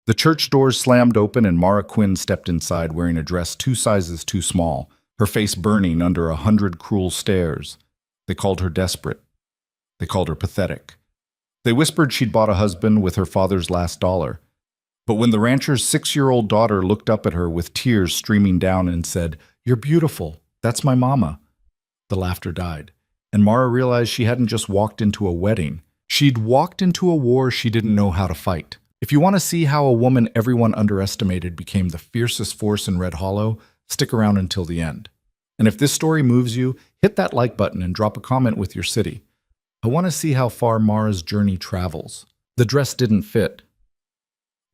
The church doors slammed open and Mara Quinn stepped inside wearing a dress 2 sizes too small, her face burning under 100 cruel stares. They called her desperate. They called her pathetic. They whispered she'd bought a husband with her father's last dollar. But when the rancher's 6-year-old daughter looked up at her with tears streaming down and said, "You're beautiful. That's my mama," the laughter died, and Mara realized she hadn't just walked into a wedding. She'd walked into a war she didn't know how to fight. If you want to see how a woman everyone underestimated became the fiercest force in Red Hollow, stick around until the end. And if this story moves you, hit that like button and drop a comment with your city. I want to see how far Mara's journey travels. The dress didn't fit.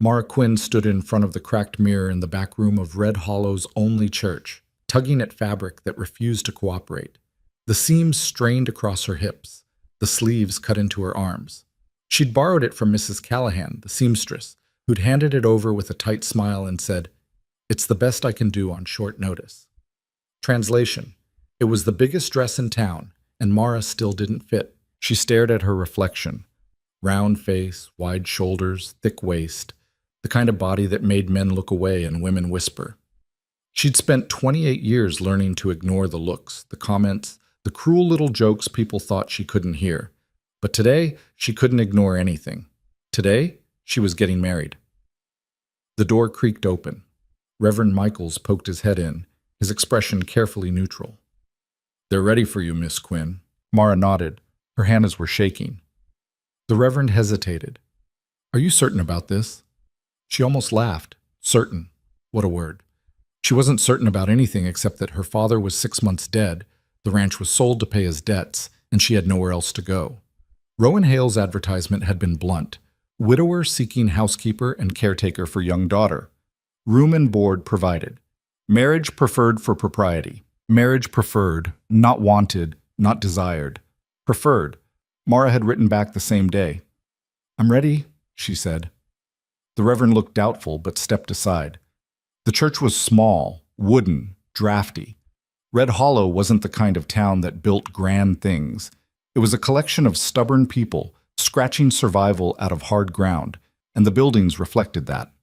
Mara Quinn stood in front of the cracked mirror in the back room of Red Hollow's only church, tugging at fabric that refused to cooperate. The seams strained across her hips, the sleeves cut into her arms. She'd borrowed it from Mrs. Callahan, the seamstress, who'd handed it over with a tight smile and said, "It's the best I can do on short notice." Translation: it was the biggest dress in town, and Mara still didn't fit. She stared at her reflection. Round face, wide shoulders, thick waist, the kind of body that made men look away and women whisper. She'd spent 28 years learning to ignore the looks, the comments, the cruel little jokes people thought she couldn't hear. But today, she couldn't ignore anything. Today, she was getting married. The door creaked open. Reverend Michaels poked his head in, his expression carefully neutral. "They're ready for you, Miss Quinn." Mara nodded. Her hands were shaking. The Reverend hesitated. "Are you certain about this?" She almost laughed. Certain. What a word. She wasn't certain about anything except that her father was 6 months dead, the ranch was sold to pay his debts, and she had nowhere else to go. Rowan Hale's advertisement had been blunt. Widower seeking housekeeper and caretaker for young daughter. Room and board provided. Marriage preferred for propriety. Marriage preferred, not wanted, not desired. Preferred. Mara had written back the same day. "I'm ready," she said. The Reverend looked doubtful but stepped aside. The church was small, wooden, drafty. Red Hollow wasn't the kind of town that built grand things. It was a collection of stubborn people, scratching survival out of hard ground, and the buildings reflected that.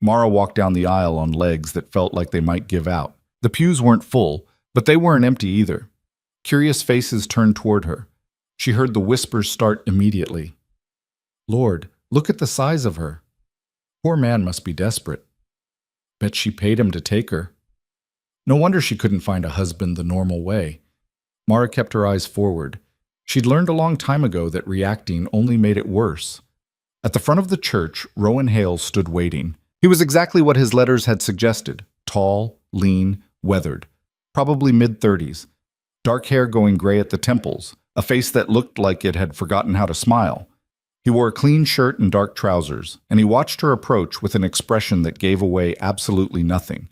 Mara walked down the aisle on legs that felt like they might give out. The pews weren't full, but they weren't empty either. Curious faces turned toward her. She heard the whispers start immediately. "Lord, look at the size of her. Poor man must be desperate. Bet she paid him to take her." No wonder she couldn't find a husband the normal way. Mara kept her eyes forward. She'd learned a long time ago that reacting only made it worse. At the front of the church, Rowan Hale stood waiting. He was exactly what his letters had suggested. Tall, lean, weathered. Probably mid-30s. Dark hair going gray at the temples. A face that looked like it had forgotten how to smile. He wore a clean shirt and dark trousers, and he watched her approach with an expression that gave away absolutely nothing.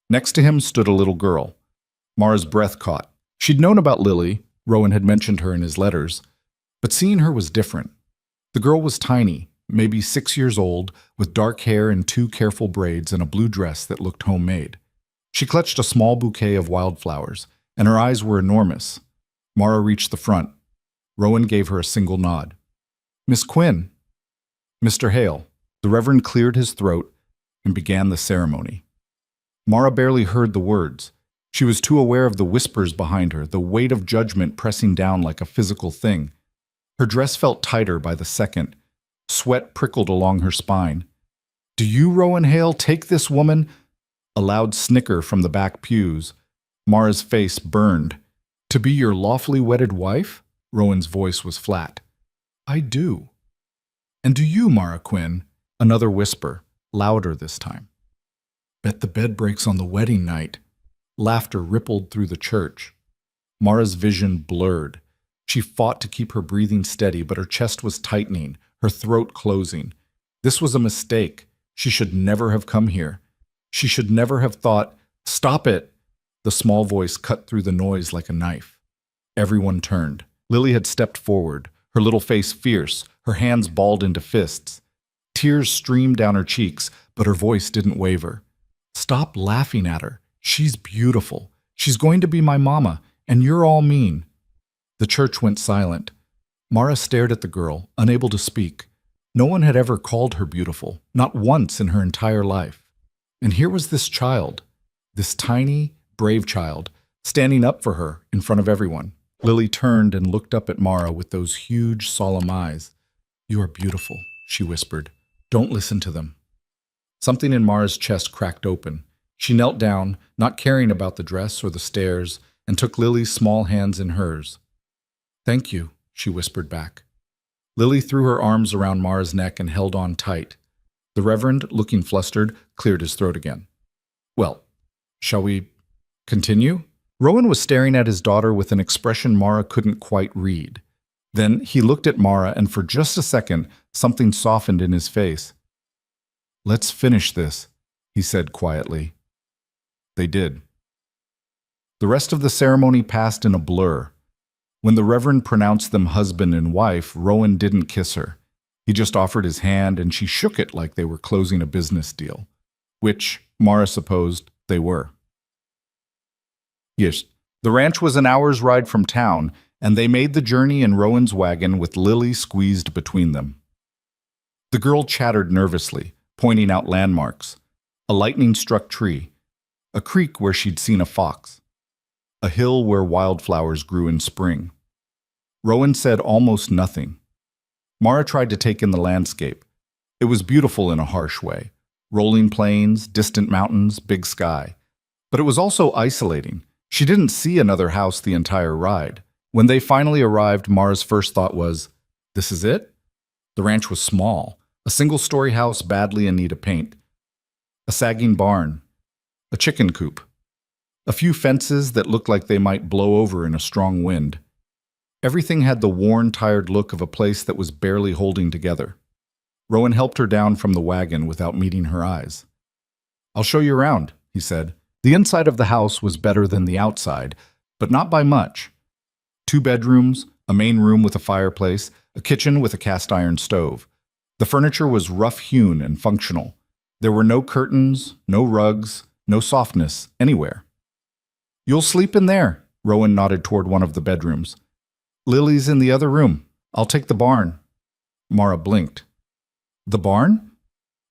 Next to him stood a little girl. Mara's breath caught. She'd known about Lily, Rowan had mentioned her in his letters, but seeing her was different. The girl was tiny, maybe 6 years old, with dark hair in 2 careful braids and a blue dress that looked homemade. She clutched a small bouquet of wildflowers, and her eyes were enormous. Mara reached the front. Rowan gave her a single nod. "Miss Quinn." "Mr. Hale." The Reverend cleared his throat and began the ceremony. Mara barely heard the words. She was too aware of the whispers behind her, the weight of judgment pressing down like a physical thing. Her dress felt tighter by the second. Sweat prickled along her spine. "Do you, Rowan Hale, take this woman?" A loud snicker from the back pews. Mara's face burned. "To be your lawfully wedded wife?" Rowan's voice was flat. "I do." "And do you, Mara Quinn?" Another whisper, louder this time. "Bet the bed breaks on the wedding night." Laughter rippled through the church. Mara's vision blurred. She fought to keep her breathing steady, but her chest was tightening, her throat closing. This was a mistake. She should never have come here. She should never have thought, "Stop it!" The small voice cut through the noise like a knife. Everyone turned. Lily had stepped forward, her little face fierce, her hands balled into fists. Tears streamed down her cheeks, but her voice didn't waver. "Stop laughing at her. She's beautiful. She's going to be my mama, and you're all mean." The church went silent. Mara stared at the girl, unable to speak. No one had ever called her beautiful, not once in her entire life. And here was this child, this tiny, brave child, standing up for her in front of everyone. Lily turned and looked up at Mara with those huge, solemn eyes. "You are beautiful," she whispered. "Don't listen to them." Something in Mara's chest cracked open. She knelt down, not caring about the dress or the stairs, and took Lily's small hands in hers. "Thank you," she whispered back. Lily threw her arms around Mara's neck and held on tight. The Reverend, looking flustered, cleared his throat again. "Well, shall we continue?" Rowan was staring at his daughter with an expression Mara couldn't quite read. Then he looked at Mara, and for just a second, something softened in his face. "Let's finish this," he said quietly. They did. The rest of the ceremony passed in a blur. When the Reverend pronounced them husband and wife, Rowan didn't kiss her. He just offered his hand, and she shook it like they were closing a business deal, which, Mara supposed, they were. Yes, the ranch was an hour's ride from town, and they made the journey in Rowan's wagon with Lily squeezed between them. The girl chattered nervously, pointing out landmarks: a lightning-struck tree, a creek where she'd seen a fox, a hill where wildflowers grew in spring. Rowan said almost nothing. Mara tried to take in the landscape. It was beautiful in a harsh way: rolling plains, distant mountains, big sky. But it was also isolating. She didn't see another house the entire ride. When they finally arrived, Mara's first thought was, "This is it?" The ranch was small, a single-story house badly in need of paint, a sagging barn, a chicken coop, a few fences that looked like they might blow over in a strong wind. Everything had the worn, tired look of a place that was barely holding together. Rowan helped her down from the wagon without meeting her eyes. "I'll show you around," he said. The inside of the house was better than the outside, but not by much. 2 bedrooms, a main room with a fireplace, a kitchen with a cast-iron stove. The furniture was rough-hewn and functional. There were no curtains, no rugs, no softness anywhere. "You'll sleep in there," Rowan nodded toward one of the bedrooms. "Lily's in the other room. I'll take the barn." Mara blinked. "The barn?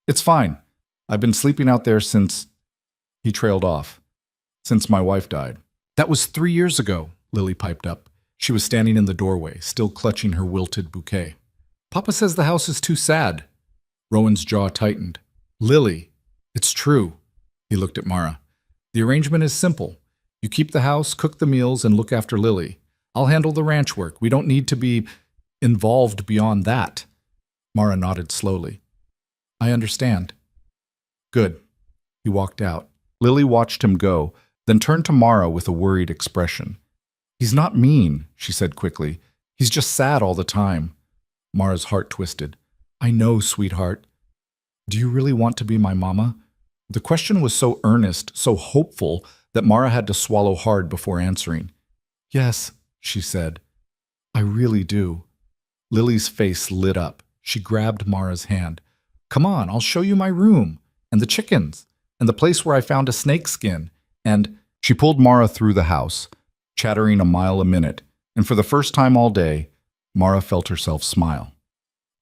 It's fine. I've been sleeping out there since—" He trailed off. "Since my wife died." "That was 3 years ago," Lily piped up. She was standing in the doorway, still clutching her wilted bouquet. "Papa says the house is too sad." Rowan's jaw tightened. "Lily, it's true." He looked at Mara. "The arrangement is simple. You keep the house, cook the meals, and look after Lily. I'll handle the ranch work. We don't need to be involved beyond that." Mara nodded slowly. "I understand." "Good." He walked out. Lily watched him go, then turned to Mara with a worried expression. "He's not mean," she said quickly. "He's just sad all the time." Mara's heart twisted. "I know, sweetheart. Do you really want to be my mama?" The question was so earnest, so hopeful, that Mara had to swallow hard before answering. "Yes," she said. "I really do." Lily's face lit up. She grabbed Mara's hand. "Come on, I'll show you my room, and the chickens, and the place where I found a snake skin, and—" She pulled Mara through the house, chattering a mile a minute, and for the first time all day, Mara felt herself smile.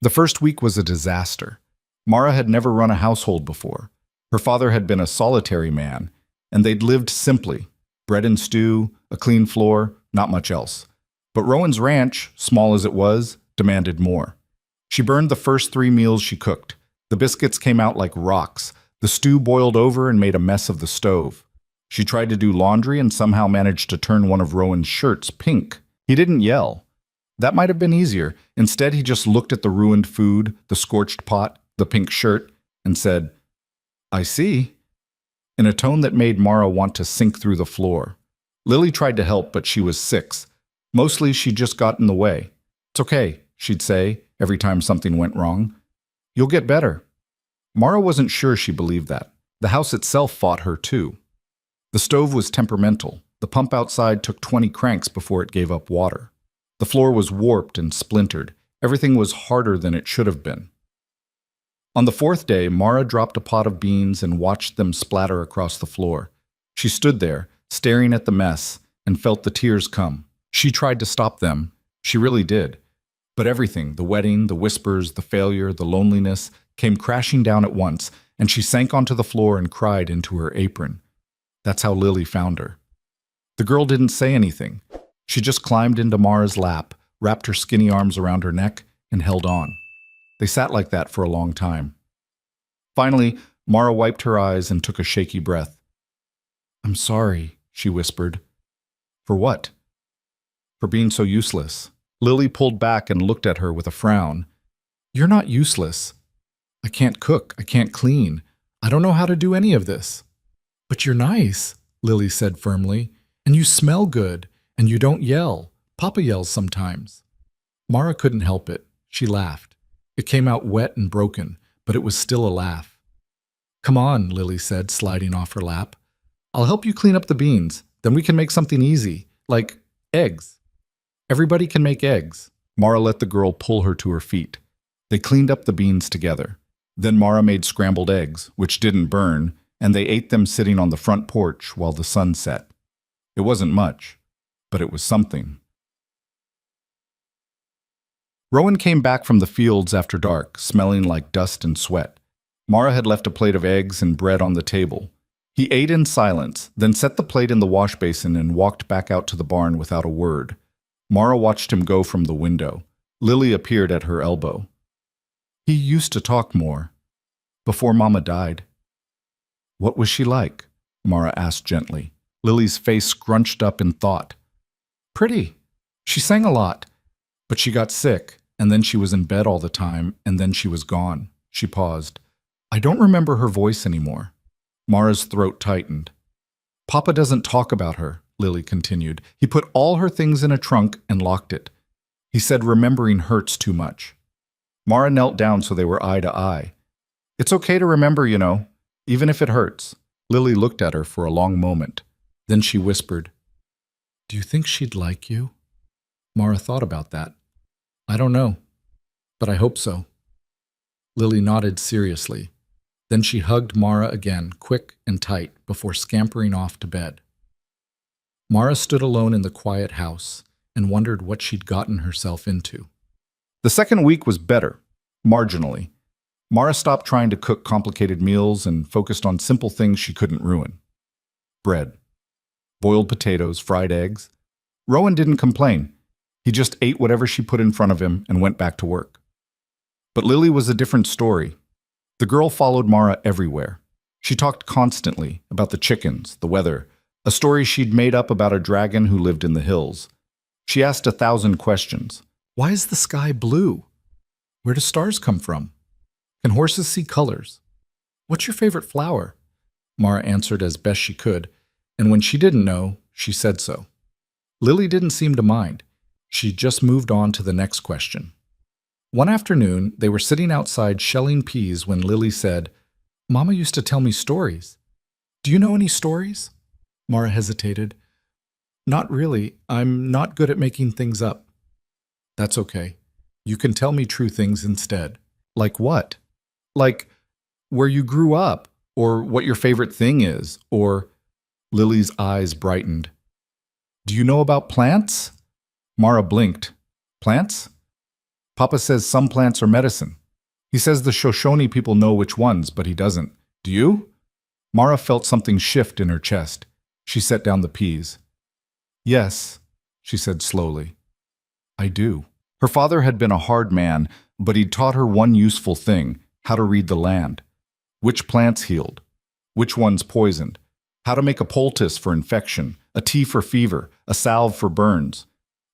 The first week was a disaster. Mara had never run a household before. Her father had been a solitary man, and they'd lived simply: bread and stew, a clean floor, not much else. But Rowan's ranch, small as it was, demanded more. She burned the first 3 meals she cooked. The biscuits came out like rocks. The stew boiled over and made a mess of the stove. She tried to do laundry and somehow managed to turn one of Rowan's shirts pink. He didn't yell. That might have been easier. Instead, he just looked at the ruined food, the scorched pot, the pink shirt, and said, "I see," in a tone that made Mara want to sink through the floor. Lily tried to help, but she was 6. Mostly, she just got in the way. "It's okay," she'd say every time something went wrong. "You'll get better." Mara wasn't sure she believed that. The house itself fought her too. The stove was temperamental. The pump outside took 20 cranks before it gave up water. The floor was warped and splintered. Everything was harder than it should have been. On the 4th day, Mara dropped a pot of beans and watched them splatter across the floor. She stood there, staring at the mess, and felt the tears come. She tried to stop them. She really did. But everything, the wedding, the whispers, the failure, the loneliness, came crashing down at once, and she sank onto the floor and cried into her apron. That's how Lily found her. The girl didn't say anything. She just climbed into Mara's lap, wrapped her skinny arms around her neck, and held on. They sat like that for a long time. Finally, Mara wiped her eyes and took a shaky breath. "I'm sorry," she whispered. "For what?" "For being so useless." Lily pulled back and looked at her with a frown. "You're not useless. I can't cook. I can't clean. I don't know how to do any of this." "But you're nice," Lily said firmly. "And you smell good. And you don't yell. Papa yells sometimes." Mara couldn't help it. She laughed. It came out wet and broken, but it was still a laugh. "Come on," Lily said, sliding off her lap. "I'll help you clean up the beans. Then we can make something easy, like eggs. Everybody can make eggs." Mara let the girl pull her to her feet. They cleaned up the beans together. Then Mara made scrambled eggs, which didn't burn, and they ate them sitting on the front porch while the sun set. It wasn't much, but it was something. Rowan came back from the fields after dark, smelling like dust and sweat. Mara had left a plate of eggs and bread on the table. He ate in silence, then set the plate in the wash basin and walked back out to the barn without a word. Mara watched him go from the window. Lily appeared at her elbow. "He used to talk more. Before Mama died." "What was she like?" Mara asked gently. Lily's face scrunched up in thought. "Pretty. She sang a lot. But she got sick, and then she was in bed all the time, and then she was gone." She paused. "I don't remember her voice anymore." Mara's throat tightened. "Papa doesn't talk about her," Lily continued. "He put all her things in a trunk and locked it. He said remembering hurts too much." Mara knelt down so they were eye to eye. "It's okay to remember, you know, even if it hurts." Lily looked at her for a long moment. Then she whispered, "Do you think she'd like you?" Mara thought about that. "I don't know, but I hope so." Lily nodded seriously. Then she hugged Mara again, quick and tight, before scampering off to bed. Mara stood alone in the quiet house and wondered what she'd gotten herself into. The second week was better, marginally. Mara stopped trying to cook complicated meals and focused on simple things she couldn't ruin. Bread, boiled potatoes, fried eggs. Rowan didn't complain. He just ate whatever she put in front of him and went back to work. But Lily was a different story. The girl followed Mara everywhere. She talked constantly about the chickens, the weather, a story she'd made up about a dragon who lived in the hills. She asked 1,000 questions. Why is the sky blue? Where do stars come from? Can horses see colors? What's your favorite flower? Mara answered as best she could, and when she didn't know, she said so. Lily didn't seem to mind. She just moved on to the next question. One afternoon, they were sitting outside shelling peas when Lily said, "Mama used to tell me stories. Do you know any stories?" Mara hesitated. "Not really. I'm not good at making things up." "That's okay. You can tell me true things instead." "Like what?" "Like where you grew up, or what your favorite thing is, or..." Lily's eyes brightened. "Do you know about plants?" Mara blinked. "Plants?" "Papa says some plants are medicine. He says the Shoshone people know which ones, but he doesn't. Do you?" Mara felt something shift in her chest. She set down the peas. "Yes," she said slowly. "I do." Her father had been a hard man, but he'd taught her one useful thing, how to read the land. Which plants healed, which ones poisoned, how to make a poultice for infection, a tea for fever, a salve for burns.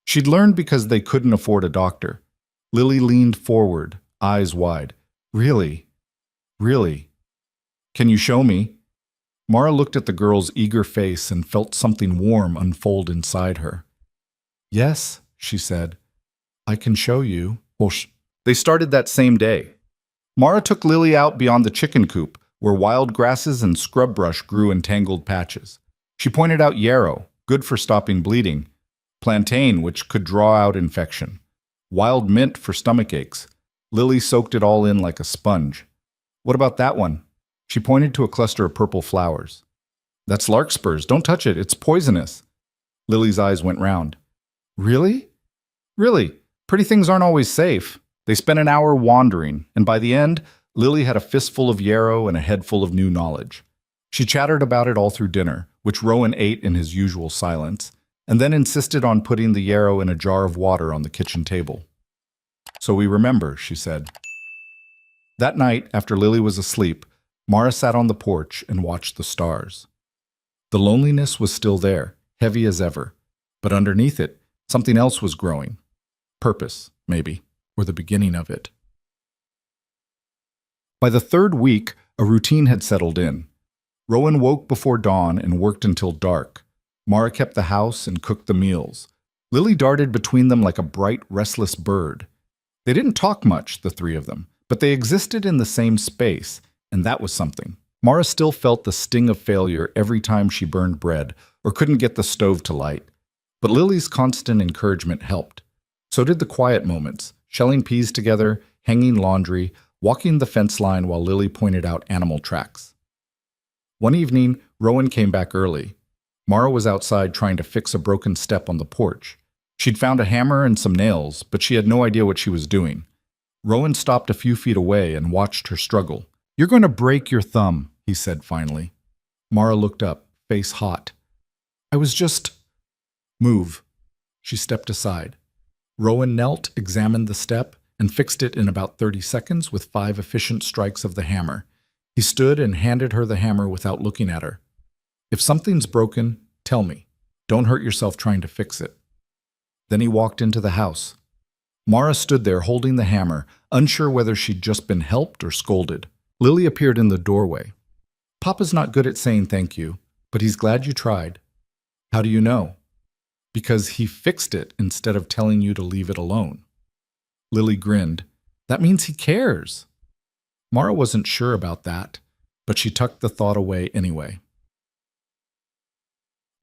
She'd learned because they couldn't afford a doctor. Lily leaned forward, eyes wide. "Really? Really? Can you show me?" Mara looked at the girl's eager face and felt something warm unfold inside her. "Yes," she said. "I can show you." They started that same day. Mara took Lily out beyond the chicken coop, where wild grasses and scrub brush grew in tangled patches. She pointed out yarrow, good for stopping bleeding, plantain, which could draw out infection, wild mint for stomach aches. Lily soaked it all in like a sponge. "What about that one?" She pointed to a cluster of purple flowers. "That's larkspurs. Don't touch it. It's poisonous." Lily's eyes went round. "Really? Really? Pretty things aren't always safe. They spent an hour wandering, and by the end, Lily had a fistful of yarrow and a head full of new knowledge. She chattered about it all through dinner, which Rowan ate in his usual silence, and then insisted on putting the yarrow in a jar of water on the kitchen table. "So we remember," she said. That night, after Lily was asleep, Mara sat on the porch and watched the stars. The loneliness was still there, heavy as ever, but underneath it, something else was growing. Purpose, maybe, or the beginning of it. By the third week, a routine had settled in. Rowan woke before dawn and worked until dark. Mara kept the house and cooked the meals. Lily darted between them like a bright, restless bird. They didn't talk much, the three of them, but they existed in the same space, and that was something. Mara still felt the sting of failure every time she burned bread or couldn't get the stove to light. But Lily's constant encouragement helped. So did the quiet moments, shelling peas together, hanging laundry, walking the fence line while Lily pointed out animal tracks. One evening, Rowan came back early. Mara was outside trying to fix a broken step on the porch. She'd found a hammer and some nails, but she had no idea what she was doing. Rowan stopped a few feet away and watched her struggle. "You're going to break your thumb," he said finally. Mara looked up, face hot. "I was just—" "Move." She stepped aside. Rowan knelt, examined the step, and fixed it in about 30 seconds with 5 efficient strikes of the hammer. He stood and handed her the hammer without looking at her. "If something's broken, tell me. Don't hurt yourself trying to fix it." Then he walked into the house. Mara stood there holding the hammer, unsure whether she'd just been helped or scolded. Lily appeared in the doorway. "Papa's not good at saying thank you, but he's glad you tried." "How do you know?" "Because he fixed it instead of telling you to leave it alone." Lily grinned. "That means he cares." Mara wasn't sure about that, but she tucked the thought away anyway.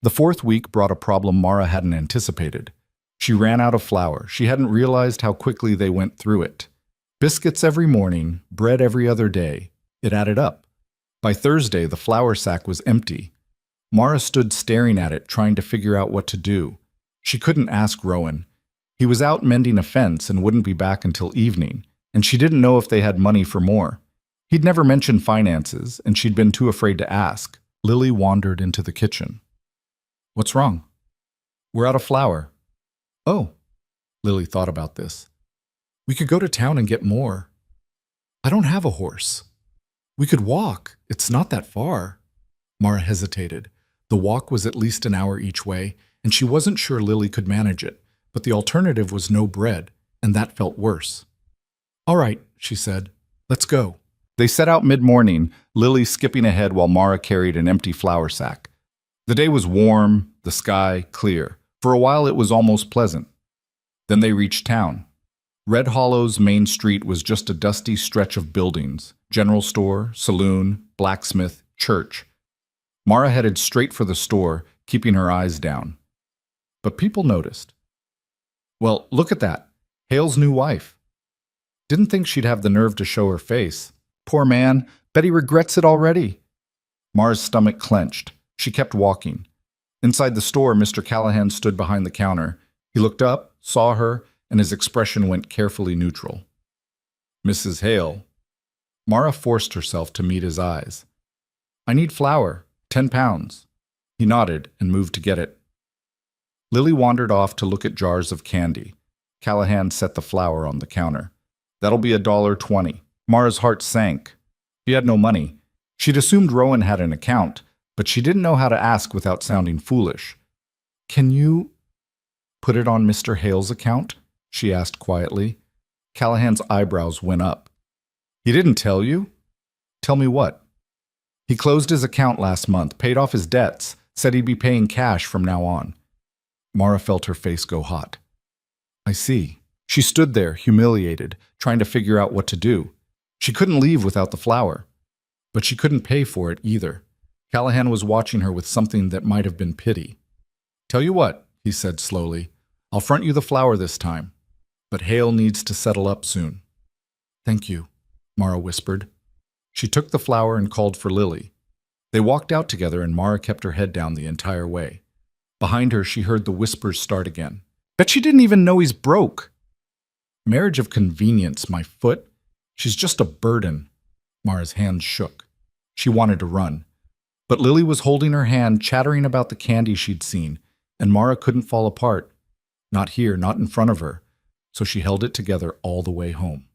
The fourth week brought a problem Mara hadn't anticipated. She ran out of flour. She hadn't realized how quickly they went through it. Biscuits every morning, bread every other day. It added up. By Thursday, the flour sack was empty. Mara stood staring at it, trying to figure out what to do. She couldn't ask Rowan. He was out mending a fence and wouldn't be back until evening, and she didn't know if they had money for more. He'd never mentioned finances, and she'd been too afraid to ask. Lily wandered into the kitchen. "What's wrong?" "We're out of flour." "Oh." Lily thought about this. "We could go to town and get more." "I don't have a horse." "We could walk. It's not that far." Mara hesitated. The walk was at least an hour each way, and she wasn't sure Lily could manage it, but the alternative was no bread, and that felt worse. "All right," she said. "Let's go." They set out mid-morning, Lily skipping ahead while Mara carried an empty flour sack. The day was warm, the sky clear. For a while it was almost pleasant. Then they reached town. Red Hollow's main street was just a dusty stretch of buildings: general store, saloon, blacksmith, church. Mara headed straight for the store, keeping her eyes down. But people noticed. "Well, look at that. Hale's new wife." Didn't think she'd have the nerve to show her face. "Poor man, bet he regrets it already." Mara's stomach clenched. She kept walking. Inside the store, Mr. Callahan stood behind the counter. He looked up, saw her, and his expression went carefully neutral. "Mrs. Hale." Mara forced herself to meet his eyes. "I need flour, 10 pounds. He nodded and moved to get it. Lily wandered off to look at jars of candy. Callahan set the flour on the counter. "That'll be $1.20. Mara's heart sank. She had no money. She'd assumed Rowan had an account, but she didn't know how to ask without sounding foolish. "Can you put it on Mr. Hale's account?" she asked quietly. Callahan's eyebrows went up. "He didn't tell you?" "Tell me what?" "He closed his account last month, paid off his debts, said he'd be paying cash from now on." Mara felt her face go hot. "I see." She stood there, humiliated, trying to figure out what to do. She couldn't leave without the flour, but she couldn't pay for it either. Callahan was watching her with something that might have been pity. "Tell you what," he said slowly, "I'll front you the flour this time, but Hale needs to settle up soon." "Thank you," Mara whispered. She took the flour and called for Lily. They walked out together and Mara kept her head down the entire way. Behind her, she heard the whispers start again. "Bet she didn't even know he's broke." Marriage of convenience, my foot. She's just a burden. Mara's hands shook. She wanted to run. But Lily was holding her hand, chattering about the candy she'd seen, and Mara couldn't fall apart. Not here, not in front of her. So she held it together all the way home.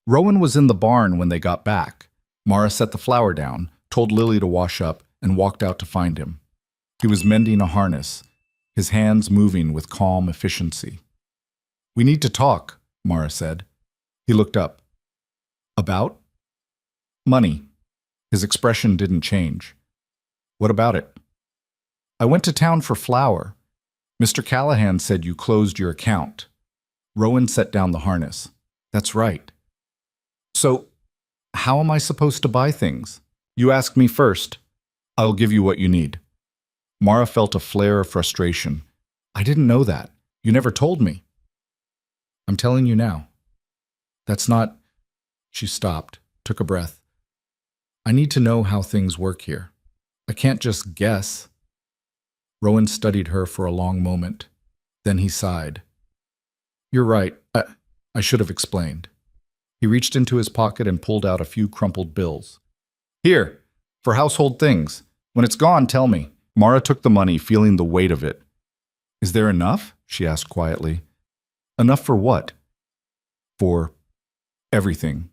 Rowan was in the barn when they got back. Mara set the flour down, told Lily to wash up, and walked out to find him. He was mending a harness, his hands moving with calm efficiency. "We need to talk," Mara said. He looked up. "About?" "Money." His expression didn't change. "What about it?" "I went to town for flour. Mr. Callahan said you closed your account." Rowan set down the harness. "That's right." "So, how am I supposed to buy things?" "You ask me first. I'll give you what you need." Mara felt a flare of frustration. "I didn't know that. You never told me." "I'm telling you now." "That's not—" She stopped, took a breath. "I need to know how things work here. I can't just guess." Rowan studied her for a long moment. Then he sighed. "You're right. I should have explained." He reached into his pocket and pulled out a few crumpled bills. "Here, for household things. When it's gone, tell me." Mara took the money, feeling the weight of it. "Is there enough?" she asked quietly. "Enough for what?" "For everything.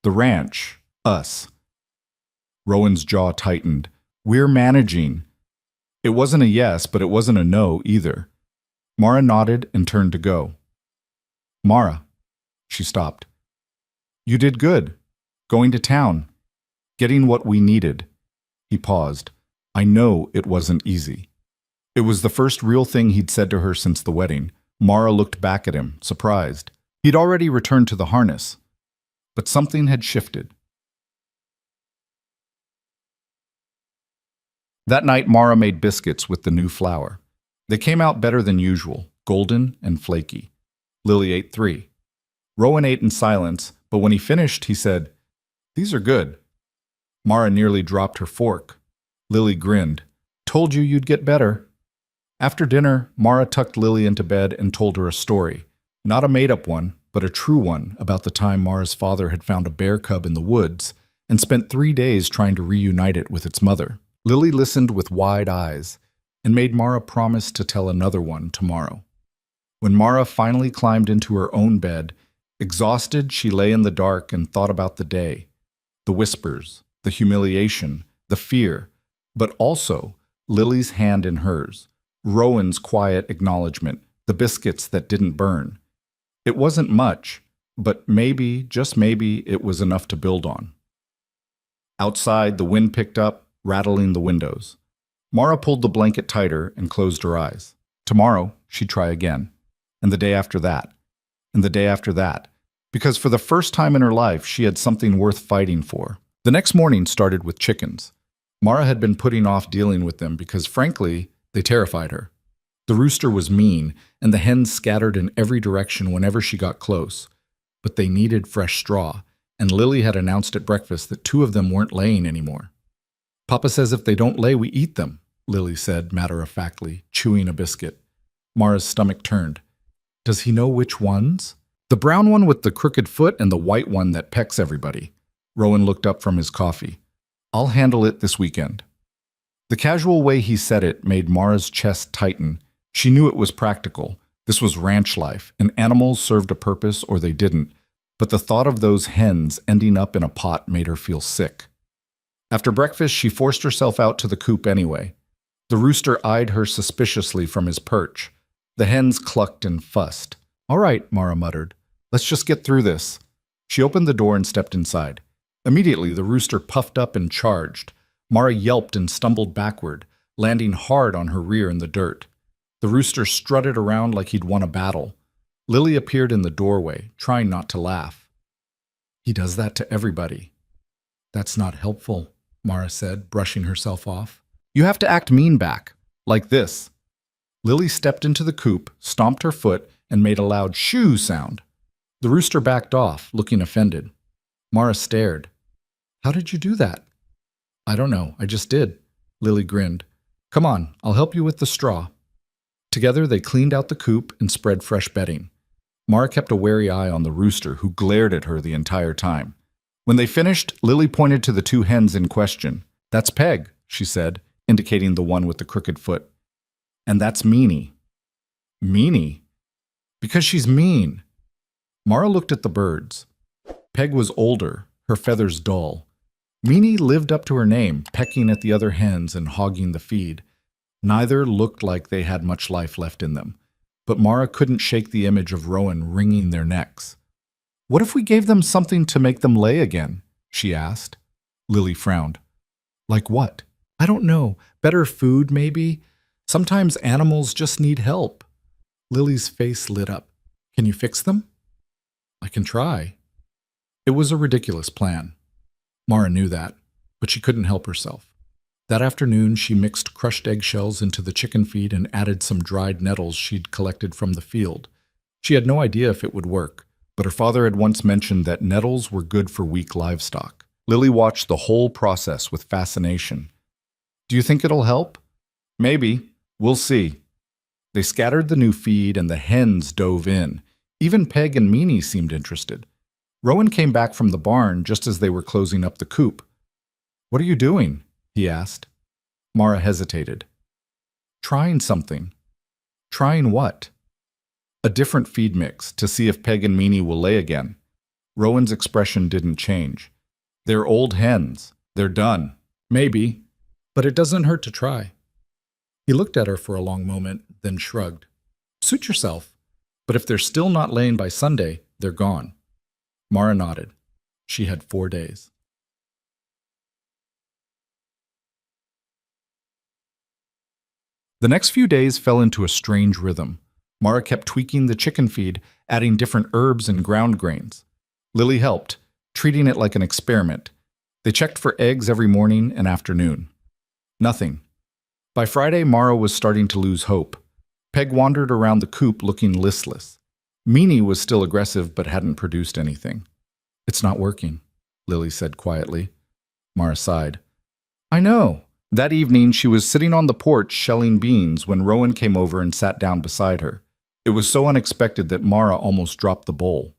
The ranch. Us." Rowan's jaw tightened. "We're managing." It wasn't a yes, but it wasn't a no either. Mara nodded and turned to go. "Mara." She stopped. "You did good. Going to town. Getting what we needed." He paused. I know it wasn't easy. It was the first real thing he'd said to her since the wedding. Mara looked back at him, surprised. He'd already returned to the harness. But something had shifted. That night, Mara made biscuits with the new flour. They came out better than usual, golden and flaky. Lily ate 3. Rowan ate in silence, but when he finished, he said, "These are good." Mara nearly dropped her fork. Lily grinned. "Told you you'd get better." After dinner, Mara tucked Lily into bed and told her a story. Not a made-up one, but a true one about the time Mara's father had found a bear cub in the woods and spent 3 days trying to reunite it with its mother. Lily listened with wide eyes and made Mara promise to tell another one tomorrow. When Mara finally climbed into her own bed, exhausted, she lay in the dark and thought about the day. The whispers, the humiliation, the fear, but also Lily's hand in hers, Rowan's quiet acknowledgement, the biscuits that didn't burn. It wasn't much, but maybe, just maybe, it was enough to build on. Outside, the wind picked up, rattling the windows. Mara pulled the blanket tighter and closed her eyes. Tomorrow, she'd try again. And the day after that. And the day after that. Because for the first time in her life, she had something worth fighting for. The next morning started with chickens. Mara had been putting off dealing with them because, frankly, they terrified her. The rooster was mean, and the hens scattered in every direction whenever she got close. But they needed fresh straw, and Lily had announced at breakfast that 2 of them weren't laying anymore. "Papa says if they don't lay, we eat them," Lily said matter-of-factly, chewing a biscuit. Mara's stomach turned. "Does he know which ones?" "The brown one with the crooked foot and the white one that pecks everybody." Rowan looked up from his coffee. "I'll handle it this weekend." The casual way he said it made Mara's chest tighten. She knew it was practical. This was ranch life, and animals served a purpose or they didn't. But the thought of those hens ending up in a pot made her feel sick. After breakfast, she forced herself out to the coop anyway. The rooster eyed her suspiciously from his perch. The hens clucked and fussed. "All right," Mara muttered. "Let's just get through this." She opened the door and stepped inside. Immediately, the rooster puffed up and charged. Mara yelped and stumbled backward, landing hard on her rear in the dirt. The rooster strutted around like he'd won a battle. Lily appeared in the doorway, trying not to laugh. "He does that to everybody." "That's not helpful," Mara said, brushing herself off. "You have to act mean back, like this." Lily stepped into the coop, stomped her foot, and made a loud shoo sound. The rooster backed off, looking offended. Mara stared. "How did you do that?" "I don't know, I just did." Lily grinned. "Come on, I'll help you with the straw." Together they cleaned out the coop and spread fresh bedding. Mara kept a wary eye on the rooster, who glared at her the entire time. When they finished, Lily pointed to the two hens in question. "That's Peg," she said, indicating the one with the crooked foot. "And that's Meanie." "Meanie?" "Because she's mean." Mara looked at the birds. Peg was older, her feathers dull. Meanie lived up to her name, pecking at the other hens and hogging the feed. Neither looked like they had much life left in them, but Mara couldn't shake the image of Rowan wringing their necks. "What if we gave them something to make them lay again?" she asked. Lily frowned. "Like what?" "I don't know. Better food, maybe? Sometimes animals just need help." Lily's face lit up. "Can you fix them?" "I can try." It was a ridiculous plan. Mara knew that, but she couldn't help herself. That afternoon, she mixed crushed eggshells into the chicken feed and added some dried nettles she'd collected from the field. She had no idea if it would work, but her father had once mentioned that nettles were good for weak livestock. Lily watched the whole process with fascination. "Do you think it'll help?" "Maybe. We'll see." They scattered the new feed and the hens dove in. Even Peg and Meanie seemed interested. Rowan came back from the barn just as they were closing up the coop. "What are you doing?" he asked. Mara hesitated. "Trying something." "Trying what?" "A different feed mix to see if Peg and Meanie will lay again." Rowan's expression didn't change. "They're old hens. They're done." "Maybe, but it doesn't hurt to try." He looked at her for a long moment, then shrugged. "Suit yourself. But if they're still not laying by Sunday, they're gone." Mara nodded. She had 4 days. The next few days fell into a strange rhythm. Mara kept tweaking the chicken feed, adding different herbs and ground grains. Lily helped, treating it like an experiment. They checked for eggs every morning and afternoon. Nothing. By Friday, Mara was starting to lose hope. Peg wandered around the coop looking listless. Meanie was still aggressive but hadn't produced anything. "It's not working," Lily said quietly. Mara sighed. "I know." That evening, she was sitting on the porch shelling beans when Rowan came over and sat down beside her. It was so unexpected that Mara almost dropped the bowl.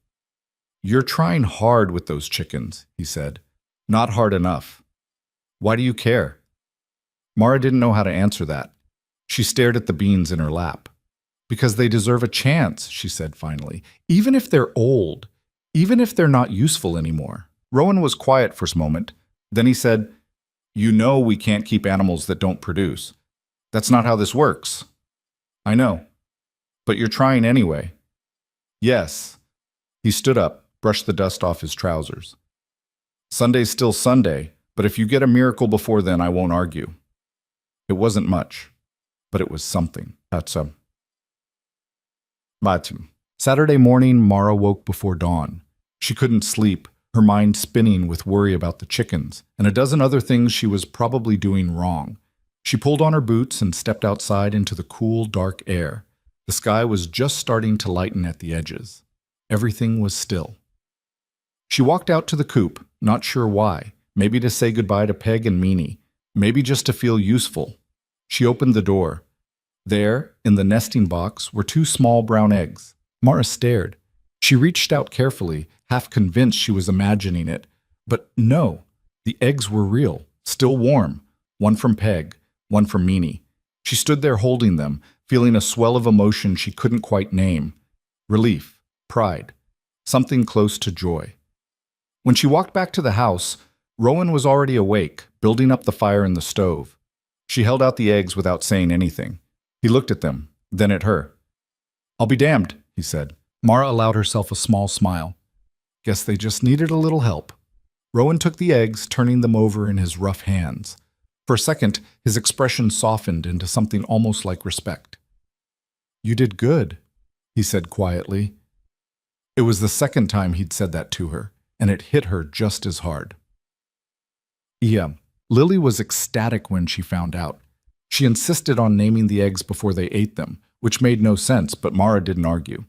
"You're trying hard with those chickens," he said. "Not hard enough." "Why do you care?" Mara didn't know how to answer that. She stared at the beans in her lap. "Because they deserve a chance," she said finally. "Even if they're old, even if they're not useful anymore." Rowan was quiet for a moment. Then he said, "You know we can't keep animals that don't produce. That's not how this works." "I know. But you're trying anyway." "Yes." He stood up, brushed the dust off his trousers. "Sunday's still Sunday, but if you get a miracle before then, I won't argue." It wasn't much, but it was something. Saturday morning, Mara woke before dawn. She couldn't sleep, her mind spinning with worry about the chickens, and a dozen other things she was probably doing wrong. She pulled on her boots and stepped outside into the cool, dark air. The sky was just starting to lighten at the edges. Everything was still. She walked out to the coop, not sure why, maybe to say goodbye to Peg and Meanie, maybe just to feel useful. She opened the door. There, in the nesting box, were 2 small brown eggs. Mara stared. She reached out carefully, half convinced she was imagining it. But no, the eggs were real, still warm. One from Peg, one from Meanie. She stood there holding them, feeling a swell of emotion she couldn't quite name. Relief, pride, something close to joy. When she walked back to the house, Rowan was already awake, building up the fire in the stove. She held out the eggs without saying anything. He looked at them, then at her. "I'll be damned," he said. Mara allowed herself a small smile. "Guess they just needed a little help." Rowan took the eggs, turning them over in his rough hands. For a second, his expression softened into something almost like respect. "You did good," he said quietly. It was the second time he'd said that to her, and it hit her just as hard. Lily was ecstatic when she found out. She insisted on naming the eggs before they ate them, which made no sense, but Mara didn't argue.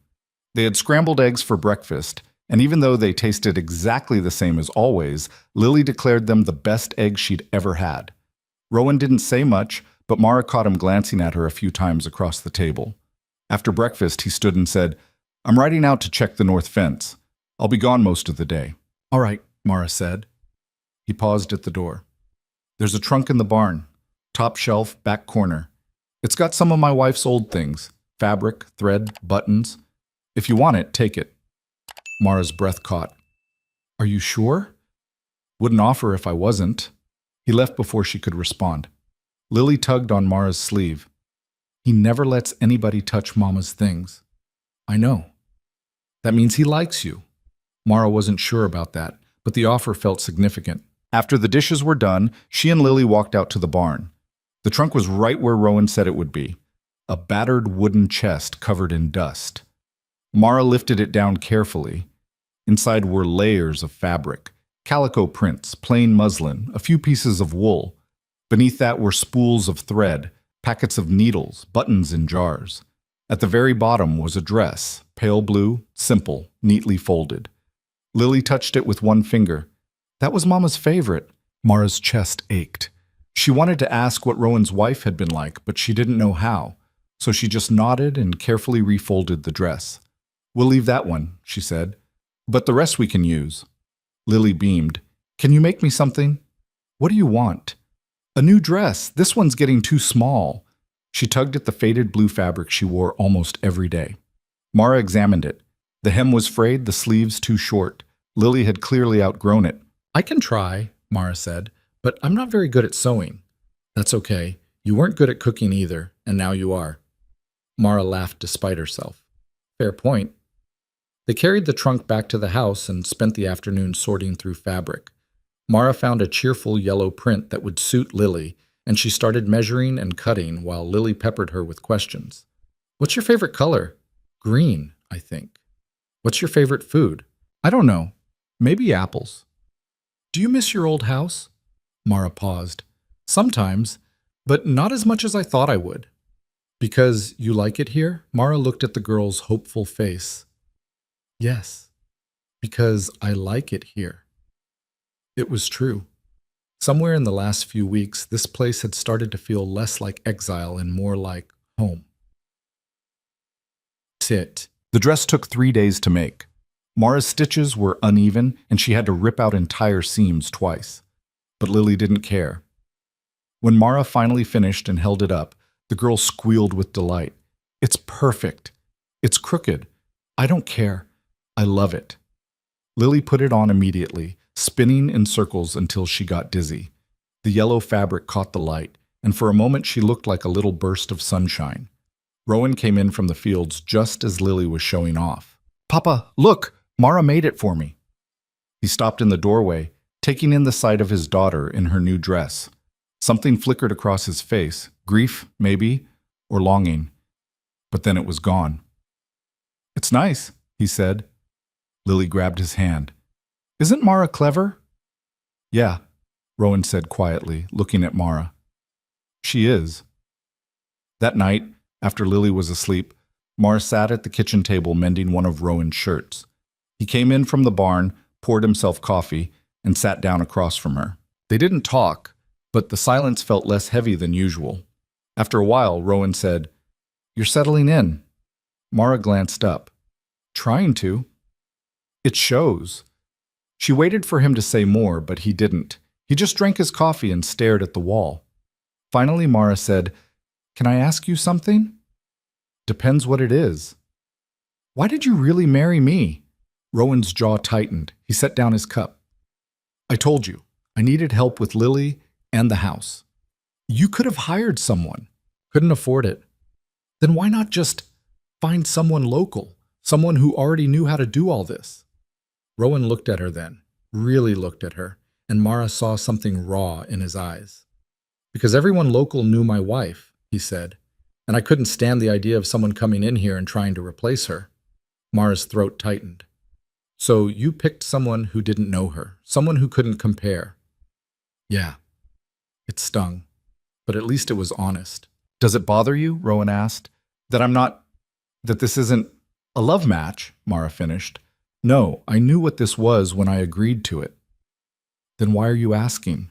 They had scrambled eggs for breakfast, and even though they tasted exactly the same as always, Lily declared them the best eggs she'd ever had. Rowan didn't say much, but Mara caught him glancing at her a few times across the table. After breakfast, he stood and said, I'm riding out to check the north fence. I'll be gone most of the day. All right, Mara said. He paused at the door. There's a trunk in the barn. Top shelf, back corner. It's got some of my wife's old things. Fabric, thread, buttons. If you want it, take it. Mara's breath caught. Are you sure? Wouldn't offer if I wasn't. He left before she could respond. Lily tugged on Mara's sleeve. He never lets anybody touch Mama's things. I know. That means he likes you. Mara wasn't sure about that, but the offer felt significant. After the dishes were done, she and Lily walked out to the barn. The trunk was right where Rowan said it would be. A battered wooden chest covered in dust. Mara lifted it down carefully. Inside were layers of fabric, calico prints, plain muslin, a few pieces of wool. Beneath that were spools of thread, packets of needles, buttons in jars. At the very bottom was a dress, pale blue, simple, neatly folded. Lily touched it with one finger. That was Mama's favorite. Mara's chest ached. She wanted to ask what Rowan's wife had been like, but she didn't know how, so she just nodded and carefully refolded the dress. We'll leave that one, she said, but the rest we can use. Lily beamed. Can you make me something? What do you want? A new dress. This one's getting too small. She tugged at the faded blue fabric she wore almost every day. Mara examined it. The hem was frayed, the sleeves too short. Lily had clearly outgrown it. I can try, Mara said, but I'm not very good at sewing. That's okay. You weren't good at cooking either, and now you are. Mara laughed despite herself. Fair point. They carried the trunk back to the house and spent the afternoon sorting through fabric. Mara found a cheerful yellow print that would suit Lily, and she started measuring and cutting while Lily peppered her with questions. What's your favorite color? Green, I think. What's your favorite food? I don't know. Maybe apples. Do you miss your old house? Mara paused. Sometimes, but not as much as I thought I would. Because you like it here? Mara looked at the girl's hopeful face. Yes, because I like it here. It was true. Somewhere in the last few weeks, this place had started to feel less like exile and more like home. Sit. The dress took 3 days to make. Mara's stitches were uneven, and she had to rip out entire seams twice. But Lily didn't care. When Mara finally finished and held it up, the girl squealed with delight. It's perfect. It's crooked. I don't care. I love it. Lily put it on immediately, spinning in circles until she got dizzy. The yellow fabric caught the light, and for a moment she looked like a little burst of sunshine. Rowan came in from the fields just as Lily was showing off. Papa, look! Mara made it for me. He stopped in the doorway, taking in the sight of his daughter in her new dress. Something flickered across his face, grief, maybe, or longing. But then it was gone. It's nice, he said. Lily grabbed his hand. Isn't Mara clever? Yeah, Rowan said quietly, looking at Mara. She is. That night, after Lily was asleep, Mara sat at the kitchen table mending one of Rowan's shirts. He came in from the barn, poured himself coffee, and sat down across from her. They didn't talk, but the silence felt less heavy than usual. After a while, Rowan said, You're settling in. Mara glanced up. Trying to. It shows. She waited for him to say more, but he didn't. He just drank his coffee and stared at the wall. Finally, Mara said, Can I ask you something? Depends what it is. Why did you really marry me? Rowan's jaw tightened. He set down his cup. I told you, I needed help with Lily and the house. You could have hired someone. Couldn't afford it. Then why not just find someone local, someone who already knew how to do all this? Rowan looked at her then, really looked at her, and Mara saw something raw in his eyes. Because everyone local knew my wife, he said, and I couldn't stand the idea of someone coming in here and trying to replace her. Mara's throat tightened. So you picked someone who didn't know her, someone who couldn't compare. Yeah. It stung, but at least it was honest. Does it bother you, Rowan asked, that this isn't a love match, Mara finished. No, I knew what this was when I agreed to it. Then why are you asking?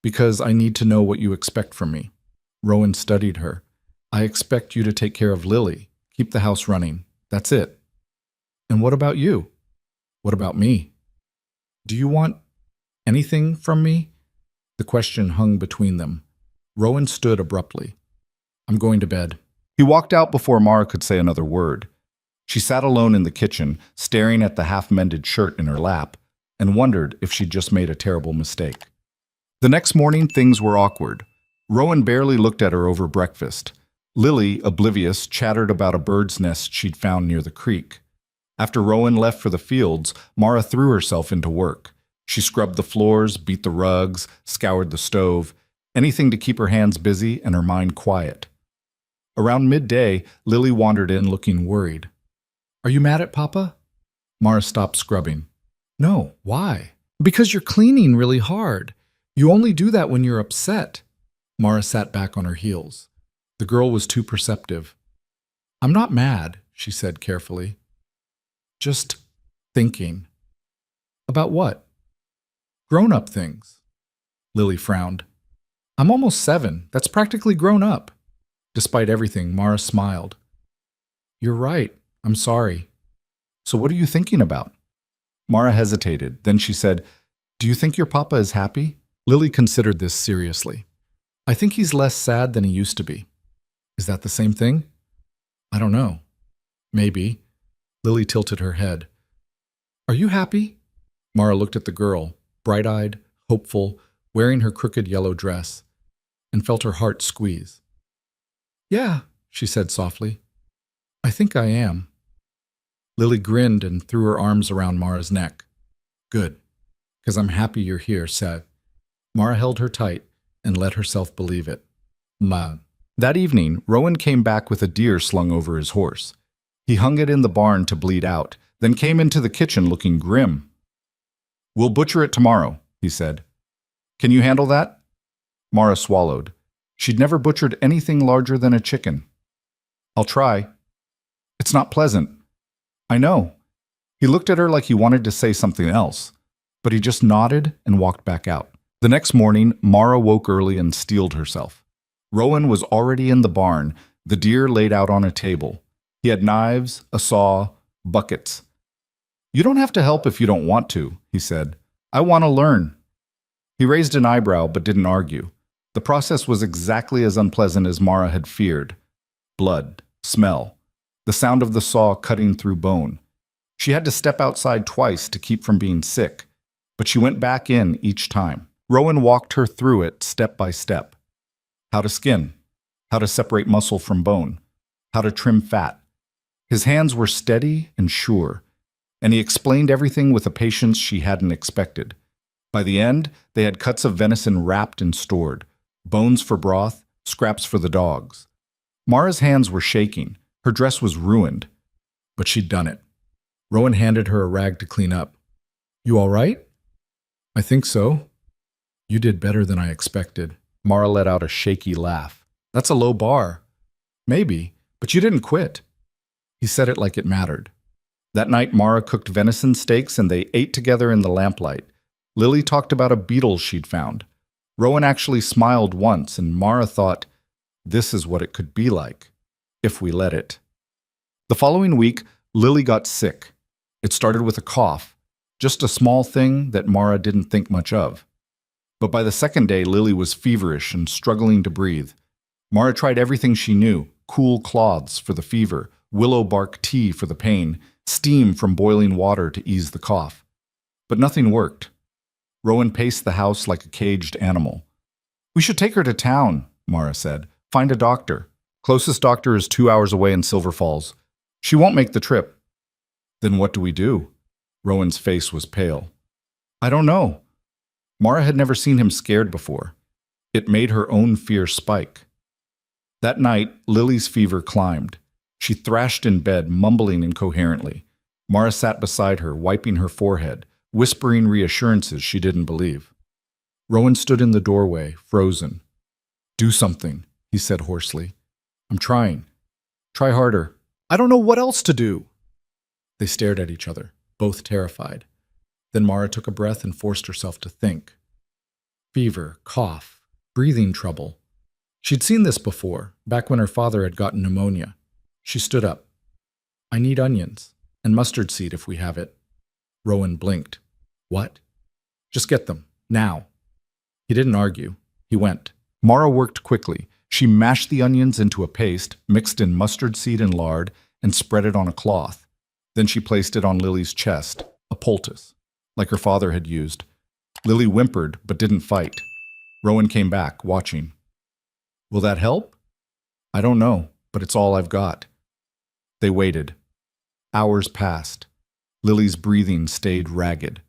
Because I need to know what you expect from me. Rowan studied her. I expect you to take care of Lily, keep the house running. That's it. And what about you? What about me? Do you want anything from me? The question hung between them. Rowan stood abruptly. I'm going to bed. He walked out before Mara could say another word. She sat alone in the kitchen, staring at the half-mended shirt in her lap, and wondered if she'd just made a terrible mistake. The next morning, things were awkward. Rowan barely looked at her over breakfast. Lily, oblivious, chattered about a bird's nest she'd found near the creek. After Rowan left for the fields, Mara threw herself into work. She scrubbed the floors, beat the rugs, scoured the stove, anything to keep her hands busy and her mind quiet. Around midday, Lily wandered in looking worried. Are you mad at Papa? Mara stopped scrubbing. No, why? Because you're cleaning really hard. You only do that when you're upset. Mara sat back on her heels. The girl was too perceptive. I'm not mad, she said carefully. Just thinking. About what? Grown-up things. Lily frowned. I'm almost 7. That's practically grown up. Despite everything, Mara smiled. You're right. I'm sorry. So what are you thinking about? Mara hesitated. Then she said, Do you think your papa is happy? Lily considered this seriously. I think he's less sad than he used to be. Is that the same thing? I don't know. Maybe. Lily tilted her head. Are you happy? Mara looked at the girl, bright-eyed, hopeful, wearing her crooked yellow dress, and felt her heart squeeze. Yeah, she said softly. I think I am. Lily grinned and threw her arms around Mara's neck. Good, because I'm happy you're here, said. Mara held her tight and let herself believe it. Ma. That evening, Rowan came back with a deer slung over his horse. He hung it in the barn to bleed out, then came into the kitchen looking grim. We'll butcher it tomorrow, he said. Can you handle that? Mara swallowed. She'd never butchered anything larger than a chicken. I'll try. It's not pleasant. I know. He looked at her like he wanted to say something else, but he just nodded and walked back out. The next morning, Mara woke early and steeled herself. Rowan was already in the barn, the deer laid out on a table. He had knives, a saw, buckets. You don't have to help if you don't want to, he said. I want to learn. He raised an eyebrow but didn't argue. The process was exactly as unpleasant as Mara had feared. Blood, smell, the sound of the saw cutting through bone. She had to step outside twice to keep from being sick, but she went back in each time. Rowan walked her through it step by step. How to skin, how to separate muscle from bone, how to trim fat. His hands were steady and sure, and he explained everything with a patience she hadn't expected. By the end, they had cuts of venison wrapped and stored, bones for broth, scraps for the dogs. Mara's hands were shaking. Her dress was ruined, but she'd done it. Rowan handed her a rag to clean up. You all right? I think so. You did better than I expected. Mara let out a shaky laugh. That's a low bar. Maybe, but you didn't quit. He said it like it mattered. That night, Mara cooked venison steaks and they ate together in the lamplight. Lily talked about a beetle she'd found. Rowan actually smiled once, and Mara thought, this is what it could be like, if we let it. The following week, Lily got sick. It started with a cough, just a small thing that Mara didn't think much of. But by the second day, Lily was feverish and struggling to breathe. Mara tried everything she knew, cool cloths for the fever, willow bark tea for the pain, steam from boiling water to ease the cough. But nothing worked. Rowan paced the house like a caged animal. We should take her to town, Mara said. Find a doctor. Closest doctor is 2 hours away in Silver Falls. She won't make the trip. Then what do we do? Rowan's face was pale. I don't know. Mara had never seen him scared before. It made her own fear spike. That night, Lily's fever climbed. She thrashed in bed, mumbling incoherently. Mara sat beside her, wiping her forehead, whispering reassurances she didn't believe. Rowan stood in the doorway, frozen. Do something, he said hoarsely. I'm trying. Try harder. I don't know what else to do. They stared at each other, both terrified. Then Mara took a breath and forced herself to think. Fever, cough, breathing trouble. She'd seen this before, back when her father had gotten pneumonia. She stood up. I need onions. And mustard seed if we have it. Rowan blinked. What? Just get them, now. He didn't argue. He went. Mara worked quickly. She mashed the onions into a paste, mixed in mustard seed and lard, and spread it on a cloth. Then she placed it on Lily's chest, a poultice, like her father had used. Lily whimpered, but didn't fight. Rowan came back, watching. Will that help? I don't know, but it's all I've got. They waited. Hours passed. Lily's breathing stayed ragged.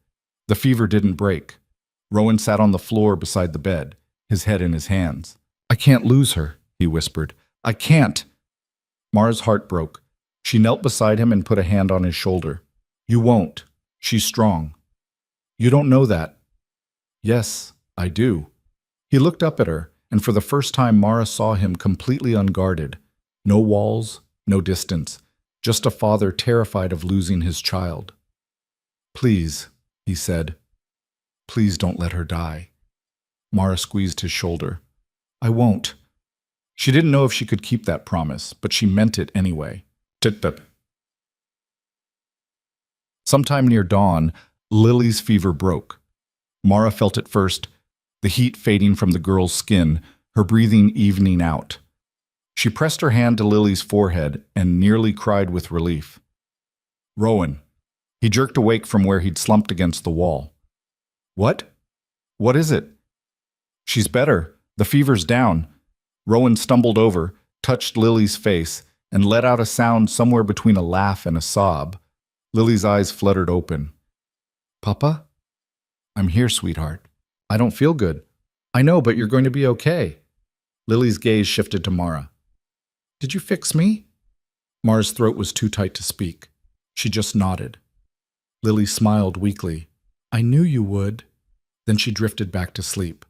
The fever didn't break. Rowan sat on the floor beside the bed, his head in his hands. I can't lose her, he whispered. I can't. Mara's heart broke. She knelt beside him and put a hand on his shoulder. You won't. She's strong. You don't know that. Yes, I do. He looked up at her, and for the first time Mara saw him completely unguarded. No walls, no distance, just a father terrified of losing his child. Please, he said. Please don't let her die. Mara squeezed his shoulder. I won't. She didn't know if she could keep that promise, but she meant it anyway. Tit-tit. Sometime near dawn, Lily's fever broke. Mara felt it first, the heat fading from the girl's skin, her breathing evening out. She pressed her hand to Lily's forehead and nearly cried with relief. Rowan. He jerked awake from where he'd slumped against the wall. What? What is it? She's better. The fever's down. Rowan stumbled over, touched Lily's face, and let out a sound somewhere between a laugh and a sob. Lily's eyes fluttered open. Papa? I'm here, sweetheart. I don't feel good. I know, but you're going to be okay. Lily's gaze shifted to Mara. Did you fix me? Mara's throat was too tight to speak. She just nodded. Lily smiled weakly. I knew you would. Then she drifted back to sleep.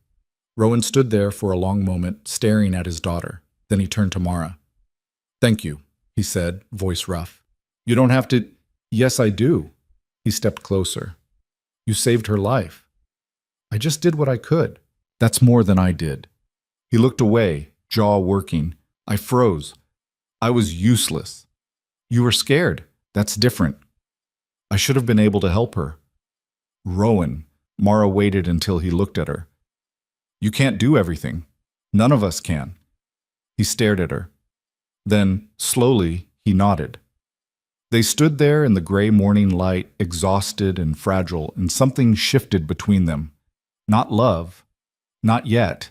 Rowan stood there for a long moment, staring at his daughter. Then he turned to Mara. Thank you, he said, voice rough. You don't have to. Yes, I do. He stepped closer. You saved her life. I just did what I could. That's more than I did. He looked away, jaw working. I froze. I was useless. You were scared. That's different. I should have been able to help her. Rowan. Mara waited until he looked at her. You can't do everything. None of us can. He stared at her. Then, slowly, he nodded. They stood there in the gray morning light, exhausted and fragile, and something shifted between them. Not love. Not yet.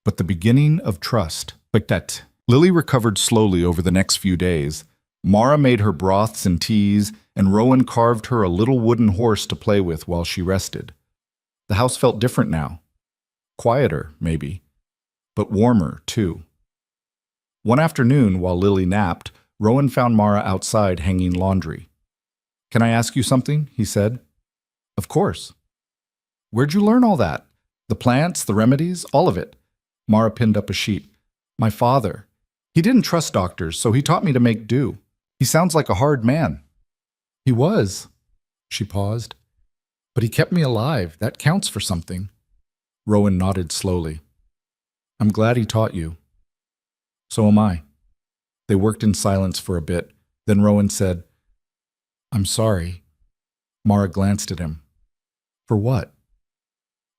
But the beginning of trust. Like that. Lily recovered slowly over the next few days. Mara made her broths and teas, and Rowan carved her a little wooden horse to play with while she rested. The house felt different now. Quieter, maybe. But warmer, too. One afternoon, while Lily napped, Rowan found Mara outside hanging laundry. Can I ask you something? He said. Of course. Where'd you learn all that? The plants, the remedies, all of it. Mara pinned up a sheet. My father. He didn't trust doctors, so he taught me to make do. He sounds like a hard man. He was. She paused. But he kept me alive. That counts for something. Rowan nodded slowly. I'm glad he taught you. So am I. They worked in silence for a bit. Then Rowan said, I'm sorry. Mara glanced at him. For what?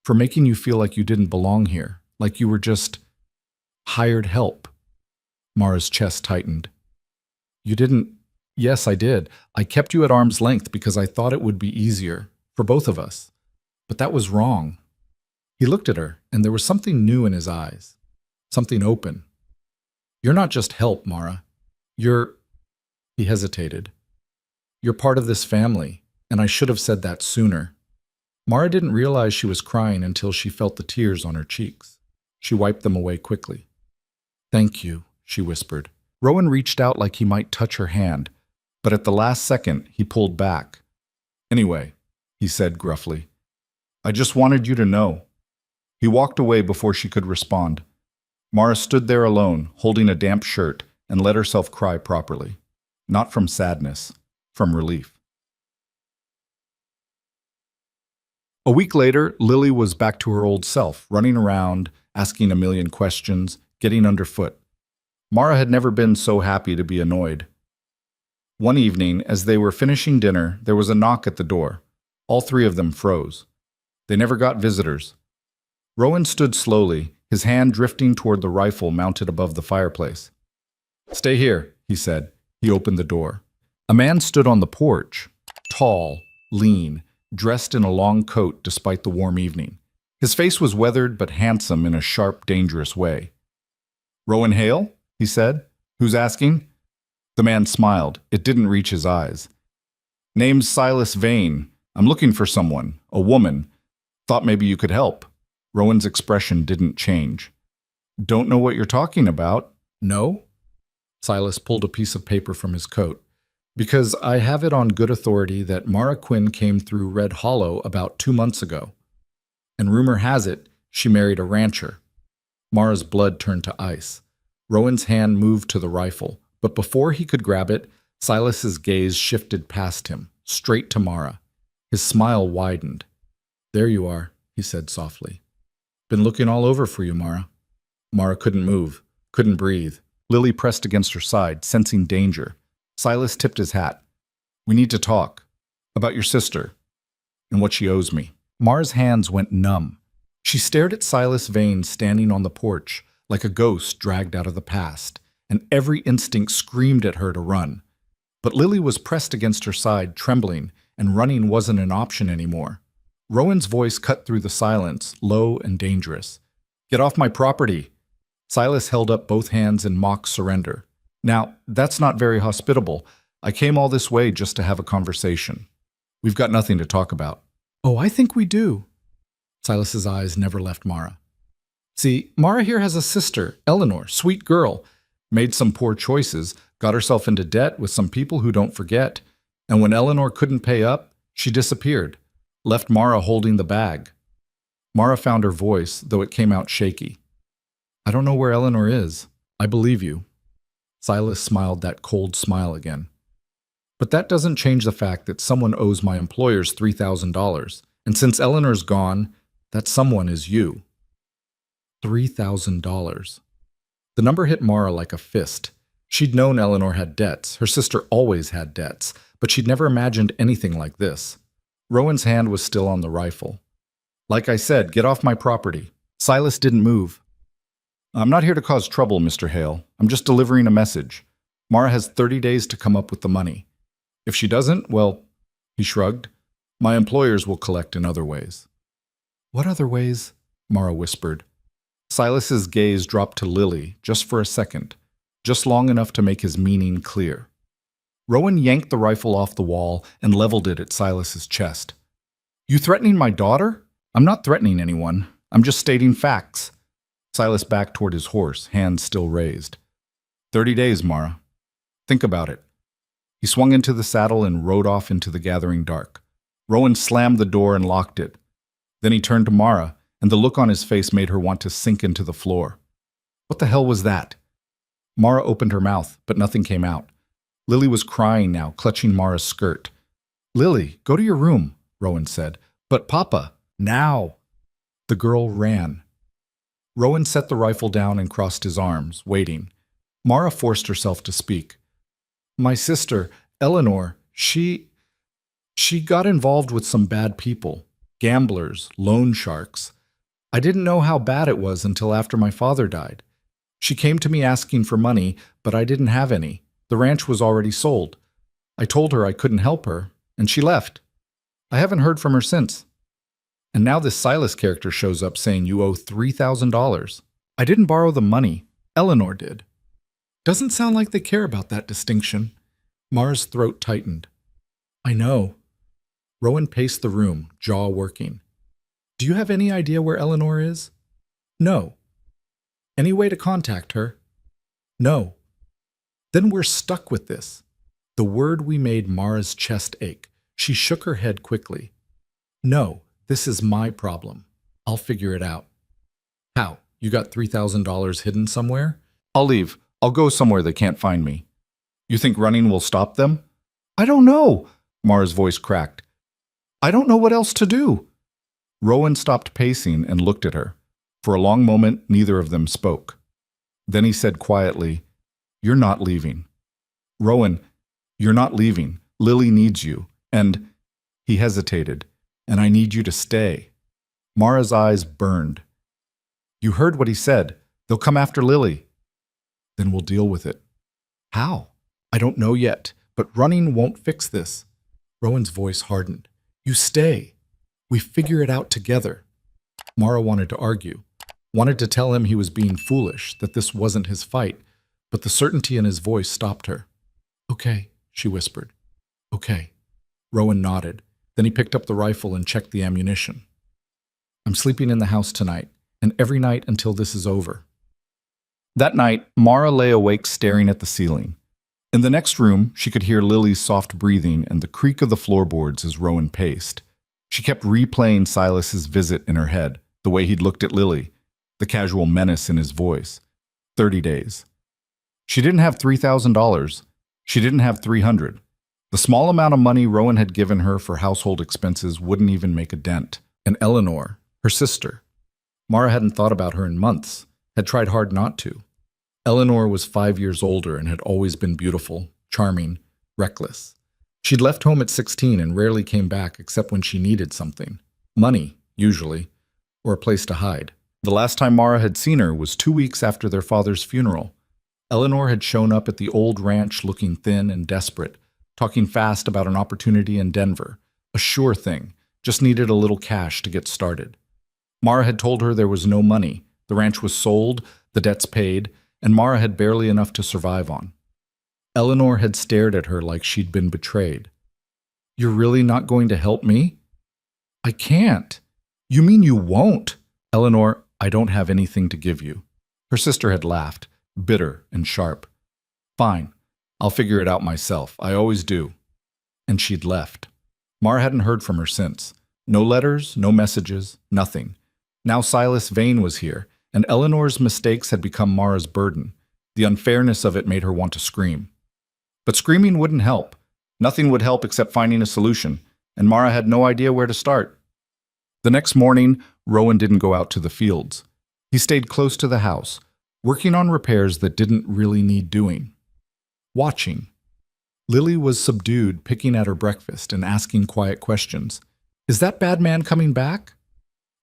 For making you feel like you didn't belong here, like you were just hired help. Mara's chest tightened. You didn't. Yes, I did. I kept you at arm's length because I thought it would be easier for both of us. But that was wrong. He looked at her, and there was something new in his eyes. Something open. You're not just help, Mara. He hesitated. You're part of this family, and I should have said that sooner. Mara didn't realize she was crying until she felt the tears on her cheeks. She wiped them away quickly. Thank you, she whispered. Rowan reached out like he might touch her hand, but at the last second, he pulled back. Anyway, he said gruffly, I just wanted you to know. He walked away before she could respond. Mara stood there alone, holding a damp shirt, and let herself cry properly. Not from sadness, from relief. A week later, Lily was back to her old self, running around, asking a million questions, getting underfoot. Mara had never been so happy to be annoyed. One evening, as they were finishing dinner, there was a knock at the door. All three of them froze. They never got visitors. Rowan stood slowly, his hand drifting toward the rifle mounted above the fireplace. "Stay here," he said. He opened the door. A man stood on the porch, tall, lean, dressed in a long coat despite the warm evening. His face was weathered but handsome in a sharp, dangerous way. "Rowan Hale?" he said. "Who's asking?" The man smiled. It didn't reach his eyes. "Name's Silas Vane. I'm looking for someone, a woman. Thought maybe you could help." Rowan's expression didn't change. "Don't know what you're talking about." "No?" Silas pulled a piece of paper from his coat. "Because I have it on good authority that Mara Quinn came through Red Hollow about 2 months ago. And rumor has it, she married a rancher." Mara's blood turned to ice. Rowan's hand moved to the rifle, but before he could grab it, Silas's gaze shifted past him, straight to Mara. His smile widened. "There you are," he said softly. "Been looking all over for you, Mara." Mara couldn't move, couldn't breathe. Lily pressed against her side, sensing danger. Silas tipped his hat. "We need to talk. About your sister. And what she owes me." Mara's hands went numb. She stared at Silas Vane standing on the porch, like a ghost dragged out of the past, and every instinct screamed at her to run. But Lily was pressed against her side, trembling, and running wasn't an option anymore. Rowan's voice cut through the silence, low and dangerous. "Get off my property!" Silas held up both hands in mock surrender. "Now, that's not very hospitable. I came all this way just to have a conversation. We've got nothing to talk about." "Oh, I think we do." Silas's eyes never left Mara. "See, Mara here has a sister, Eleanor, sweet girl. Made some poor choices, got herself into debt with some people who don't forget. And when Eleanor couldn't pay up, she disappeared. Left Mara holding the bag." Mara found her voice, though it came out shaky. "I don't know where Eleanor is. I believe you." Silas smiled that cold smile again. "But that doesn't change the fact that someone owes my employers $3,000. And since Eleanor's gone, that someone is you." $3,000. The number hit Mara like a fist. She'd known Eleanor had debts. Her sister always had debts, but she'd never imagined anything like this. Rowan's hand was still on the rifle. "Like I said, get off my property." Silas didn't move. "I'm not here to cause trouble, Mr. Hale. I'm just delivering a message. Mara has 30 days to come up with the money. If she doesn't, well," he shrugged, "my employers will collect in other ways." "What other ways?" Mara whispered. Silas's gaze dropped to Lily, just for a second, just long enough to make his meaning clear. Rowan yanked the rifle off the wall and leveled it at Silas's chest. "You threatening my daughter?" "I'm not threatening anyone. I'm just stating facts." Silas backed toward his horse, hands still raised. 30 days, Mara. Think about it." He swung into the saddle and rode off into the gathering dark. Rowan slammed the door and locked it. Then he turned to Mara, and the look on his face made her want to sink into the floor. "What the hell was that?" Mara opened her mouth, but nothing came out. Lily was crying now, clutching Mara's skirt. "Lily, go to your room," Rowan said. "But Papa, now." The girl ran. Rowan set the rifle down and crossed his arms, waiting. Mara forced herself to speak. "My sister, Eleanor, she got involved with some bad people, gamblers, loan sharks. I didn't know how bad it was until after my father died. She came to me asking for money, but I didn't have any. The ranch was already sold. I told her I couldn't help her, and she left. I haven't heard from her since. And now this Silas character shows up saying you owe $3,000. I didn't borrow the money. Eleanor did." "Doesn't sound like they care about that distinction." Mara's throat tightened. "I know." Rowan paced the room, jaw working. "Do you have any idea where Eleanor is?" "No." "Any way to contact her?" "No." "Then we're stuck with this." The word we made Mara's chest ache. She shook her head quickly. "No, this is my problem. I'll figure it out." "How? You got $3,000 hidden somewhere?" "I'll leave. I'll go somewhere they can't find me." "You think running will stop them?" "I don't know." Mara's voice cracked. "I don't know what else to do." Rowan stopped pacing and looked at her. For a long moment, neither of them spoke. Then he said quietly, "You're not leaving." "Rowan, You're not leaving. Lily needs you. And he hesitated. And I need you to stay. Mara's eyes burned. You heard what he said. They'll come after Lily. Then we'll deal with it. How? I don't know yet, but running won't fix this. Rowan's voice hardened. You stay. We figure it out together. Mara wanted to argue, wanted to tell him he was being foolish, that this wasn't his fight, but the certainty in his voice stopped her. Okay, she whispered. Okay. Rowan nodded. Then he picked up the rifle and checked the ammunition. I'm sleeping in the house tonight, and every night until this is over. That night, Mara lay awake staring at the ceiling. In the next room, she could hear Lily's soft breathing and the creak of the floorboards as Rowan paced. She kept replaying Silas's visit in her head, the way he'd looked at Lily, the casual menace in his voice. 30 days. She didn't have $3,000. She didn't have $300. The small amount of money Rowan had given her for household expenses wouldn't even make a dent. And Eleanor, her sister. Mara hadn't thought about her in months, had tried hard not to. Eleanor was 5 years older and had always been beautiful, charming, reckless. She'd left home at 16 and rarely came back except when she needed something. Money, usually, or a place to hide. The last time Mara had seen her was 2 weeks after their father's funeral. Eleanor had shown up at the old ranch looking thin and desperate, talking fast about an opportunity in Denver. A sure thing, just needed a little cash to get started. Mara had told her there was no money. The ranch was sold, the debts paid, and Mara had barely enough to survive on. Eleanor had stared at her like she'd been betrayed. You're really not going to help me? I can't. You mean you won't? Eleanor, I don't have anything to give you. Her sister had laughed, bitter and sharp. Fine, I'll figure it out myself. I always do. And she'd left. Mara hadn't heard from her since. No letters, no messages, nothing. Now Silas Vane was here, and Eleanor's mistakes had become Mara's burden. The unfairness of it made her want to scream. But screaming wouldn't help. Nothing would help except finding a solution, and Mara had no idea where to start. The next morning, Rowan didn't go out to the fields. He stayed close to the house, working on repairs that didn't really need doing. Watching. Lily was subdued, picking at her breakfast and asking quiet questions. Is that bad man coming back?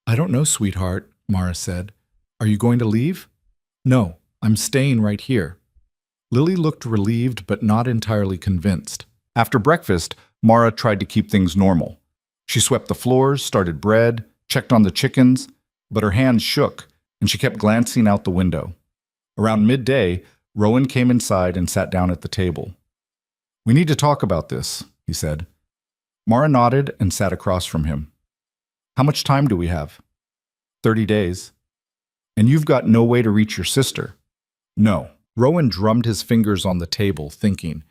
I don't know, sweetheart, Mara said. Are you going to leave? No, I'm staying right here. Lily looked relieved but not entirely convinced. After breakfast, Mara tried to keep things normal. She swept the floors, started bread, checked on the chickens, but her hands shook, and she kept glancing out the window. Around midday, Rowan came inside and sat down at the table. We need to talk about this, he said. Mara nodded and sat across from him. How much time do we have? 30 days. And you've got no way to reach your sister. No. Rowan drummed his fingers on the table, thinking,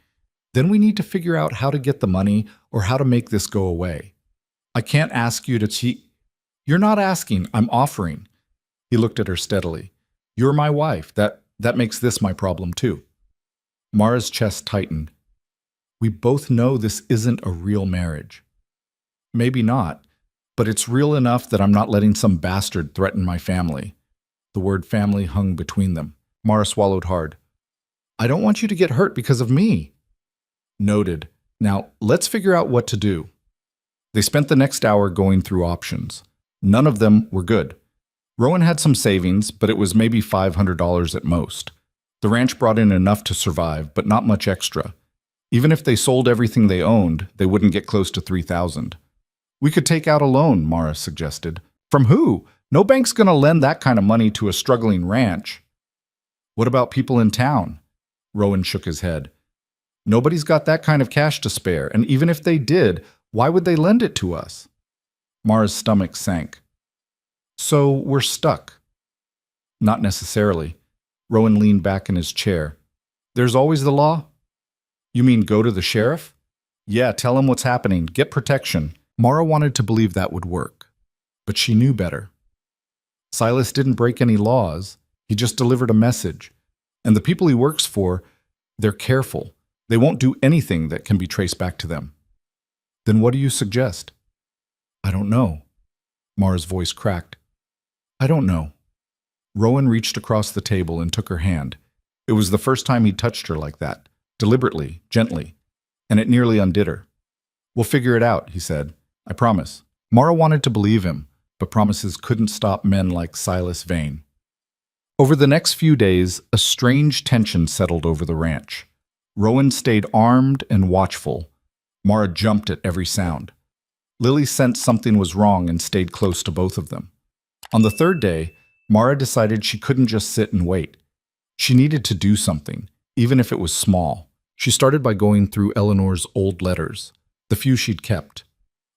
then we need to figure out how to get the money or how to make this go away. I can't ask you to cheat. You're not asking, I'm offering. He looked at her steadily. You're my wife. That makes this my problem too. Mara's chest tightened. We both know this isn't a real marriage. Maybe not, but it's real enough that I'm not letting some bastard threaten my family. The word family hung between them. Mara swallowed hard. I don't want you to get hurt because of me. Noted. Now, let's figure out what to do. They spent the next hour going through options. None of them were good. Rowan had some savings, but it was maybe $500 at most. The ranch brought in enough to survive, but not much extra. Even if they sold everything they owned, they wouldn't get close to $3,000. We could take out a loan, Mara suggested. From who? No bank's going to lend that kind of money to a struggling ranch. What about people in town? Rowan shook his head. Nobody's got that kind of cash to spare, and even if they did, why would they lend it to us? Mara's stomach sank. So we're stuck. Not necessarily. Rowan leaned back in his chair. There's always the law? You mean go to the sheriff? Yeah, tell him what's happening. Get protection. Mara wanted to believe that would work, but she knew better. Silas didn't break any laws. He just delivered a message. And the people he works for, they're careful. They won't do anything that can be traced back to them. Then what do you suggest? I don't know. Mara's voice cracked. I don't know. Rowan reached across the table and took her hand. It was the first time he'd touched her like that, deliberately, gently. and it nearly undid her. "We'll figure it out," he said. "I promise." Mara wanted to believe him, but promises couldn't stop men like Silas Vane. Over the next few days, a strange tension settled over the ranch. Rowan stayed armed and watchful. Mara jumped at every sound. Lily sensed something was wrong and stayed close to both of them. On the third day, Mara decided she couldn't just sit and wait. She needed to do something, even if it was small. She started by going through Eleanor's old letters, the few she'd kept.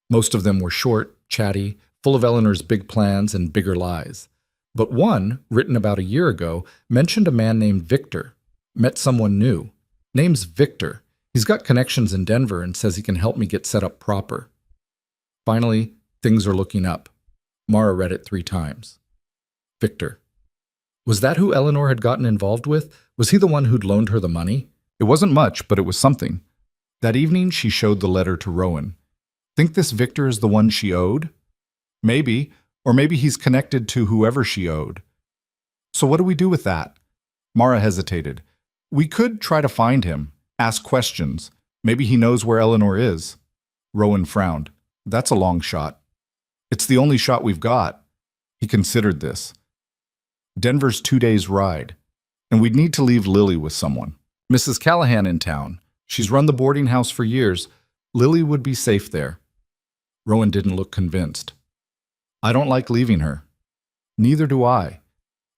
Most of them were short, chatty, full of Eleanor's big plans and bigger lies. But one, written about a year ago, mentioned a man named Victor. Met someone new. Name's Victor. He's got connections in Denver and says he can help me get set up proper. Finally, things are looking up. Mara read it 3 times. Victor. Was that who Eleanor had gotten involved with? Was he the one who'd loaned her the money? It wasn't much, but it was something. That evening, she showed the letter to Rowan. Think this Victor is the one she owed? Maybe, or maybe he's connected to whoever she owed. So what do we do with that? Mara hesitated. We could try to find him, ask questions. Maybe he knows where Eleanor is. Rowan frowned. That's a long shot. It's the only shot we've got. He considered this. Denver's 2 days' ride, and we'd need to leave Lily with someone. Mrs. Callahan in town. She's run the boarding house for years. Lily would be safe there. Rowan didn't look convinced. I don't like leaving her. Neither do I.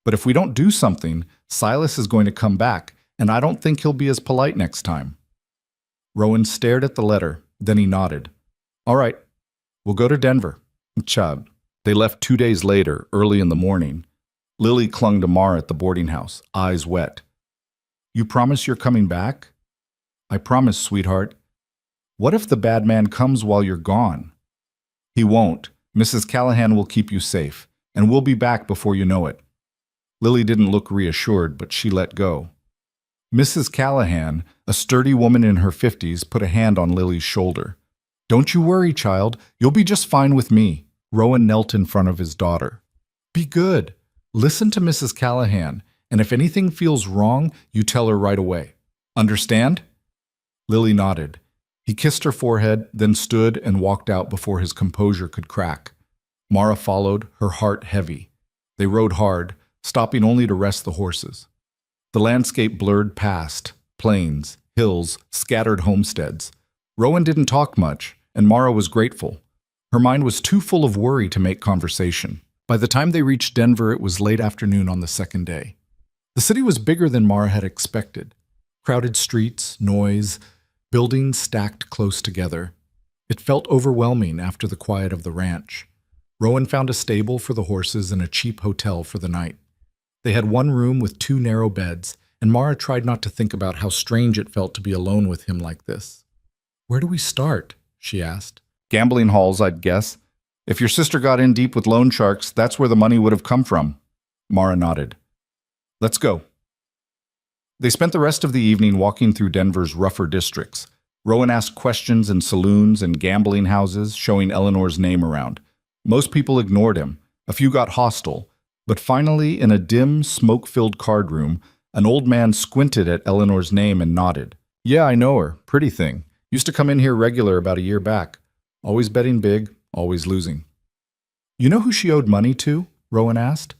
But if we don't do something, Silas is going to come back, and I don't think he'll be as polite next time. Rowan stared at the letter, then he nodded. All right, we'll go to Denver. Chug. They left 2 days later, early in the morning. Lily clung to Mara at the boarding house, eyes wet. You promise you're coming back? I promise, sweetheart. What if the bad man comes while you're gone? He won't. Mrs. Callahan will keep you safe, and we'll be back before you know it. Lily didn't look reassured, but she let go. Mrs. Callahan, a sturdy woman in her 50s, put a hand on Lily's shoulder. Don't you worry, child. You'll be just fine with me. Rowan knelt in front of his daughter. Be good. Listen to Mrs. Callahan, and if anything feels wrong, you tell her right away. Understand? Lily nodded. He kissed her forehead, then stood and walked out before his composure could crack. Mara followed, her heart heavy. They rode hard, stopping only to rest the horses. The landscape blurred past, plains, hills, scattered homesteads. Rowan didn't talk much, and Mara was grateful. Her mind was too full of worry to make conversation. By the time they reached Denver, it was late afternoon on the second day. The city was bigger than Mara had expected. Crowded streets, noise, buildings stacked close together. It felt overwhelming after the quiet of the ranch. Rowan found a stable for the horses and a cheap hotel for the night. They had one room with 2 narrow beds, and Mara tried not to think about how strange it felt to be alone with him like this. Where do we start? She asked. Gambling halls, I'd guess. If your sister got in deep with loan sharks, that's where the money would have come from. Mara nodded. Let's go. They spent the rest of the evening walking through Denver's rougher districts. Rowan asked questions in saloons and gambling houses, showing Eleanor's name around. Most people ignored him. A few got hostile. But finally, in a dim, smoke-filled card room, an old man squinted at Eleanor's name and nodded. Yeah, I know her. Pretty thing. Used to come in here regular about a year back. Always betting big, always losing. You know who she owed money to? Rowan asked.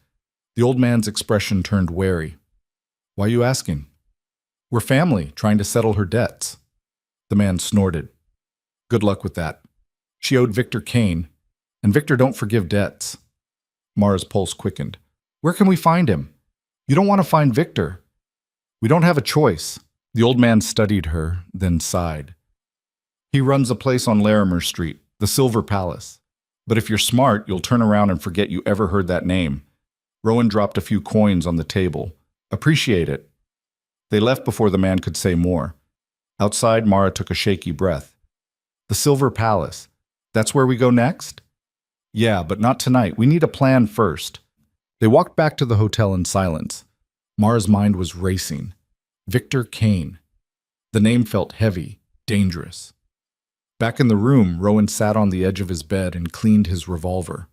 The old man's expression turned wary. Why are you asking? We're family, trying to settle her debts. The man snorted. Good luck with that. She owed Victor Kane, and Victor don't forgive debts. Mara's pulse quickened. Where can we find him? You don't want to find Victor. We don't have a choice. The old man studied her, then sighed. He runs a place on Larimer Street, the Silver Palace. But if you're smart, you'll turn around and forget you ever heard that name. Rowan dropped a few coins on the table. Appreciate it. They left before the man could say more. Outside, Mara took a shaky breath. The Silver Palace. That's where we go next? Yeah, but not tonight. We need a plan first. They walked back to the hotel in silence. Mara's mind was racing. Victor Kane. The name felt heavy, dangerous. Back in the room, Rowan sat on the edge of his bed and cleaned his revolver.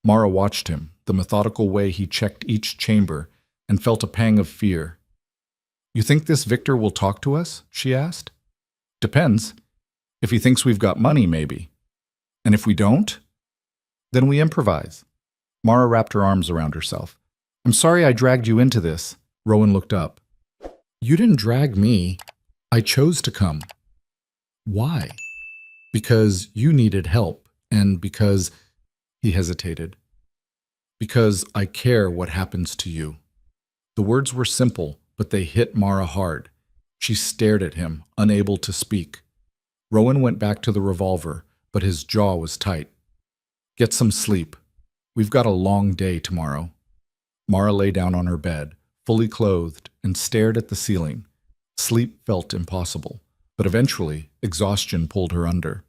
Mara watched him, the methodical way he checked each chamber, and felt a pang of fear. You think this Victor will talk to us? She asked. Depends. If he thinks we've got money, maybe. And if we don't, then we improvise. Mara wrapped her arms around herself. I'm sorry I dragged you into this. Rowan looked up. You didn't drag me. I chose to come. Why? Because you needed help, and because... He hesitated. Because I care what happens to you. The words were simple, but they hit Mara hard. She stared at him, unable to speak. Rowan went back to the revolver, but his jaw was tight. Get some sleep. We've got a long day tomorrow. Mara lay down on her bed, fully clothed, and stared at the ceiling. Sleep felt impossible, but eventually exhaustion pulled her under.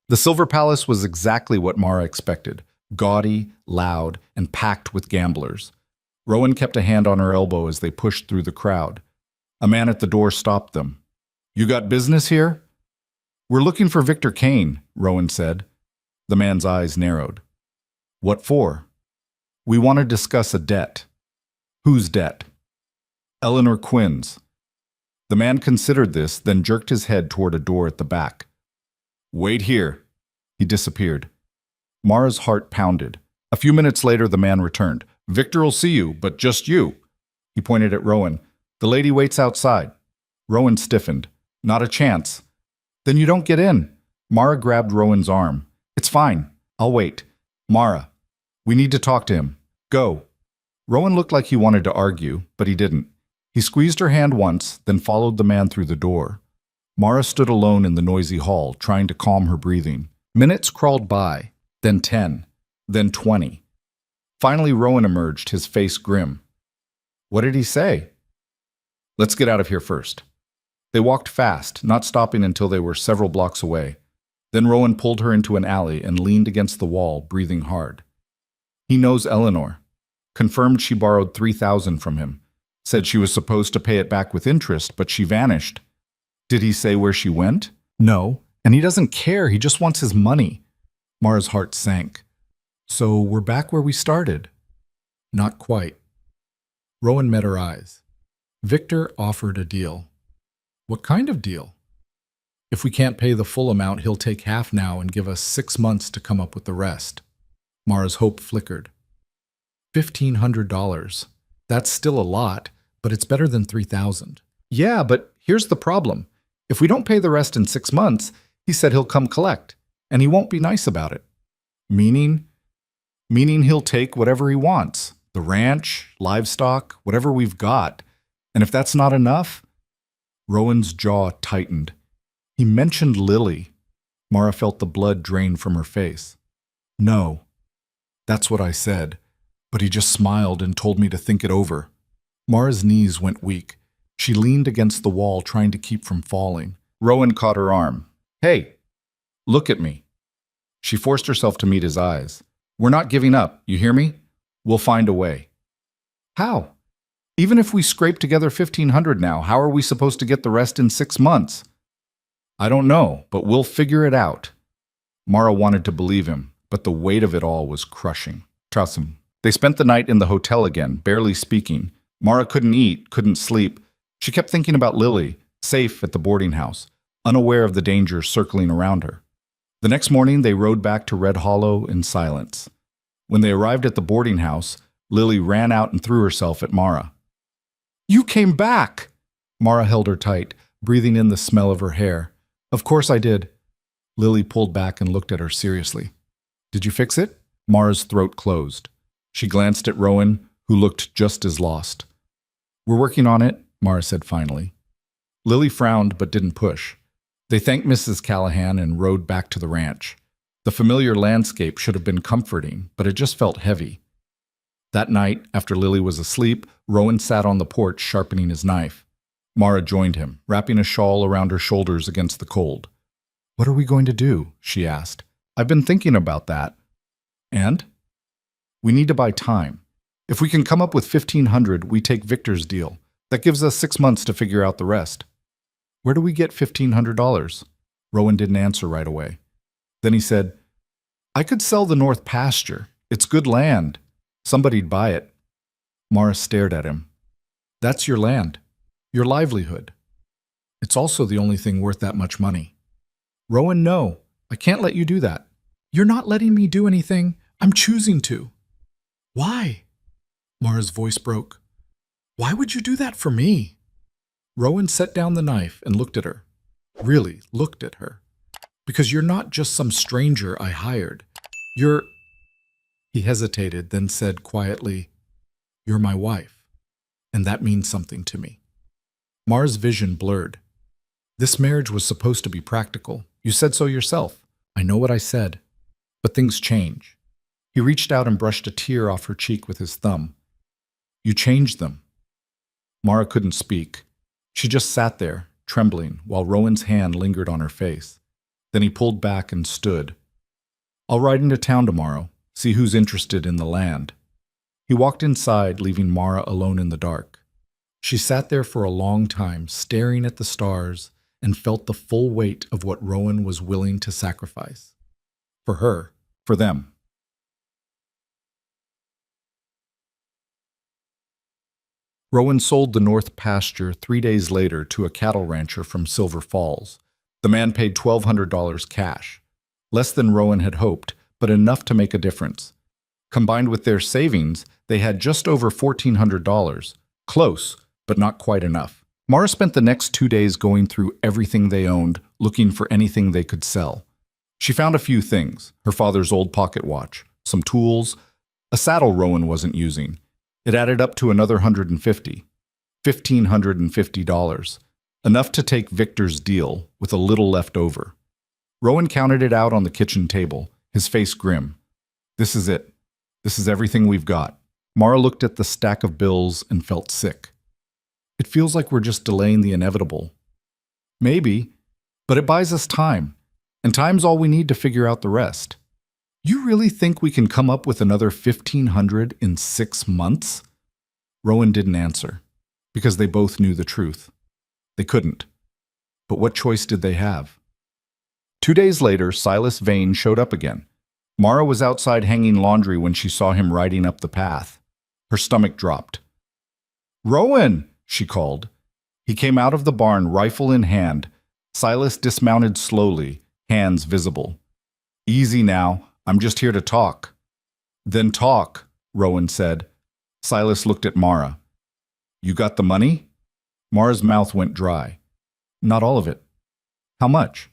The Silver Palace was exactly what Mara expected, gaudy, loud, and packed with gamblers. Rowan kept a hand on her elbow as they pushed through the crowd. A man at the door stopped them. You got business here? We're looking for Victor Kane, Rowan said. The man's eyes narrowed. What for? We want to discuss a debt. Whose debt? Eleanor Quinn's. The man considered this, then jerked his head toward a door at the back. Wait here. He disappeared. Mara's heart pounded. A few minutes later, the man returned. Victor'll see you, but just you. He pointed at Rowan. The lady waits outside. Rowan stiffened. Not a chance. Then you don't get in. Mara grabbed Rowan's arm. It's fine. I'll wait. Mara, we need to talk to him. Go. Rowan looked like he wanted to argue, but he didn't. He squeezed her hand once, then followed the man through the door. Mara stood alone in the noisy hall, trying to calm her breathing. Minutes crawled by, then 10, then 20. Finally, Rowan emerged, his face grim. What did he say? Let's get out of here first. They walked fast, not stopping until they were several blocks away. Then Rowan pulled her into an alley and leaned against the wall, breathing hard. He knows Eleanor. Confirmed she borrowed $3,000 from him. Said she was supposed to pay it back with interest, but she vanished. Did he say where she went? No, and he doesn't care, he just wants his money. Mara's heart sank. So we're back where we started. Not quite. Rowan met her eyes. Victor offered a deal. What kind of deal? If we can't pay the full amount, he'll take half now and give us 6 months to come up with the rest. Mara's hope flickered. $1,500. That's still a lot, but it's better than $3,000. Yeah, but here's the problem. If we don't pay the rest in 6 months, he said he'll come collect, and he won't be nice about it. Meaning he'll take whatever he wants. The ranch, livestock, whatever we've got. And if that's not enough... Rowan's jaw tightened. He mentioned Lily. Mara felt the blood drain from her face. No. That's what I said. But he just smiled and told me to think it over. Mara's knees went weak. She leaned against the wall, trying to keep from falling. Rowan caught her arm. Hey, look at me. She forced herself to meet his eyes. We're not giving up, you hear me? We'll find a way. How? Even if we scrape together $1,500 now, how are we supposed to get the rest in 6 months? I don't know, but we'll figure it out. Mara wanted to believe him, but the weight of it all was crushing. Trust him. They spent the night in the hotel again, barely speaking. Mara couldn't eat, couldn't sleep. She kept thinking about Lily, safe at the boarding house, unaware of the danger circling around her. The next morning, they rode back to Red Hollow in silence. When they arrived at the boarding house, Lily ran out and threw herself at Mara. You came back! Mara held her tight, breathing in the smell of her hair. Of course I did. Lily pulled back and looked at her seriously. Did you fix it? Mara's throat closed. She glanced at Rowan, who looked just as lost. We're working on it, Mara said finally. Lily frowned but didn't push. They thanked Mrs. Callahan and rode back to the ranch. The familiar landscape should have been comforting, but it just felt heavy. That night, after Lily was asleep, Rowan sat on the porch sharpening his knife. Mara joined him, wrapping a shawl around her shoulders against the cold. What are we going to do? She asked. I've been thinking about that. And? We need to buy time. If we can come up with $1,500, we take Victor's deal. That gives us 6 months to figure out the rest. Where do we get $1,500? Rowan didn't answer right away. Then he said, I could sell the north pasture. It's good land. Somebody'd buy it. Mara stared at him. That's your land. Your livelihood. It's also the only thing worth that much money. Rowan, no. I can't let you do that. You're not letting me do anything. I'm choosing to. Why? Mara's voice broke. Why would you do that for me? Rowan set down the knife and looked at her. Really looked at her. Because you're not just some stranger I hired. You're... He hesitated, then said quietly, You're my wife, and that means something to me. Mara's vision blurred. This marriage was supposed to be practical. You said so yourself. I know what I said. But things change. He reached out and brushed a tear off her cheek with his thumb. You changed them. Mara couldn't speak. She just sat there, trembling, while Rowan's hand lingered on her face. Then he pulled back and stood. I'll ride into town tomorrow, see who's interested in the land. He walked inside, leaving Mara alone in the dark. She sat there for a long time, staring at the stars, and felt the full weight of what Rowan was willing to sacrifice. For her, for them. Rowan sold the North Pasture 3 days later to a cattle rancher from Silver Falls. The man paid $1,200 cash. Less than Rowan had hoped, but enough to make a difference. Combined with their savings, they had just over $1,400. Close, but not quite enough. Mara spent the next 2 days going through everything they owned, looking for anything they could sell. She found a few things: her father's old pocket watch, some tools, a saddle Rowan wasn't using. It added up to another $1,550, enough to take Victor's deal, with a little left over. Rowan counted it out on the kitchen table, his face grim. This is it. This is everything we've got. Mara looked at the stack of bills and felt sick. It feels like we're just delaying the inevitable. Maybe, but it buys us time, and time's all we need to figure out the rest. You really think we can come up with another $1,500 in 6 months? Rowan didn't answer, because they both knew the truth. They couldn't. But what choice did they have? 2 days later, Silas Vane showed up again. Mara was outside hanging laundry when she saw him riding up the path. Her stomach dropped. Rowan, she called. He came out of the barn, rifle in hand. Silas dismounted slowly, hands visible. Easy now. I'm just here to talk. Then talk, Rowan said. Silas looked at Mara. You got the money? Mara's mouth went dry. Not all of it. How much?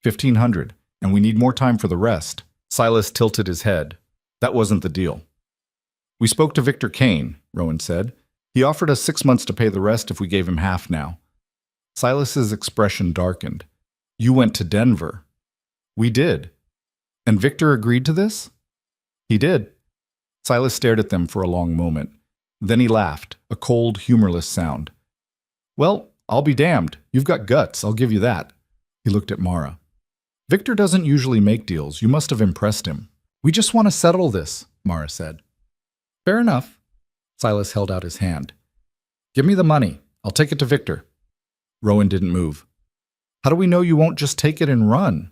$1,500, and we need more time for the rest. Silas tilted his head. That wasn't the deal. We spoke to Victor Kane, Rowan said. He offered us 6 months to pay the rest if we gave him half now. Silas's expression darkened. You went to Denver. We did. And Victor agreed to this? He did. Silas stared at them for a long moment. Then he laughed, a cold, humorless sound. Well, I'll be damned. You've got guts, I'll give you that. He looked at Mara. Victor doesn't usually make deals. You must have impressed him. We just want to settle this, Mara said. Fair enough. Silas held out his hand. Give me the money. I'll take it to Victor. Rowan didn't move. How do we know you won't just take it and run?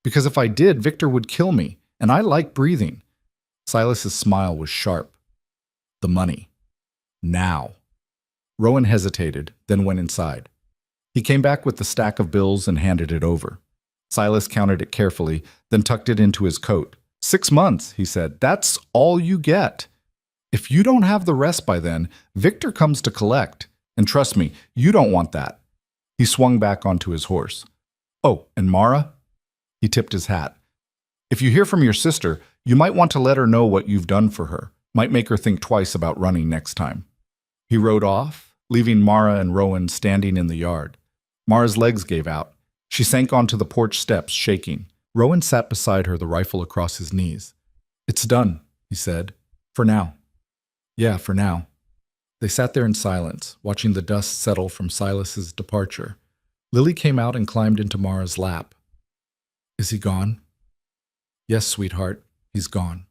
Because if I did, Victor would kill me, and I like breathing. Silas's smile was sharp. The money. Now. Rowan hesitated, then went inside. He came back with the stack of bills and handed it over. Silas counted it carefully, then tucked it into his coat. 6 months, he said. That's all you get. If you don't have the rest by then, Victor comes to collect. And trust me, you don't want that. He swung back onto his horse. Oh, and Mara? He tipped his hat. If you hear from your sister, you might want to let her know what you've done for her. Might make her think twice about running next time. He rode off, leaving Mara and Rowan standing in the yard. Mara's legs gave out. She sank onto the porch steps, shaking. Rowan sat beside her, the rifle across his knees. It's done, he said. For now. Yeah, for now. They sat there in silence, watching the dust settle from Silas's departure. Lily came out and climbed into Mara's lap. Is he gone? Yes, sweetheart, he's gone.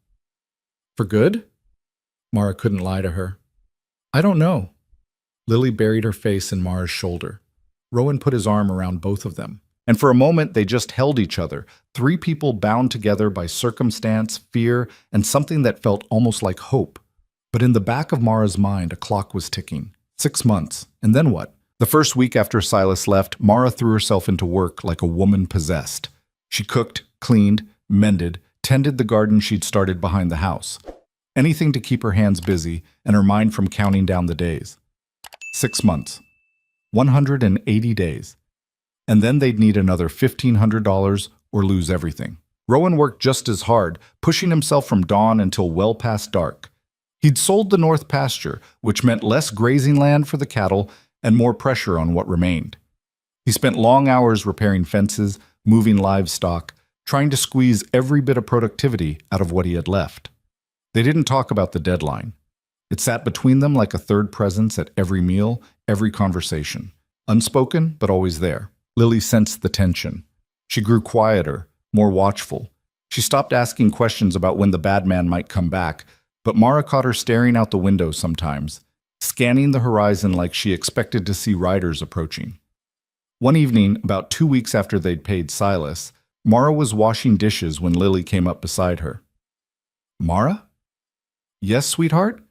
For good? Mara couldn't lie to her. I don't know. Lily buried her face in Mara's shoulder. Rowan put his arm around both of them. And for a moment, they just held each other, 3 people bound together by circumstance, fear, and something that felt almost like hope. But in the back of Mara's mind, a clock was ticking. 6 months. And then what? The first week after Silas left, Mara threw herself into work like a woman possessed. She cooked, cleaned, mended, tended the garden she'd started behind the house. Anything to keep her hands busy and her mind from counting down the days. 6 months. 180 days. And then they'd need another $1,500 or lose everything. Rowan worked just as hard, pushing himself from dawn until well past dark. He'd sold the north pasture, which meant less grazing land for the cattle and more pressure on what remained. He spent long hours repairing fences, moving livestock, trying to squeeze every bit of productivity out of what he had left. They didn't talk about the deadline. It sat between them like a third presence at every meal, every conversation. Unspoken, but always there. Lily sensed the tension. She grew quieter, more watchful. She stopped asking questions about when the bad man might come back, but Mara caught her staring out the window sometimes, scanning the horizon like she expected to see riders approaching. One evening, about 2 weeks after they'd paid Silas, Mara was washing dishes when Lily came up beside her. "Mara? Yes, sweetheart?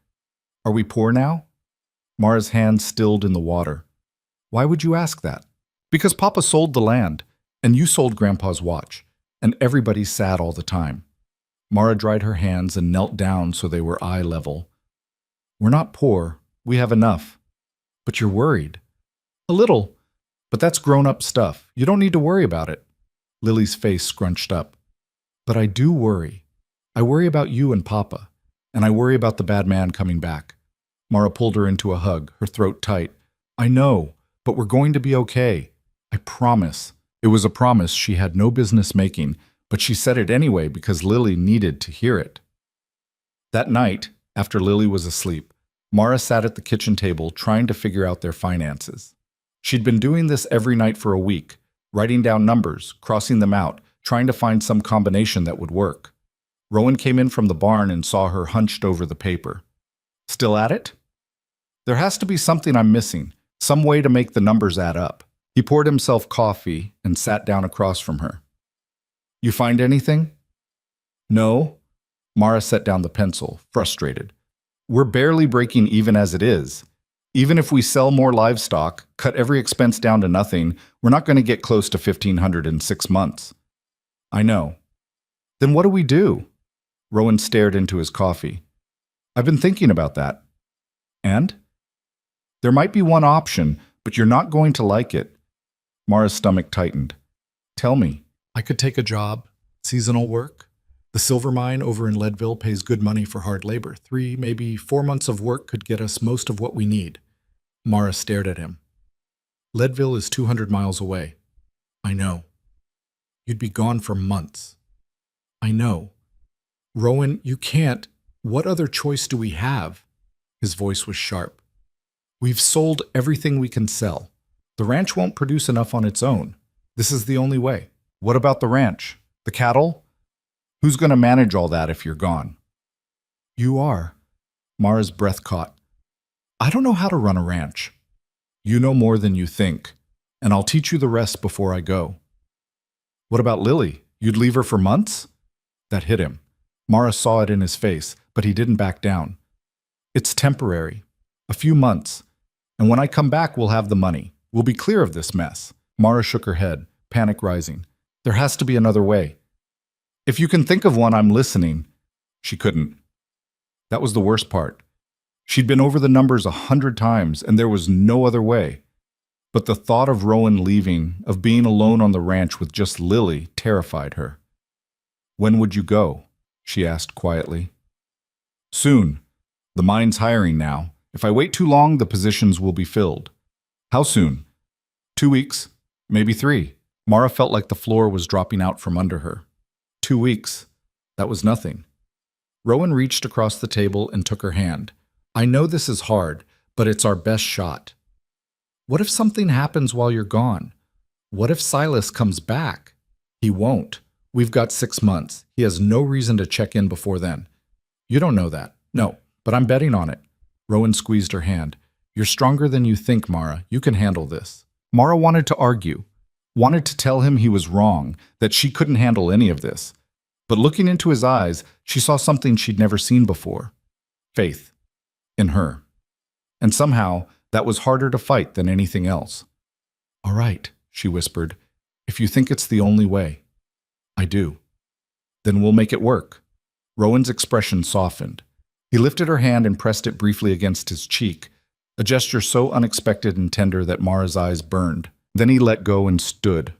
Are we poor now?" Mara's hand stilled in the water. "Why would you ask that?" "Because Papa sold the land, and you sold Grandpa's watch, and everybody's sad all the time." Mara dried her hands and knelt down so they were eye level. "We're not poor. We have enough. But you're worried." "A little. But that's grown-up stuff. You don't need to worry about it." Lily's face scrunched up. "But I do worry. I worry about you and Papa, and I worry about the bad man coming back." Mara pulled her into a hug, her throat tight. "I know, but we're going to be okay. I promise." It was a promise she had no business making, but she said it anyway because Lily needed to hear it. That night, after Lily was asleep, Mara sat at the kitchen table trying to figure out their finances. She'd been doing this every night for a week, writing down numbers, crossing them out, trying to find some combination that would work. Rowan came in from the barn and saw her hunched over the paper. "Still at it?" "There has to be something I'm missing, some way to make the numbers add up." He poured himself coffee and sat down across from her. "You find anything?" "No." Mara set down the pencil, frustrated. "We're barely breaking even as it is. Even if we sell more livestock, cut every expense down to nothing, we're not going to get close to $1,500 in 6 months." "I know." "Then what do we do?" Rowan stared into his coffee. "I've been thinking about that." "And?" "There might be one option, but you're not going to like it." Mara's stomach tightened. "Tell me." I could take a job, seasonal work. The silver mine over in Leadville pays good money for hard labor. 3, maybe 4 months of work could get us most of what we need. Mara stared at him. "Leadville is 200 miles away." "I know." "You'd be gone for months." "I know." "Rowan, you can't. What other choice do we have?" His voice was sharp. "We've sold everything we can sell. The ranch won't produce enough on its own. This is the only way." "What about the ranch? The cattle? Who's going to manage all that if you're gone?" "You are." Mara's breath caught. "I don't know how to run a ranch." "You know more than you think, and I'll teach you the rest before I go." "What about Lily? You'd leave her for months?" That hit him. Mara saw it in his face, but he didn't back down. "It's temporary. A few months. And when I come back, we'll have the money. We'll be clear of this mess." Mara shook her head, panic rising. "There has to be another way." "If you can think of one, I'm listening." She couldn't. That was the worst part. She'd been over the numbers 100 times, and there was no other way. But the thought of Rowan leaving, of being alone on the ranch with just Lily, terrified her. "When would you go?" she asked quietly. "Soon. The mine's hiring now. If I wait too long, the positions will be filled." "How soon?" 2 weeks, maybe 3. Mara felt like the floor was dropping out from under her. 2 weeks. That was nothing. Rowan reached across the table and took her hand. "I know this is hard, but it's our best shot. What if something happens while you're gone? What if Silas comes back?" "He won't. We've got 6 months. He has no reason to check in before then." "You don't know that." "No, but I'm betting on it." Rowan squeezed her hand. "You're stronger than you think, Mara. You can handle this." Mara wanted to argue, wanted to tell him he was wrong, that she couldn't handle any of this. But looking into his eyes, she saw something she'd never seen before. Faith. In her. And somehow, That was harder to fight than anything else. All right, she whispered. If you think it's the only way. I do. Then we'll make it work. Rowan's expression softened. He lifted her hand and pressed it briefly against his cheek, a gesture so unexpected and tender that Mara's eyes burned. Then he let go and stood.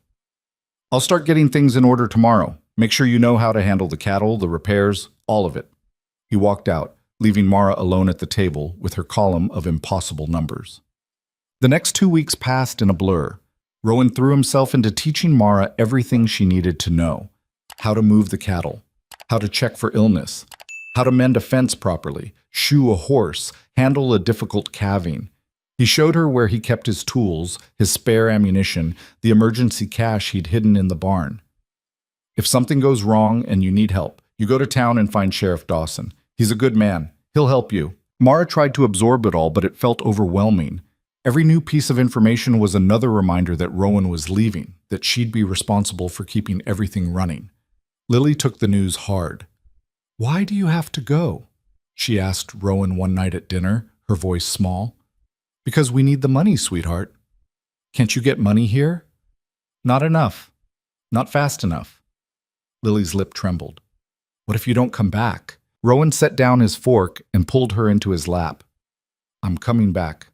I'll start getting things in order tomorrow. Make sure you know how to handle the cattle, the repairs, all of it. He walked out, leaving Mara alone at the table with her column of impossible numbers. The next 2 weeks passed in a blur. Rowan threw himself into teaching Mara everything she needed to know. How to move the cattle, how to check for illness, how to mend a fence properly, shoe a horse, handle a difficult calving. He showed her where he kept his tools, his spare ammunition, the emergency cash he'd hidden in the barn. If something goes wrong and you need help, you go to town and find Sheriff Dawson. He's a good man. He'll help you. Mara tried to absorb it all, but it felt overwhelming. Every new piece of information was another reminder that Rowan was leaving, that she'd be responsible for keeping everything running. Lily took the news hard. Why do you have to go? She asked Rowan one night at dinner, her voice small. Because we need the money, sweetheart. Can't you get money here? Not enough. Not fast enough. Lily's lip trembled. What if you don't come back? Rowan set down his fork and pulled her into his lap. I'm coming back.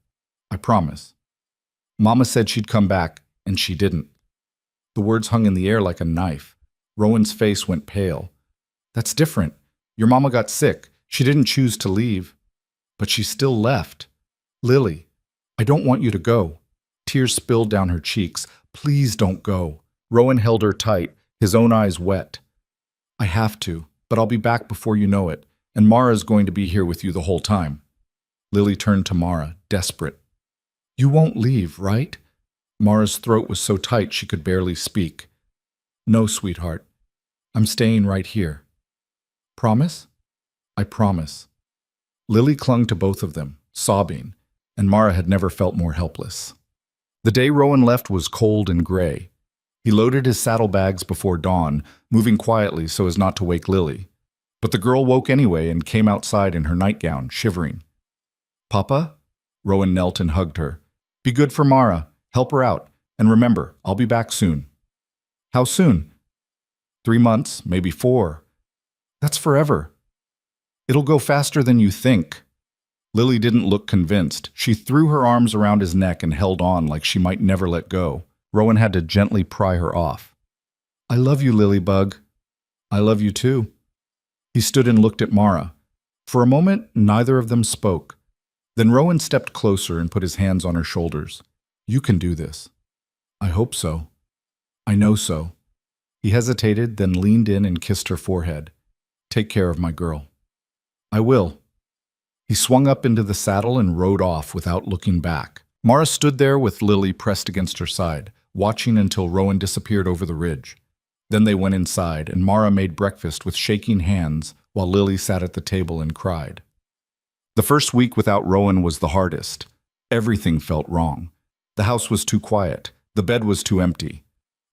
I promise. Mama said she'd come back, and she didn't. The words hung in the air like a knife. Rowan's face went pale. That's different. Your mama got sick. She didn't choose to leave. But she still left. Lily, I don't want you to go. Tears spilled down her cheeks. Please don't go. Rowan held her tight, his own eyes wet. I have to, but I'll be back before you know it, and Mara's going to be here with you the whole time. Lily turned to Mara, desperate. You won't leave, right? Mara's throat was so tight she could barely speak. No, sweetheart. I'm staying right here. Promise? I promise. Lily clung to both of them, sobbing, and Mara had never felt more helpless. The day Rowan left was cold and gray. He loaded his saddlebags before dawn, moving quietly so as not to wake Lily. But the girl woke anyway and came outside in her nightgown, shivering. Papa? Rowan knelt and hugged her. Be good for Mara. Help her out. And remember, I'll be back soon. How soon? 3 months, maybe 4. That's forever. It'll go faster than you think. Lily didn't look convinced. She threw her arms around his neck and held on like she might never let go. Rowan had to gently pry her off. I love you, Lilybug. I love you too. He stood and looked at Mara. For a moment, neither of them spoke. Then Rowan stepped closer and put his hands on her shoulders. You can do this. I hope so. I know so. He hesitated, then leaned in and kissed her forehead. Take care of my girl. I will. He swung up into the saddle and rode off without looking back. Mara stood there with Lily pressed against her side, watching until Rowan disappeared over the ridge. Then they went inside, and Mara made breakfast with shaking hands while Lily sat at the table and cried. The first week without Rowan was the hardest. Everything felt wrong. The house was too quiet. The bed was too empty.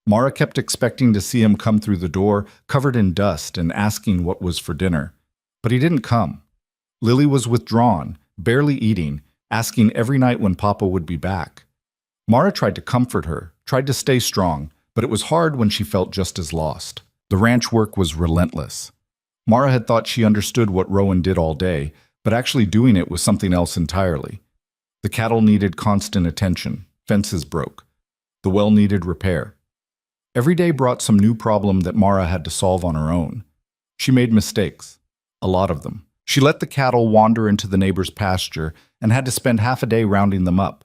Mara kept expecting to see him come through the door, covered in dust, and asking what was for dinner. But he didn't come. Lily was withdrawn, barely eating, asking every night when Papa would be back. Mara tried to comfort her, tried to stay strong, but it was hard when she felt just as lost. The ranch work was relentless. Mara had thought she understood what Rowan did all day, but actually doing it was something else entirely. The cattle needed constant attention. Fences broke. The well needed repair. Every day brought some new problem that Mara had to solve on her own. She made mistakes. A lot of them. She let the cattle wander into the neighbor's pasture and had to spend half a day rounding them up.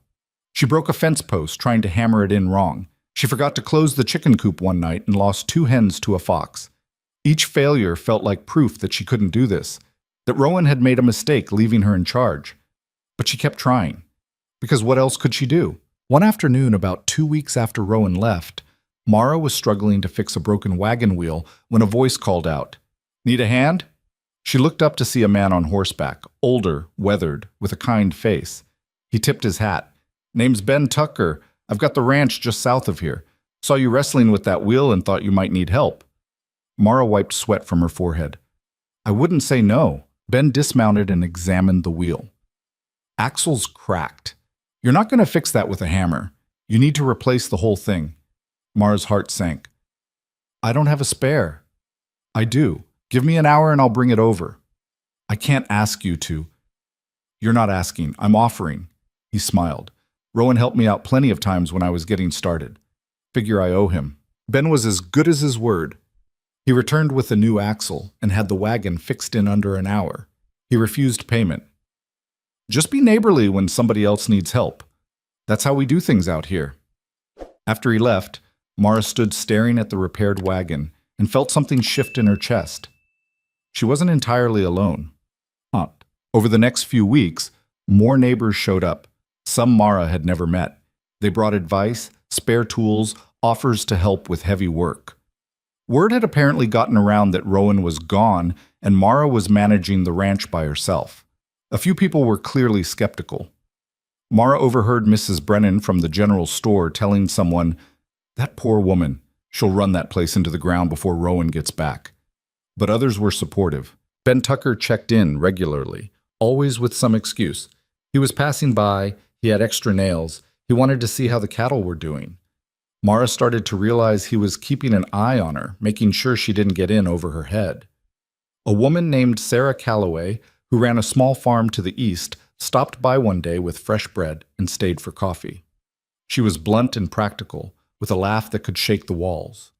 She broke a fence post trying to hammer it in wrong. She forgot to close the chicken coop one night and lost 2 hens to a fox. Each failure felt like proof that she couldn't do this, that Rowan had made a mistake leaving her in charge. But she kept trying. Because what else could she do? One afternoon, about 2 weeks after Rowan left, Mara was struggling to fix a broken wagon wheel when a voice called out, "Need a hand?" She looked up to see a man on horseback, older, weathered, with a kind face. He tipped his hat. "Name's Ben Tucker. I've got the ranch just south of here. Saw you wrestling with that wheel and thought you might need help." Mara wiped sweat from her forehead. "I wouldn't say no." Ben dismounted and examined the wheel. Axles cracked. You're not going to fix that with a hammer. You need to replace the whole thing. Mara's heart sank. I don't have a spare. I do. Give me an hour and I'll bring it over. I can't ask you to. You're not asking. I'm offering. He smiled. Rowan helped me out plenty of times when I was getting started. Figure I owe him. Ben was as good as his word. He returned with a new axle and had the wagon fixed in under an hour. He refused payment. Just be neighborly when somebody else needs help. That's how we do things out here. After he left, Mara stood staring at the repaired wagon and felt something shift in her chest. She wasn't entirely alone. Over the next few weeks, more neighbors showed up. Some Mara had never met. They brought advice, spare tools, offers to help with heavy work. Word had apparently gotten around that Rowan was gone and Mara was managing the ranch by herself. A few people were clearly skeptical. Mara overheard Mrs. Brennan from the general store telling someone, "That poor woman, she'll run that place into the ground before Rowan gets back." But others were supportive. Ben Tucker checked in regularly, always with some excuse. He was passing by, he had extra nails, he wanted to see how the cattle were doing. Mara started to realize he was keeping an eye on her, making sure she didn't get in over her head. A woman named Sarah Calloway, who ran a small farm to the east, stopped by one day with fresh bread and stayed for coffee. She was blunt and practical, with a laugh that could shake the walls.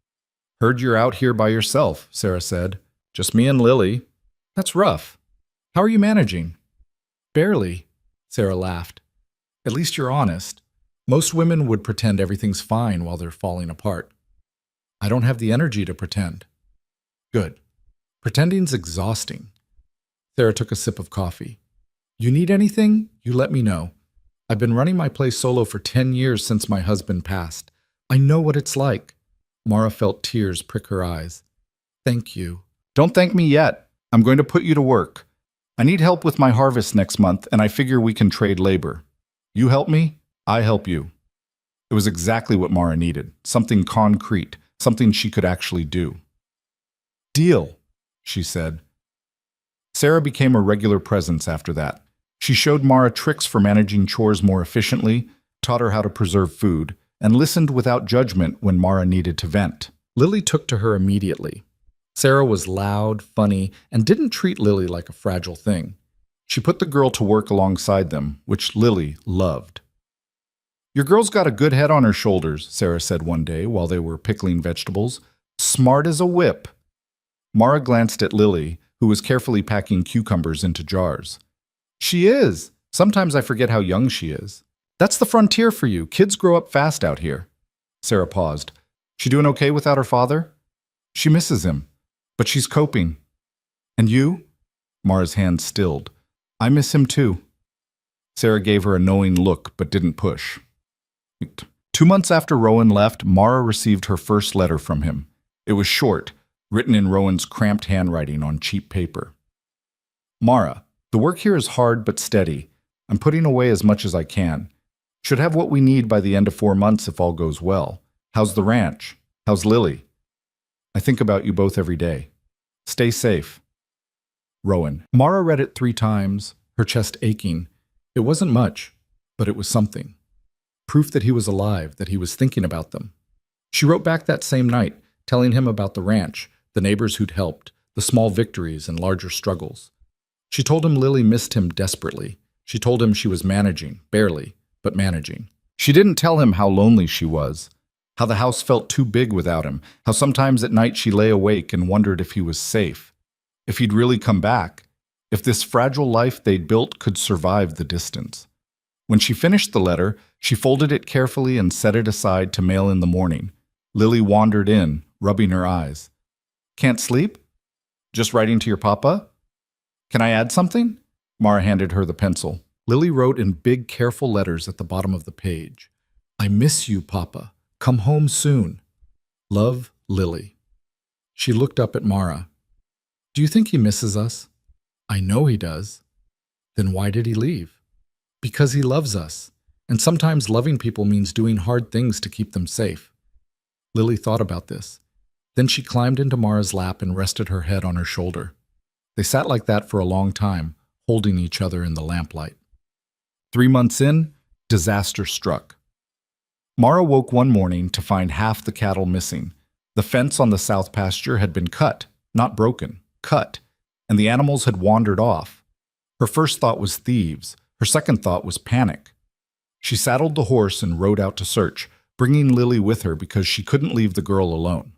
"Heard you're out here by yourself," Sarah said. "Just me and Lily. That's rough. How are you managing?" "Barely," Sarah laughed. "At least you're honest. Most women would pretend everything's fine while they're falling apart. I don't have the energy to pretend." "Good. Pretending's exhausting." Sarah took a sip of coffee. "You need anything? You let me know. I've been running my place solo for 10 years since my husband passed. I know what it's like." Mara felt tears prick her eyes. "Thank you." "Don't thank me yet. I'm going to put you to work. I need help with my harvest next month, and I figure we can trade labor. You help me, I help you." It was exactly what Mara needed, something concrete, something she could actually do. "Deal," she said. Sarah became a regular presence after that. She showed Mara tricks for managing chores more efficiently, taught her how to preserve food, and listened without judgment when Mara needed to vent. Lily took to her immediately. Sarah was loud, funny, and didn't treat Lily like a fragile thing. She put the girl to work alongside them, which Lily loved. "Your girl's got a good head on her shoulders," Sarah said one day while they were pickling vegetables. "Smart as a whip." Mara glanced at Lily, who was carefully packing cucumbers into jars. "She is. Sometimes I forget how young she is. That's the frontier for you. Kids grow up fast out here." Sarah paused. "She doing okay without her father?" "She misses him. But she's coping." "And you?" Mara's hand stilled. "I miss him too." Sarah gave her a knowing look, but didn't push. 2 months after Rowan left, Mara received her first letter from him. It was short, written in Rowan's cramped handwriting on cheap paper. "Mara, the work here is hard but steady. I'm putting away as much as I can. Should have what we need by the end of 4 months if all goes well. How's the ranch? How's Lily? I think about you both every day. Stay safe. Rowan." Mara read it 3 times, her chest aching. It wasn't much, but it was something. Proof that he was alive, that he was thinking about them. She wrote back that same night, telling him about the ranch, the neighbors who'd helped, the small victories and larger struggles. She told him Lily missed him desperately. She told him she was managing, barely, but managing. She didn't tell him how lonely she was, how the house felt too big without him, how sometimes at night she lay awake and wondered if he was safe, if he'd really come back, if this fragile life they'd built could survive the distance. When she finished the letter, she folded it carefully and set it aside to mail in the morning. Lily wandered in, rubbing her eyes. "Can't sleep? Just writing to your papa? Can I add something?" Mara handed her the pencil. Lily wrote in big, careful letters at the bottom of the page, "I miss you, Papa. Come home soon. Love, Lily." She looked up at Mara. "Do you think he misses us?" "I know he does." "Then why did he leave?" "Because he loves us. And sometimes loving people means doing hard things to keep them safe." Lily thought about this. Then she climbed into Mara's lap and rested her head on her shoulder. They sat like that for a long time, holding each other in the lamplight. 3 months in, Disaster struck. Mara woke one morning to find half the cattle missing. The fence on the south pasture had been cut, not broken, cut, and the animals had wandered off. Her first thought was thieves. Her second thought was panic. She saddled the horse and rode out to search, bringing Lily with her because she couldn't leave the girl alone.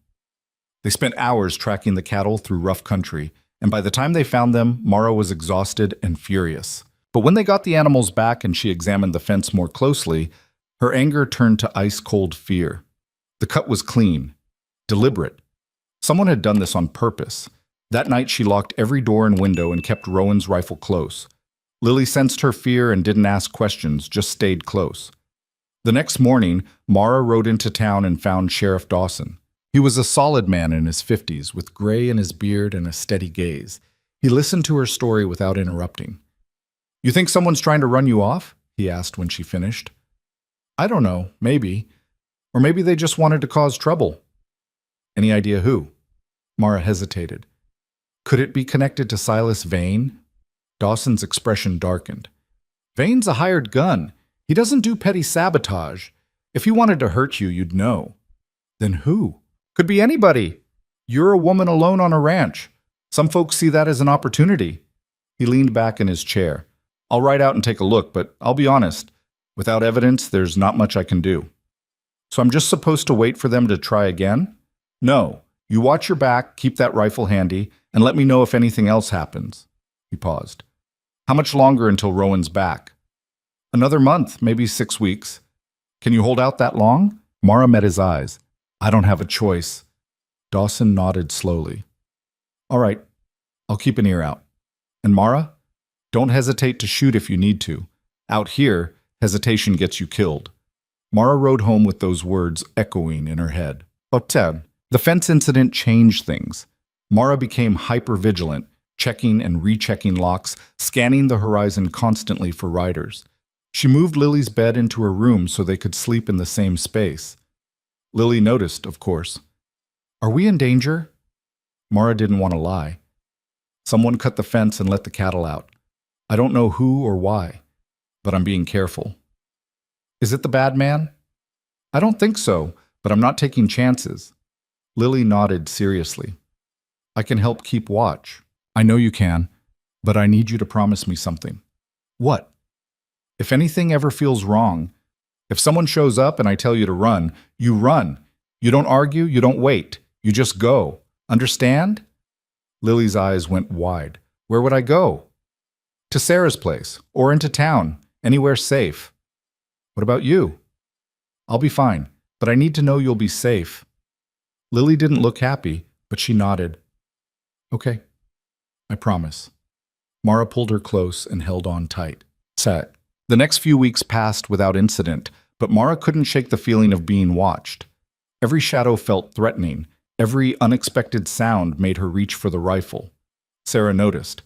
They spent hours tracking the cattle through rough country, and by the time they found them, Mara was exhausted and furious. But when they got the animals back and she examined the fence more closely, her anger turned to ice-cold fear. The cut was clean, deliberate. Someone had done this on purpose. That night she locked every door and window and kept Rowan's rifle close. Lily sensed her fear and didn't ask questions, just stayed close. The next morning, Mara rode into town and found Sheriff Dawson. He was a solid man in his 50s, with gray in his beard and a steady gaze. He listened to her story without interrupting. "You think someone's trying to run you off?" he asked when she finished. "I don't know, maybe. Or maybe they just wanted to cause trouble." "Any idea who?" Mara hesitated. "Could it be connected to Silas Vane?" Dawson's expression darkened. "Vane's a hired gun. He doesn't do petty sabotage. If he wanted to hurt you, you'd know." "Then who?" "Could be anybody. You're a woman alone on a ranch. Some folks see that as an opportunity." He leaned back in his chair. "I'll ride out and take a look, but I'll be honest. Without evidence, there's not much I can do." "So I'm just supposed to wait for them to try again?" "No. You watch your back, keep that rifle handy, and let me know if anything else happens." He paused. "How much longer until Rowan's back?" "Another month, maybe 6 weeks." "Can you hold out that long?" Mara met his eyes. "I don't have a choice." Dawson nodded slowly. "All right, I'll keep an ear out. And Mara, don't hesitate to shoot if you need to. Out here, hesitation gets you killed." Mara rode home with those words echoing in her head. But the fence incident changed things. Mara became hyper-vigilant, checking and rechecking locks, scanning the horizon constantly for riders. She moved Lily's bed into her room so they could sleep in the same space. Lily noticed, of course. "Are we in danger?" Mara didn't want to lie. "Someone cut the fence and let the cattle out. I don't know who or why, but I'm being careful." "Is it the bad man?" "I don't think so, but I'm not taking chances." Lily nodded seriously. "I can help keep watch." "I know you can, but I need you to promise me something." "What?" "If anything ever feels wrong, if someone shows up and I tell you to run, you run. You don't argue, you don't wait. You just go. Understand?" Lily's eyes went wide. "Where would I go?" "To Sarah's place, or into town, anywhere safe." "What about you?" "I'll be fine, but I need to know you'll be safe." Lily didn't look happy, but she nodded. "Okay, I promise." Mara pulled her close and held on tight. Sat. The next few weeks passed without incident, but Mara couldn't shake the feeling of being watched. Every shadow felt threatening. Every unexpected sound made her reach for the rifle. Sarah noticed.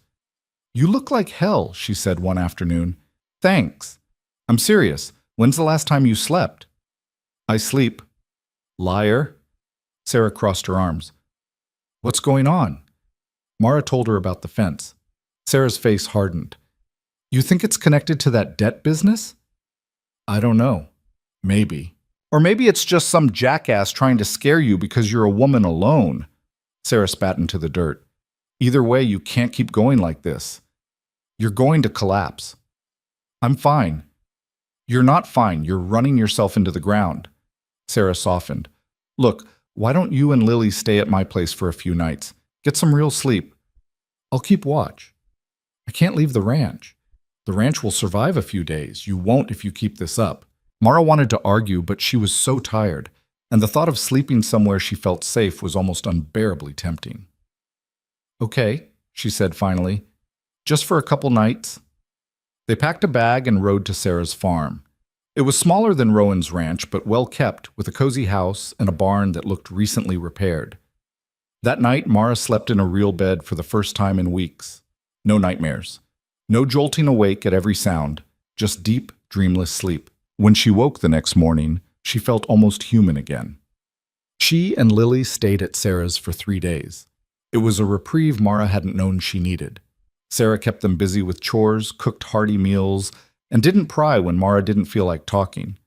"You look like hell," she said one afternoon. "Thanks. I'm serious. When's the last time you slept?" "I sleep." "Liar." Sarah crossed her arms. "What's going on?" Mara told her about the fence. Sarah's face hardened. "You think it's connected to that debt business?" "I don't know. Maybe. Or maybe it's just some jackass trying to scare you because you're a woman alone." Sarah spat into the dirt. "Either way, you can't keep going like this. You're going to collapse." "I'm fine." "You're not fine. You're running yourself into the ground." Sarah softened. "Look, why don't you and Lily stay at my place for a few nights? Get some real sleep. I'll keep watch." "I can't leave the ranch." "The ranch will survive a few days. You won't if you keep this up." Mara wanted to argue, but she was so tired, and the thought of sleeping somewhere she felt safe was almost unbearably tempting. "Okay," she said finally. "Just for a couple nights." They packed a bag and rode to Sarah's farm. It was smaller than Rowan's ranch, but well kept, with a cozy house and a barn that looked recently repaired. That night, Mara slept in a real bed for the first time in weeks. No nightmares. No jolting awake at every sound. Just deep, dreamless sleep. When she woke the next morning, she felt almost human again. She and Lily stayed at Sarah's for 3 days. It was a reprieve Mara hadn't known she needed. Sarah kept them busy with chores, cooked hearty meals, and didn't pry when Mara didn't feel like talking.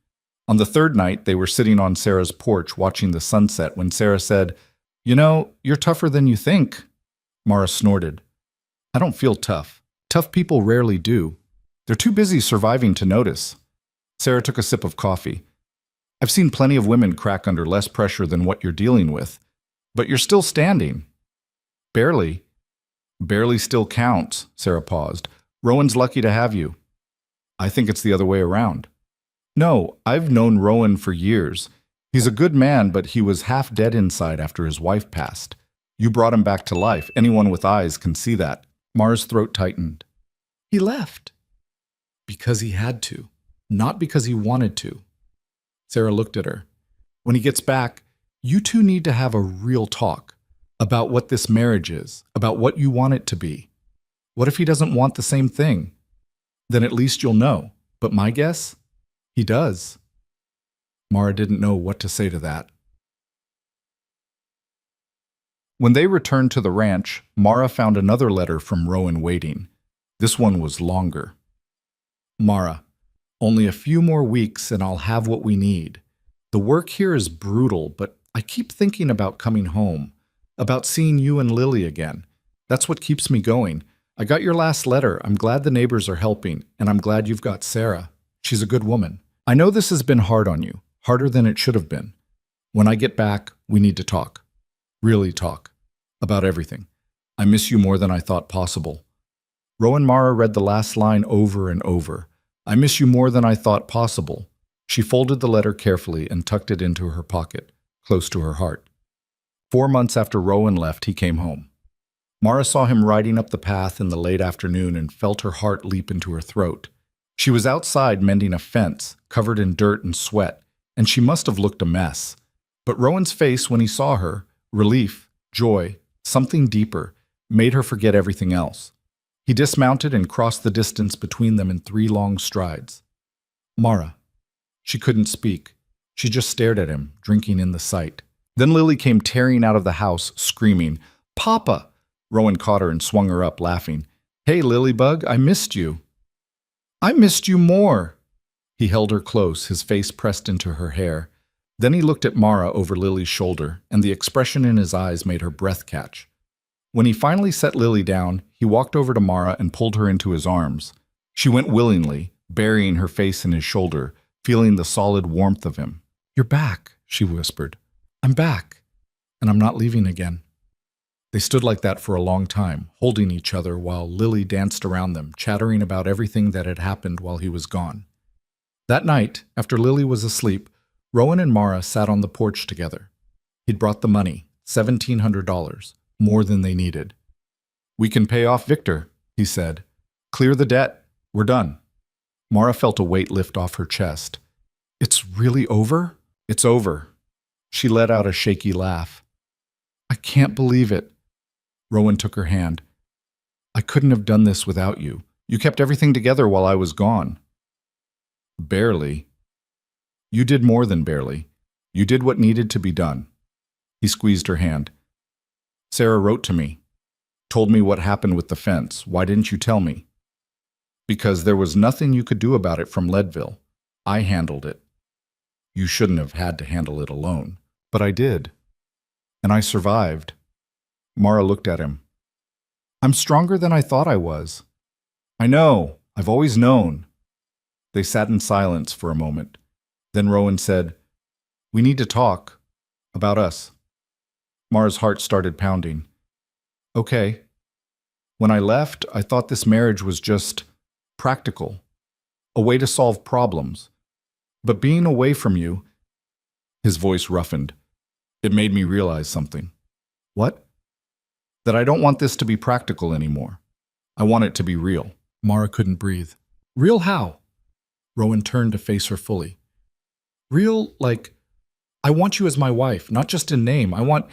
On the third night, they were sitting on Sarah's porch watching the sunset when Sarah said, "You know, you're tougher than you think." Mara snorted. "I don't feel tough. Tough people rarely do. They're too busy surviving to notice." Sarah took a sip of coffee. "I've seen plenty of women crack under less pressure than what you're dealing with. But you're still standing." "Barely." "Barely still counts," Sarah paused. "Rowan's lucky to have you." "I think it's the other way around." "No, I've known Rowan for years. He's a good man, but he was half dead inside after his wife passed. You brought him back to life. Anyone with eyes can see that." Mara's throat tightened. "He left." "Because he had to, not because he wanted to." Sarah looked at her. "When he gets back, you two need to have a real talk about what this marriage is, about what you want it to be. What if he doesn't want the same thing? Then at least you'll know. But my guess? He does." Mara didn't know what to say to that. When they returned to the ranch, Mara found another letter from Rowan waiting. This one was longer. "Mara, only a few more weeks and I'll have what we need. The work here is brutal, but I keep thinking about coming home, about seeing you and Lily again. That's what keeps me going. I got your last letter. I'm glad the neighbors are helping, and I'm glad you've got Sarah. She's a good woman. I know this has been hard on you, harder than it should have been. When I get back, we need to talk. Really talk. About everything. I miss you more than I thought possible." Rowan Mara read the last line over and over. "I miss you more than I thought possible." She folded the letter carefully and tucked it into her pocket, close to her heart. 4 months after Rowan left, he came home. Mara saw him riding up the path in the late afternoon and felt her heart leap into her throat. She was outside mending a fence, covered in dirt and sweat, and she must have looked a mess. But Rowan's face when he saw her, relief, joy, something deeper, made her forget everything else. He dismounted and crossed the distance between them in 3 long strides. "Mara." She couldn't speak. She just stared at him, drinking in the sight. Then Lily came tearing out of the house, screaming, "Papa!" Rowan caught her and swung her up, laughing. "Hey, Lilybug, I missed you." "I missed you more." He held her close, his face pressed into her hair. Then he looked at Mara over Lily's shoulder, and the expression in his eyes made her breath catch. When he finally set Lily down, he walked over to Mara and pulled her into his arms. She went willingly, burying her face in his shoulder, feeling the solid warmth of him. "You're back," she whispered. "I'm back, and I'm not leaving again." They stood like that for a long time, holding each other while Lily danced around them, chattering about everything that had happened while he was gone. That night, after Lily was asleep, Rowan and Mara sat on the porch together. He'd brought the money, $1,700, more than they needed. "We can pay off Victor," he said. "Clear the debt. We're done." Mara felt a weight lift off her chest. "It's really over?" "It's over." She let out a shaky laugh. "I can't believe it." Rowan took her hand. "I couldn't have done this without you. You kept everything together while I was gone." "Barely." "You did more than barely. You did what needed to be done." He squeezed her hand. "Sarah wrote to me. Told me what happened with the fence. Why didn't you tell me?" "Because there was nothing you could do about it from Leadville. I handled it." "You shouldn't have had to handle it alone." "But I did. And I survived." Mara looked at him. "I'm stronger than I thought I was." "I know. I've always known." They sat in silence for a moment. Then Rowan said, "We need to talk. About us." Mara's heart started pounding. "Okay. When I left, I thought this marriage was just practical. A way to solve problems. But being away from you," his voice roughened, "it made me realize something." "What?" "That I don't want this to be practical anymore. I want it to be real." Mara couldn't breathe. "Real how?" Rowan turned to face her fully. "Real, like, I want you as my wife, not just in name. I want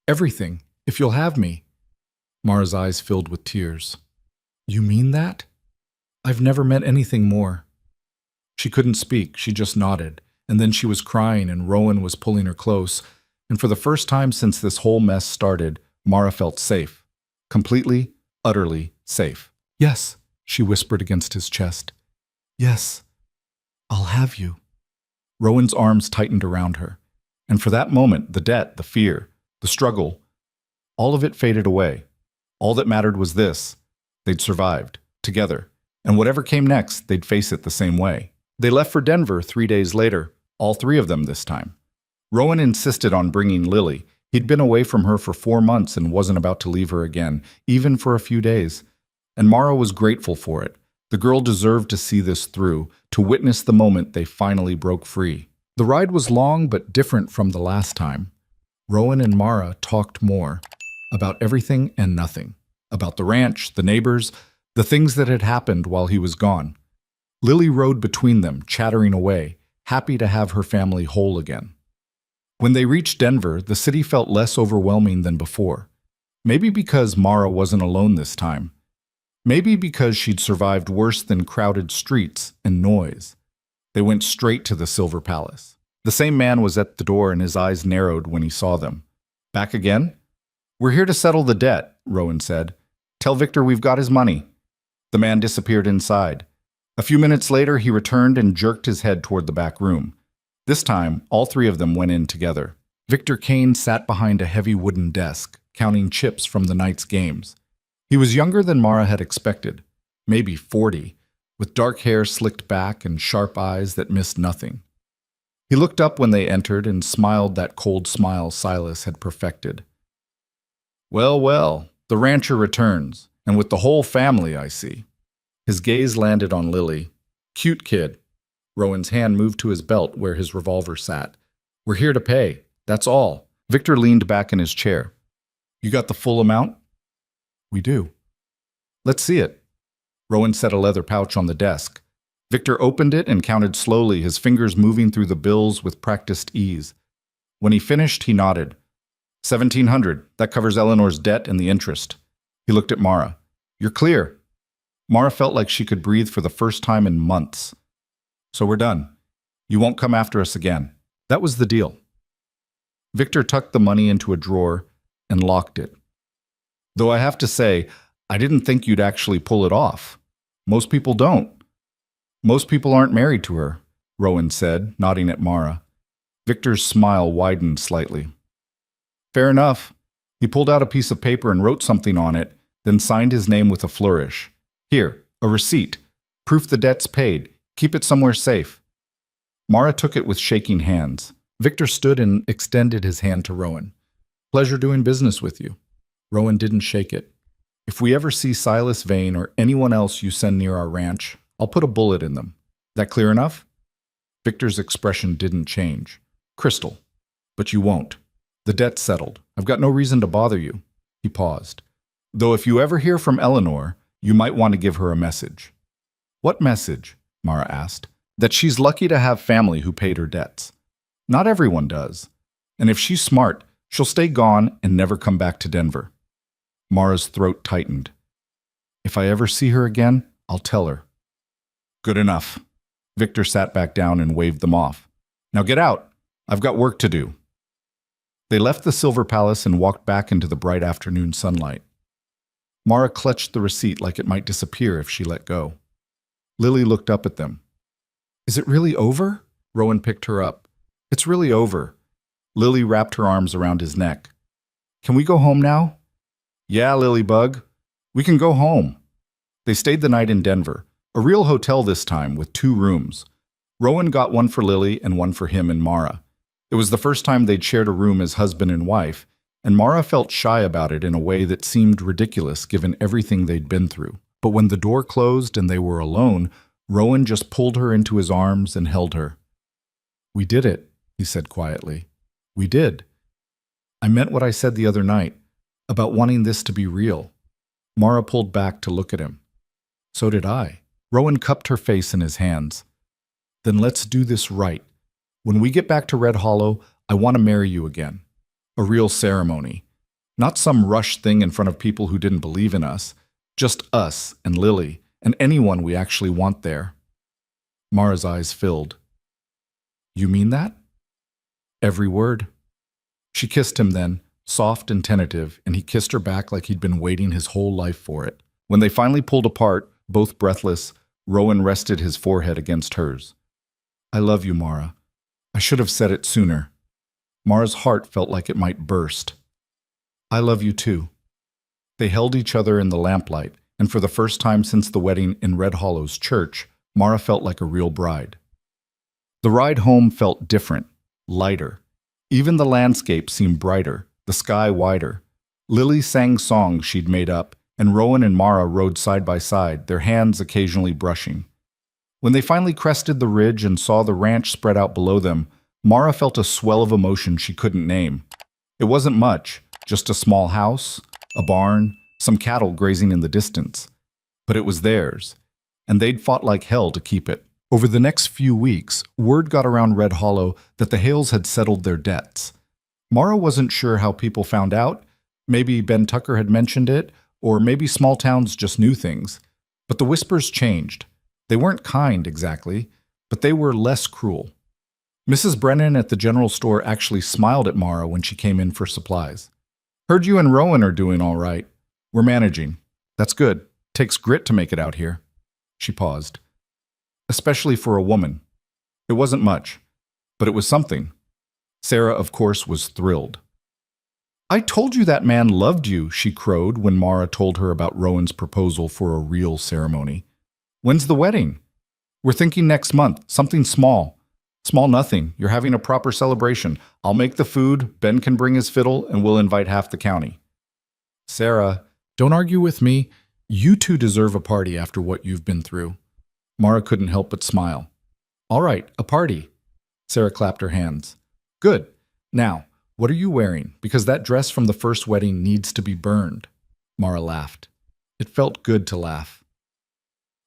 everything, if you'll have me." Mara's eyes filled with tears. "You mean that?" "I've never meant anything more." She couldn't speak, she just nodded, and then she was crying and Rowan was pulling her close, and for the first time since this whole mess started, Mara felt safe. Completely, utterly safe. "Yes," she whispered against his chest. Yes, I'll have you. Rowan's arms tightened around her. And for that moment, the debt, the fear, the struggle, all of it faded away. All that mattered was this. They'd survived, together. And whatever came next, they'd face it the same way. They left for Denver 3 days later, all 3 of them this time. Rowan insisted on bringing Lily. He'd been away from her for 4 months and wasn't about to leave her again, even for a few days. And Mara was grateful for it. The girl deserved to see this through, to witness the moment they finally broke free. The ride was long but different from the last time. Rowan and Mara talked more, about everything and nothing. About the ranch, the neighbors, the things that had happened while he was gone. Lily rode between them, chattering away, happy to have her family whole again. When they reached Denver, the city felt less overwhelming than before. Maybe because Mara wasn't alone this time. Maybe because she'd survived worse than crowded streets and noise. They went straight to the Silver Palace. The same man was at the door and his eyes narrowed when he saw them. Back again? We're here to settle the debt, Rowan said. Tell Victor we've got his money. The man disappeared inside. A few minutes later, he returned and jerked his head toward the back room. This time, all 3 of them went in together. Victor Kane sat behind a heavy wooden desk, counting chips from the night's games. He was younger than Mara had expected, maybe 40, with dark hair slicked back and sharp eyes that missed nothing. He looked up when they entered and smiled that cold smile Silas had perfected. Well, well, the rancher returns, and with the whole family, I see. His gaze landed on Lily. Cute kid. Rowan's hand moved to his belt where his revolver sat. We're here to pay. That's all. Victor leaned back in his chair. You got the full amount? We do. Let's see it. Rowan set a leather pouch on the desk. Victor opened it and counted slowly, his fingers moving through the bills with practiced ease. When he finished, he nodded. 1,700. That covers Eleanor's debt and the interest. He looked at Mara. You're clear. Mara felt like she could breathe for the first time in months. So we're done. You won't come after us again. That was the deal. Victor tucked the money into a drawer and locked it. Though I have to say, I didn't think you'd actually pull it off. Most people don't. Most people aren't married to her, Rowan said, nodding at Mara. Victor's smile widened slightly. Fair enough. He pulled out a piece of paper and wrote something on it, then signed his name with a flourish. Here, a receipt. Proof the debt's paid. Keep it somewhere safe. Mara took it with shaking hands. Victor stood and extended his hand to Rowan. Pleasure doing business with you. Rowan didn't shake it. If we ever see Silas Vane or anyone else you send near our ranch, I'll put a bullet in them. That clear enough? Victor's expression didn't change. Crystal. But you won't. The debt's settled. I've got no reason to bother you. He paused. Though if you ever hear from Eleanor, you might want to give her a message. What message? Mara asked. That she's lucky to have family who paid her debts. Not everyone does. And if she's smart, she'll stay gone and never come back to Denver. Mara's throat tightened. If I ever see her again, I'll tell her. Good enough. Victor sat back down and waved them off. Now get out. I've got work to do. They left the Silver Palace and walked back into the bright afternoon sunlight. Mara clutched the receipt like it might disappear if she let go. Lily looked up at them. Is it really over? Rowan picked her up. It's really over. Lily wrapped her arms around his neck. Can we go home now? Yeah, Lilybug. We can go home. They stayed the night in Denver, a real hotel this time with 2 rooms. Rowan got one for Lily and one for him and Mara. It was the first time they'd shared a room as husband and wife, and Mara felt shy about it in a way that seemed ridiculous given everything they'd been through. But when the door closed and they were alone, Rowan just pulled her into his arms and held her. We did it, he said quietly. We did. I meant what I said the other night, about wanting this to be real. Mara pulled back to look at him. So did I. Rowan cupped her face in his hands. Then let's do this right. When we get back to Red Hollow, I want to marry you again. A real ceremony. Not some rush thing in front of people who didn't believe in us. Just us and Lily and anyone we actually want there. Mara's eyes filled. You mean that? Every word. She kissed him then, soft and tentative, and he kissed her back like he'd been waiting his whole life for it. When they finally pulled apart, both breathless, Rowan rested his forehead against hers. I love you, Mara. I should have said it sooner. Mara's heart felt like it might burst. I love you too. They held each other in the lamplight, and for the first time since the wedding in Red Hollow's church, Mara felt like a real bride. The ride home felt different, lighter. Even the landscape seemed brighter, the sky wider. Lily sang songs she'd made up, and Rowan and Mara rode side by side, their hands occasionally brushing. When they finally crested the ridge and saw the ranch spread out below them, Mara felt a swell of emotion she couldn't name. It wasn't much, just a small house, a barn, some cattle grazing in the distance. But it was theirs, and they'd fought like hell to keep it. Over the next few weeks, word got around Red Hollow that the Hales had settled their debts. Mara wasn't sure how people found out. Maybe Ben Tucker had mentioned it, or maybe small towns just knew things. But the whispers changed. They weren't kind, exactly, but they were less cruel. Mrs. Brennan at the general store actually smiled at Mara when she came in for supplies. Heard you and Rowan are doing all right. We're managing. That's good. Takes grit to make it out here. She paused. Especially for a woman. It wasn't much, but it was something. Sarah, of course, was thrilled. I told you that man loved you, she crowed when Mara told her about Rowan's proposal for a real ceremony. When's the wedding? We're thinking next month, something small. Small nothing. You're having a proper celebration. I'll make the food, Ben can bring his fiddle, and we'll invite half the county. Sarah, don't argue with me. You two deserve a party after what you've been through. Mara couldn't help but smile. All right, a party. Sarah clapped her hands. Good. Now, what are you wearing? Because that dress from the first wedding needs to be burned. Mara laughed. It felt good to laugh.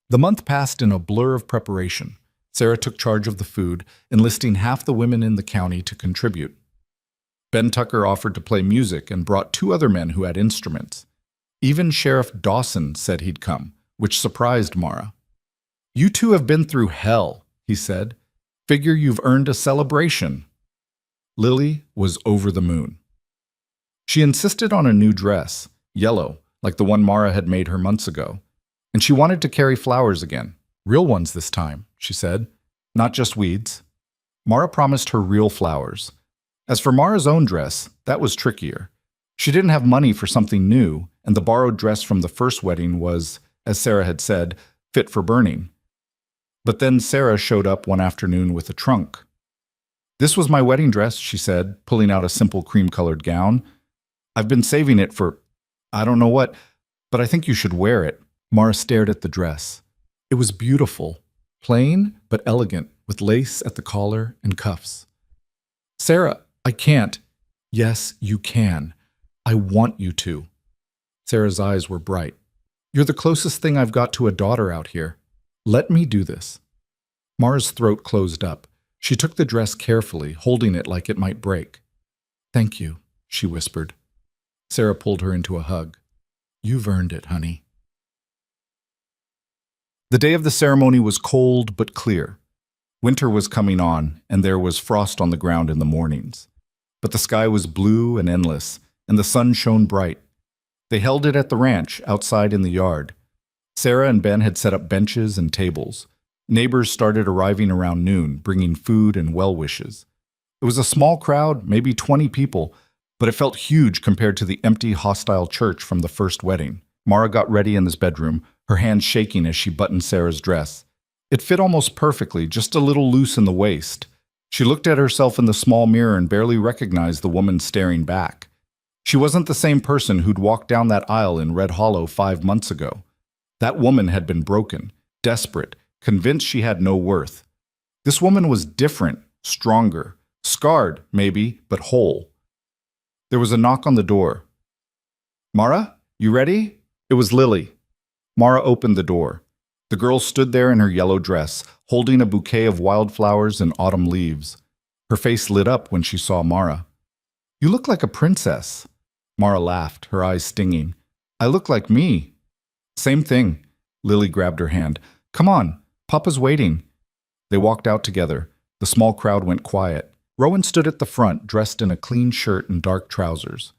The month passed in a blur of preparation. Sarah took charge of the food, enlisting half the women in the county to contribute. Ben Tucker offered to play music and brought 2 other men who had instruments. Even Sheriff Dawson said he'd come, which surprised Mara. You two have been through hell, he said. Figure you've earned a celebration. Lily was over the moon. She insisted on a new dress, yellow, like the one Mara had made her months ago. And she wanted to carry flowers again. Real ones this time, she said. Not just weeds. Mara promised her real flowers. As for Mara's own dress, that was trickier. She didn't have money for something new, and the borrowed dress from the first wedding was, as Sarah had said, fit for burning. But then Sarah showed up one afternoon with a trunk. This was my wedding dress, she said, pulling out a simple cream-colored gown. I've been saving it for, I don't know what, but I think you should wear it. Mara stared at the dress. It was beautiful, plain but elegant, with lace at the collar and cuffs. Sarah, I can't. Yes, you can. I want you to. Sarah's eyes were bright. You're the closest thing I've got to a daughter out here. Let me do this. Mara's throat closed up. She took the dress carefully, holding it like it might break. Thank you, she whispered. Sarah pulled her into a hug. You've earned it, honey. The day of the ceremony was cold but clear. Winter was coming on, and there was frost on the ground in the mornings. But the sky was blue and endless, and the sun shone bright. They held it at the ranch, outside in the yard. Sarah and Ben had set up benches and tables. Neighbors started arriving around noon, bringing food and well wishes. It was a small crowd, maybe 20 people, but it felt huge compared to the empty, hostile church from the first wedding. Mara got ready in his bedroom, her hands shaking as she buttoned Sarah's dress. It fit almost perfectly, just a little loose in the waist. She looked at herself in the small mirror and barely recognized the woman staring back. She wasn't the same person who'd walked down that aisle in Red Hollow 5 months ago. That woman had been broken, desperate, convinced she had no worth. This woman was different, stronger, scarred, maybe, but whole. There was a knock on the door. Mara, you ready? It was Lily. Mara opened the door. The girl stood there in her yellow dress, holding a bouquet of wildflowers and autumn leaves. Her face lit up when she saw Mara. You look like a princess. Mara laughed, her eyes stinging. I look like me. Same thing. Lily grabbed her hand. Come on, Papa's waiting. They walked out together. The small crowd went quiet. Rowan stood at the front, dressed in a clean shirt and dark trousers.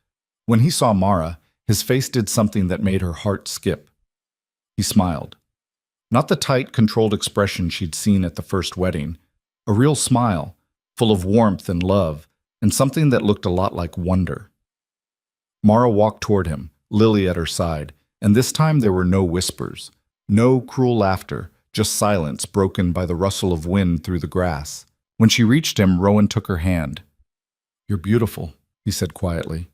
When he saw Mara, his face did something that made her heart skip. He smiled. Not the tight, controlled expression she'd seen at the first wedding. A real smile, full of warmth and love, and something that looked a lot like wonder. Mara walked toward him, Lily at her side, and this time there were no whispers, no cruel laughter, just silence broken by the rustle of wind through the grass. When she reached him, Rowan took her hand. "You're beautiful," he said quietly.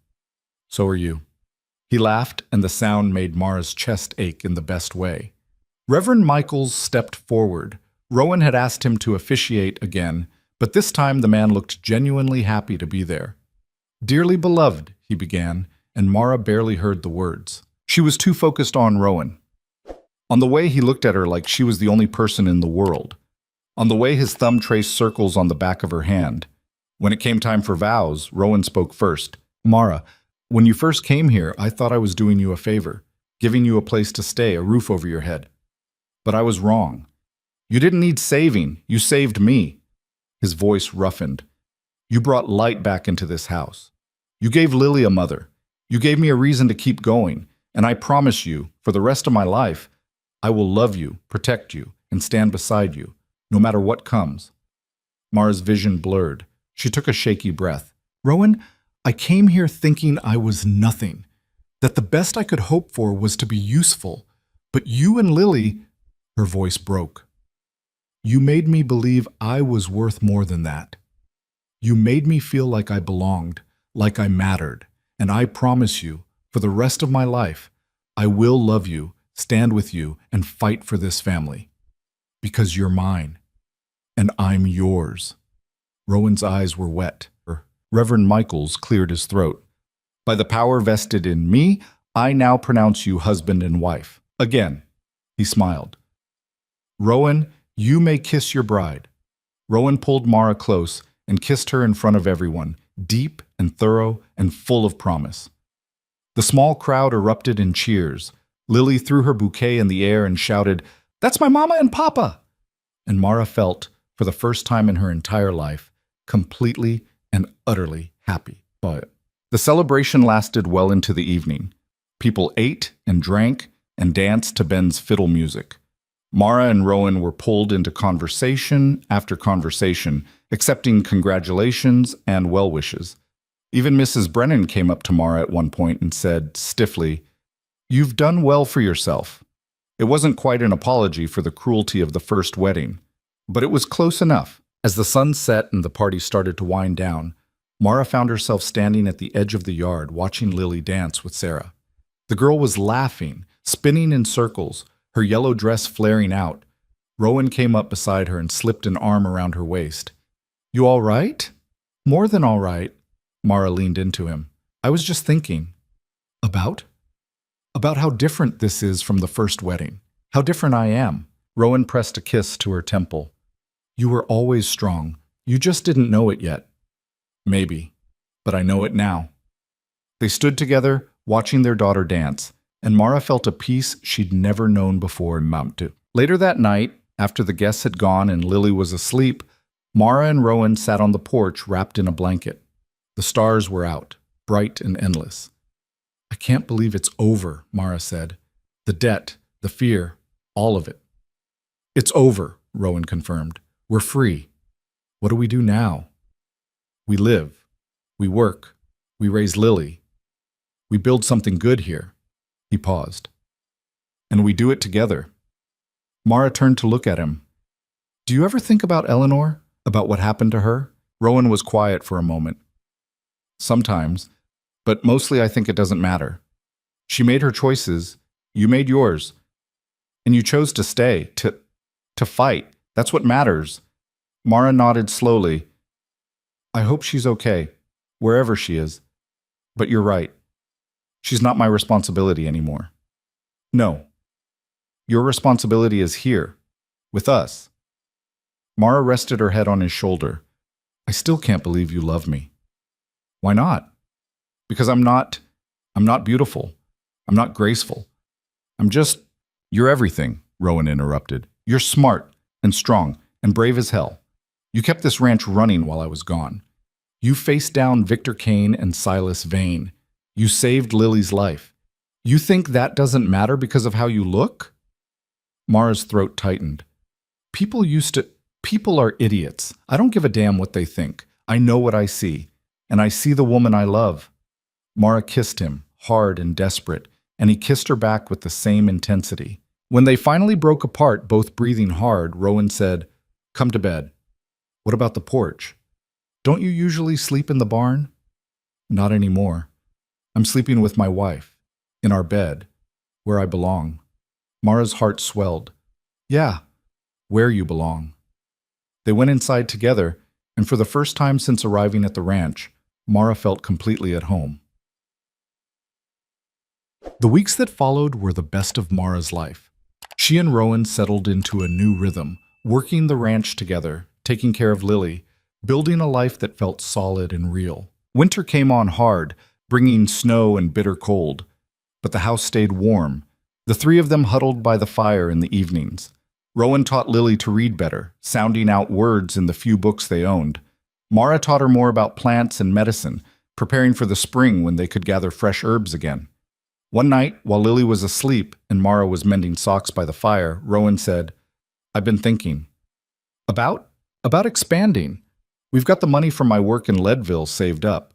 "So are you." He laughed, and the sound made Mara's chest ache in the best way. Reverend Michaels stepped forward. Rowan had asked him to officiate again, but this time the man looked genuinely happy to be there. "Dearly beloved," he began, and Mara barely heard the words. She was too focused on Rowan. On the way he looked at her like she was the only person in the world. On the way his thumb traced circles on the back of her hand. When it came time for vows, Rowan spoke first. "Mara, when you first came here, I thought I was doing you a favor, giving you a place to stay, a roof over your head. But I was wrong. You didn't need saving. You saved me." His voice roughened. "You brought light back into this house. You gave Lily a mother. You gave me a reason to keep going. And I promise you, for the rest of my life, I will love you, protect you, and stand beside you, no matter what comes." Mara's vision blurred. She took a shaky breath. "Rowan, I came here thinking I was nothing, that the best I could hope for was to be useful. But you and Lily," her voice broke, "you made me believe I was worth more than that. You made me feel like I belonged, like I mattered. And I promise you, for the rest of my life, I will love you, stand with you, and fight for this family. Because you're mine, and I'm yours." Rowan's eyes were wet. Reverend Michaels cleared his throat. "By the power vested in me, I now pronounce you husband and wife. Again." He smiled. "Rowan, you may kiss your bride." Rowan pulled Mara close and kissed her in front of everyone, deep and thorough and full of promise. The small crowd erupted in cheers. Lily threw her bouquet in the air and shouted, "That's my mama and papa!" And Mara felt, for the first time in her entire life, completely and utterly happy by it. The celebration lasted well into the evening. People ate and drank and danced to Ben's fiddle music. Mara and Rowan were pulled into conversation after conversation, accepting congratulations and well wishes. Even Mrs. Brennan came up to Mara at one point and said, stiffly, "You've done well for yourself." It wasn't quite an apology for the cruelty of the first wedding, but it was close enough. As the sun set and the party started to wind down, Mara found herself standing at the edge of the yard watching Lily dance with Sarah. The girl was laughing, spinning in circles, her yellow dress flaring out. Rowan came up beside her and slipped an arm around her waist. "You all right?" "More than all right." Mara leaned into him. "I was just thinking." "About?" "About how different this is from the first wedding. How different I am." Rowan pressed a kiss to her temple. "You were always strong. You just didn't know it yet." "Maybe, but I know it now." They stood together, watching their daughter dance, and Mara felt a peace she'd never known before in Mount. Later that night, after the guests had gone and Lily was asleep, Mara and Rowan sat on the porch wrapped in a blanket. The stars were out, bright and endless. "I can't believe it's over," Mara said. "The debt, the fear, all of it." "It's over," Rowan confirmed. "We're free. What do we do now?" "We live. We work. We raise Lily. We build something good here." He paused. "And we do it together." Mara turned to look at him. "Do you ever think about Eleanor? About what happened to her?" Rowan was quiet for a moment. "Sometimes, but mostly I think it doesn't matter. She made her choices. You made yours. And you chose to stay, to fight. That's what matters." Mara nodded slowly. "I hope she's okay, wherever she is. But you're right. She's not my responsibility anymore." "No. Your responsibility is here, with us." Mara rested her head on his shoulder. "I still can't believe you love me." "Why not?" "Because I'm not beautiful. I'm not graceful. I'm just—" "You're everything," Rowan interrupted. "You're smart and strong and brave as hell. You kept this ranch running while I was gone. You faced down Victor Kane and Silas Vane. You saved Lily's life. You think that doesn't matter because of how you look?" Mara's throat tightened. People are idiots. I don't give a damn what they think. I know what I see. And I see the woman I love. Mara kissed him, hard and desperate, and he kissed her back with the same intensity. When they finally broke apart, both breathing hard, Rowan said, "Come to bed." "What about the porch? Don't you usually sleep in the barn?" "Not anymore. I'm sleeping with my wife, in our bed, where I belong." Mara's heart swelled. "Yeah, where you belong." They went inside together, and for the first time since arriving at the ranch, Mara felt completely at home. The weeks that followed were the best of Mara's life. She and Rowan settled into a new rhythm, working the ranch together, taking care of Lily, building a life that felt solid and real. Winter came on hard, bringing snow and bitter cold, but the house stayed warm. The three of them huddled by the fire in the evenings. Rowan taught Lily to read better, sounding out words in the few books they owned. Mara taught her more about plants and medicine, preparing for the spring when they could gather fresh herbs again. One night, while Lily was asleep and Mara was mending socks by the fire, Rowan said, "I've been thinking." About expanding. We've got the money from my work in Leadville saved up.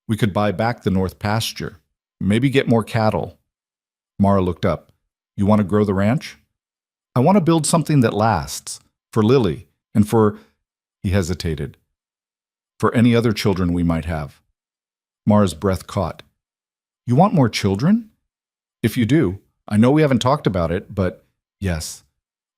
We could buy back the north pasture. Maybe get more cattle." Mara looked up. "You want to grow the ranch?" "I want to build something that lasts. For Lily, and for—" he hesitated. "For any other children we might have." Mara's breath caught. "You want more children?" "If you do. I know we haven't talked about it, but—" "Yes."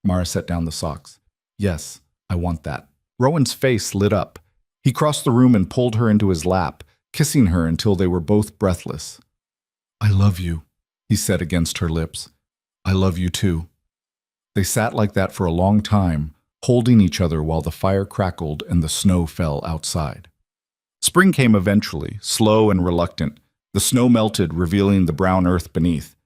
Mara set down the socks. "Yes, I want that." Rowan's face lit up. He crossed the room and pulled her into his lap, kissing her until they were both breathless. "I love you," he said against her lips. "I love you too." They sat like that for a long time, holding each other while the fire crackled and the snow fell outside. Spring came eventually, slow and reluctant. The snow melted, revealing the brown earth beneath.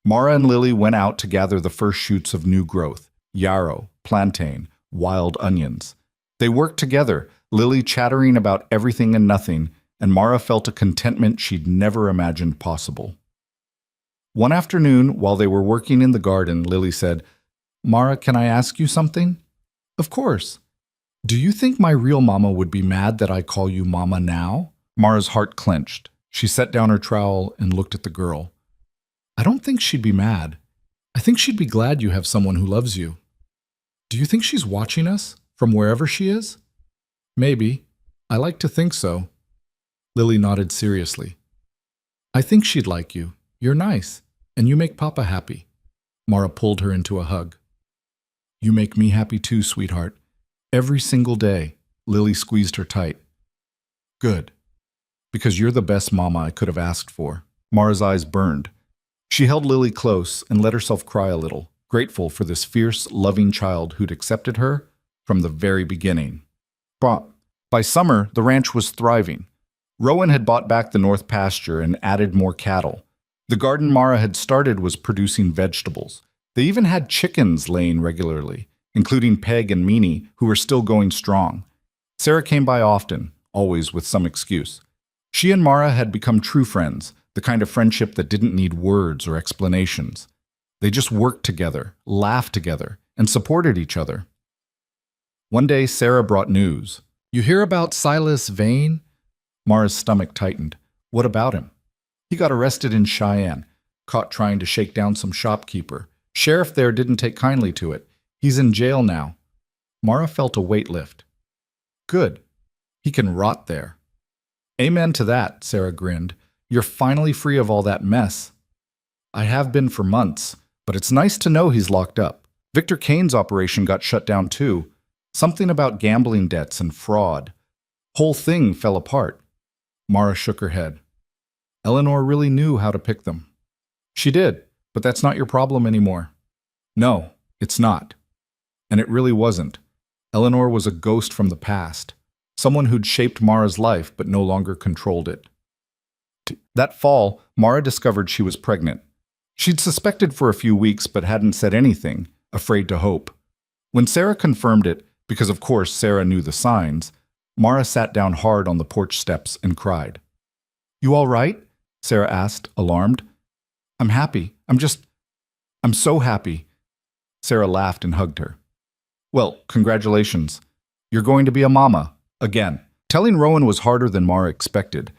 Mara and Lily went out to gather the first shoots of new growth: yarrow, plantain, wild onions. They worked together, Lily chattering about everything and nothing, and Mara felt a contentment she'd never imagined possible. One afternoon, while they were working in the garden, Lily said, "Mara, can I ask you something?" "Of course." "Do you think my real mama would be mad that I call you mama now?" Mara's heart clenched. She set down her trowel and looked at the girl. "I don't think she'd be mad. I think she'd be glad you have someone who loves you." "Do you think she's watching us, from wherever she is?" "Maybe. I like to think so." Lily nodded seriously. "I think she'd like you. You're nice, and you make Papa happy." Mara pulled her into a hug. "You make me happy too, sweetheart. Every single day." Lily squeezed her tight. "Good. Because you're the best mama I could have asked for." Mara's eyes burned. She held Lily close and let herself cry a little, grateful for this fierce, loving child who'd accepted her from the very beginning. By summer, the ranch was thriving. Rowan had bought back the north pasture and added more cattle. The garden Mara had started was producing vegetables. They even had chickens laying regularly, including Peg and Meanie, who were still going strong. Sarah came by often, always with some excuse. She and Mara had become true friends, the kind of friendship that didn't need words or explanations. They just worked together, laughed together, and supported each other. One day, Sarah brought news. "You hear about Silas Vane?" Mara's stomach tightened. "What about him?" "He got arrested in Cheyenne, caught trying to shake down some shopkeeper. Sheriff there didn't take kindly to it. He's in jail now." Mara felt a weight lift. "Good. He can rot there." "Amen to that," Sarah grinned. "You're finally free of all that mess." "I have been for months, but it's nice to know he's locked up. Victor Kane's operation got shut down too. Something about gambling debts and fraud. Whole thing fell apart." Mara shook her head. "Eleanor really knew how to pick them." "She did, but that's not your problem anymore." "No, it's not." And it really wasn't. Eleanor was a ghost from the past, someone who'd shaped Mara's life but no longer controlled it. That fall, Mara discovered she was pregnant. She'd suspected for a few weeks but hadn't said anything, afraid to hope. When Sarah confirmed it, because of course Sarah knew the signs, Mara sat down hard on the porch steps and cried. "You all right?" Sarah asked, alarmed. "I'm happy. I'm so happy." Sarah laughed and hugged her. Well, congratulations. You're going to be a mama. Again. Telling Rowan was harder than Mara expected.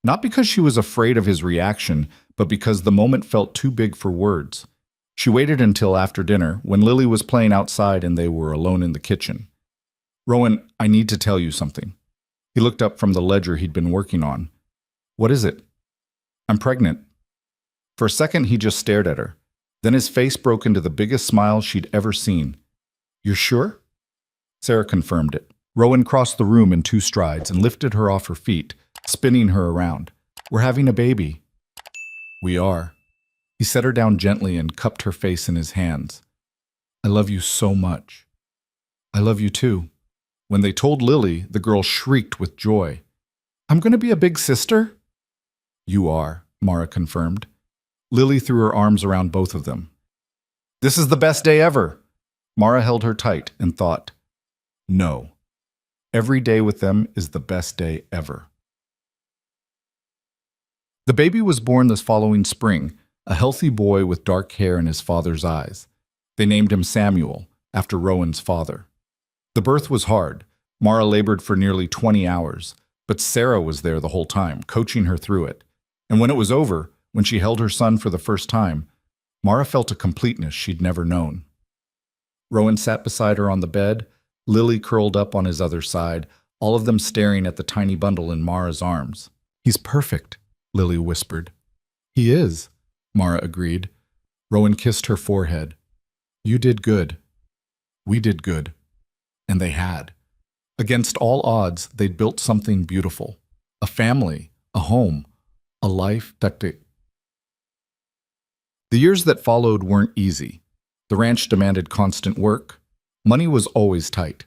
Not because she was afraid of his reaction, but because the moment felt too big for words. She waited until after dinner, when Lily was playing outside and they were alone in the kitchen. Rowan, I need to tell you something. He looked up from the ledger he'd been working on. What is it? I'm pregnant. For a second, he just stared at her. Then his face broke into the biggest smile she'd ever seen. You're sure? Sarah confirmed it. Rowan crossed the room in 2 strides and lifted her off her feet, spinning her around. We're having a baby. We are. He set her down gently and cupped her face in his hands. I love you so much. I love you too. When they told Lily, the girl shrieked with joy. I'm going to be a big sister? You are, Mara confirmed. Lily threw her arms around both of them. This is the best day ever. Mara held her tight and thought, no. Every day with them is the best day ever. The baby was born this following spring, a healthy boy with dark hair in his father's eyes. They named him Samuel, after Rowan's father. The birth was hard. Mara labored for nearly 20 hours, but Sarah was there the whole time, coaching her through it. And when it was over, when she held her son for the first time, Mara felt a completeness she'd never known. Rowan sat beside her on the bed, Lily curled up on his other side, all of them staring at the tiny bundle in Mara's arms. He's perfect, Lily whispered. He is, Mara agreed. Rowan kissed her forehead. You did good. We did good. And they had. Against all odds, they'd built something beautiful. A family, a home, a life that The years that followed weren't easy. The ranch demanded constant work. Money was always tight.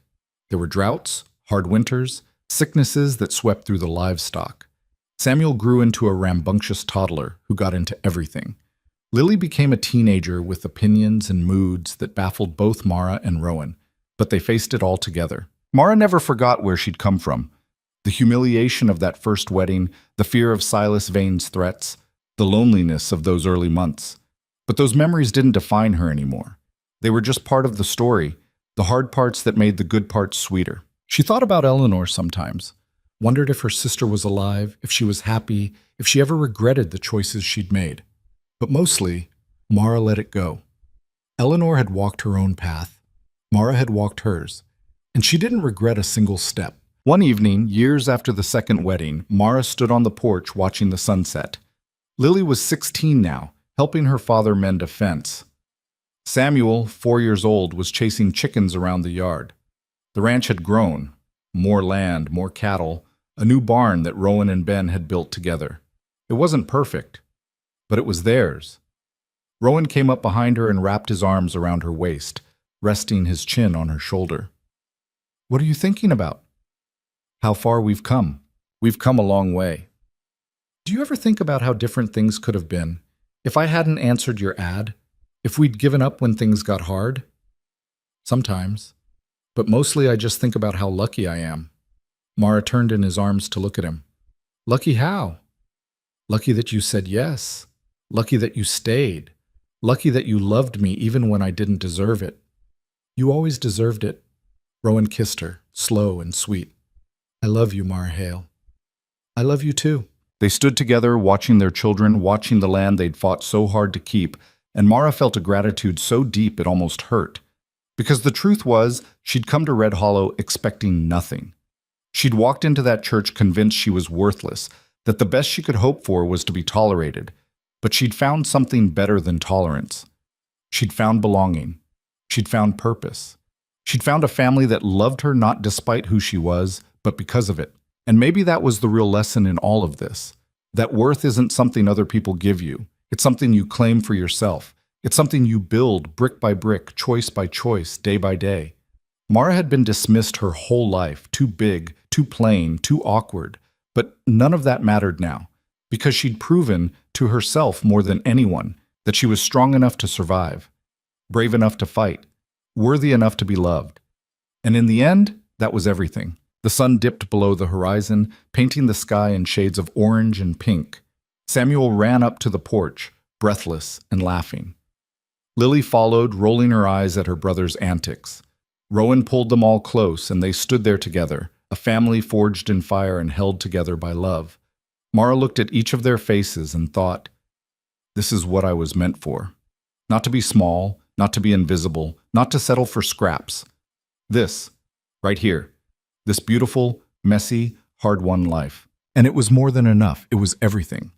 There were droughts, hard winters, sicknesses that swept through the livestock. Samuel grew into a rambunctious toddler who got into everything. Lily became a teenager with opinions and moods that baffled both Mara and Rowan, but they faced it all together. Mara never forgot where she'd come from. The humiliation of that first wedding, the fear of Silas Vane's threats, the loneliness of those early months. But those memories didn't define her anymore. They were just part of the story, the hard parts that made the good parts sweeter. She thought about Eleanor sometimes, wondered if her sister was alive, if she was happy, if she ever regretted the choices she'd made. But mostly, Mara let it go. Eleanor had walked her own path. Mara had walked hers, and she didn't regret a single step. One evening, years after the second wedding, Mara stood on the porch watching the sunset. Lily was 16 now, helping her father mend a fence. Samuel, 4 years old, was chasing chickens around the yard. The ranch had grown. More land, more cattle, a new barn that Rowan and Ben had built together. It wasn't perfect, but it was theirs. Rowan came up behind her and wrapped his arms around her waist, resting his chin on her shoulder. What are you thinking about? How far we've come. We've come a long way. Do you ever think about how different things could have been if I hadn't answered your ad? If we'd given up when things got hard? Sometimes. But mostly I just think about how lucky I am. Mara turned in his arms to look at him. Lucky how? Lucky that you said yes. Lucky that you stayed. Lucky that you loved me even when I didn't deserve it. You always deserved it. Rowan kissed her, slow and sweet. I love you, Mara Hale. I love you too. They stood together, watching their children, watching the land they'd fought so hard to keep, and Mara felt a gratitude so deep it almost hurt. Because the truth was, she'd come to Red Hollow expecting nothing. She'd walked into that church convinced she was worthless, that the best she could hope for was to be tolerated. But she'd found something better than tolerance. She'd found belonging. She'd found purpose. She'd found a family that loved her not despite who she was, but because of it. And maybe that was the real lesson in all of this. That worth isn't something other people give you. It's something you claim for yourself. It's something you build brick by brick, choice by choice, day by day. Mara had been dismissed her whole life, too big, too plain, too awkward. But none of that mattered now, because she'd proven to herself more than anyone that she was strong enough to survive, brave enough to fight, worthy enough to be loved. And in the end, that was everything. The sun dipped below the horizon, painting the sky in shades of orange and pink. Samuel ran up to the porch, breathless and laughing. Lily followed, rolling her eyes at her brother's antics. Rowan pulled them all close, and they stood there together, a family forged in fire and held together by love. Mara looked at each of their faces and thought, "This is what I was meant for. Not to be small, not to be invisible, not to settle for scraps. This, right here, this beautiful, messy, hard-won life." And it was more than enough. It was everything.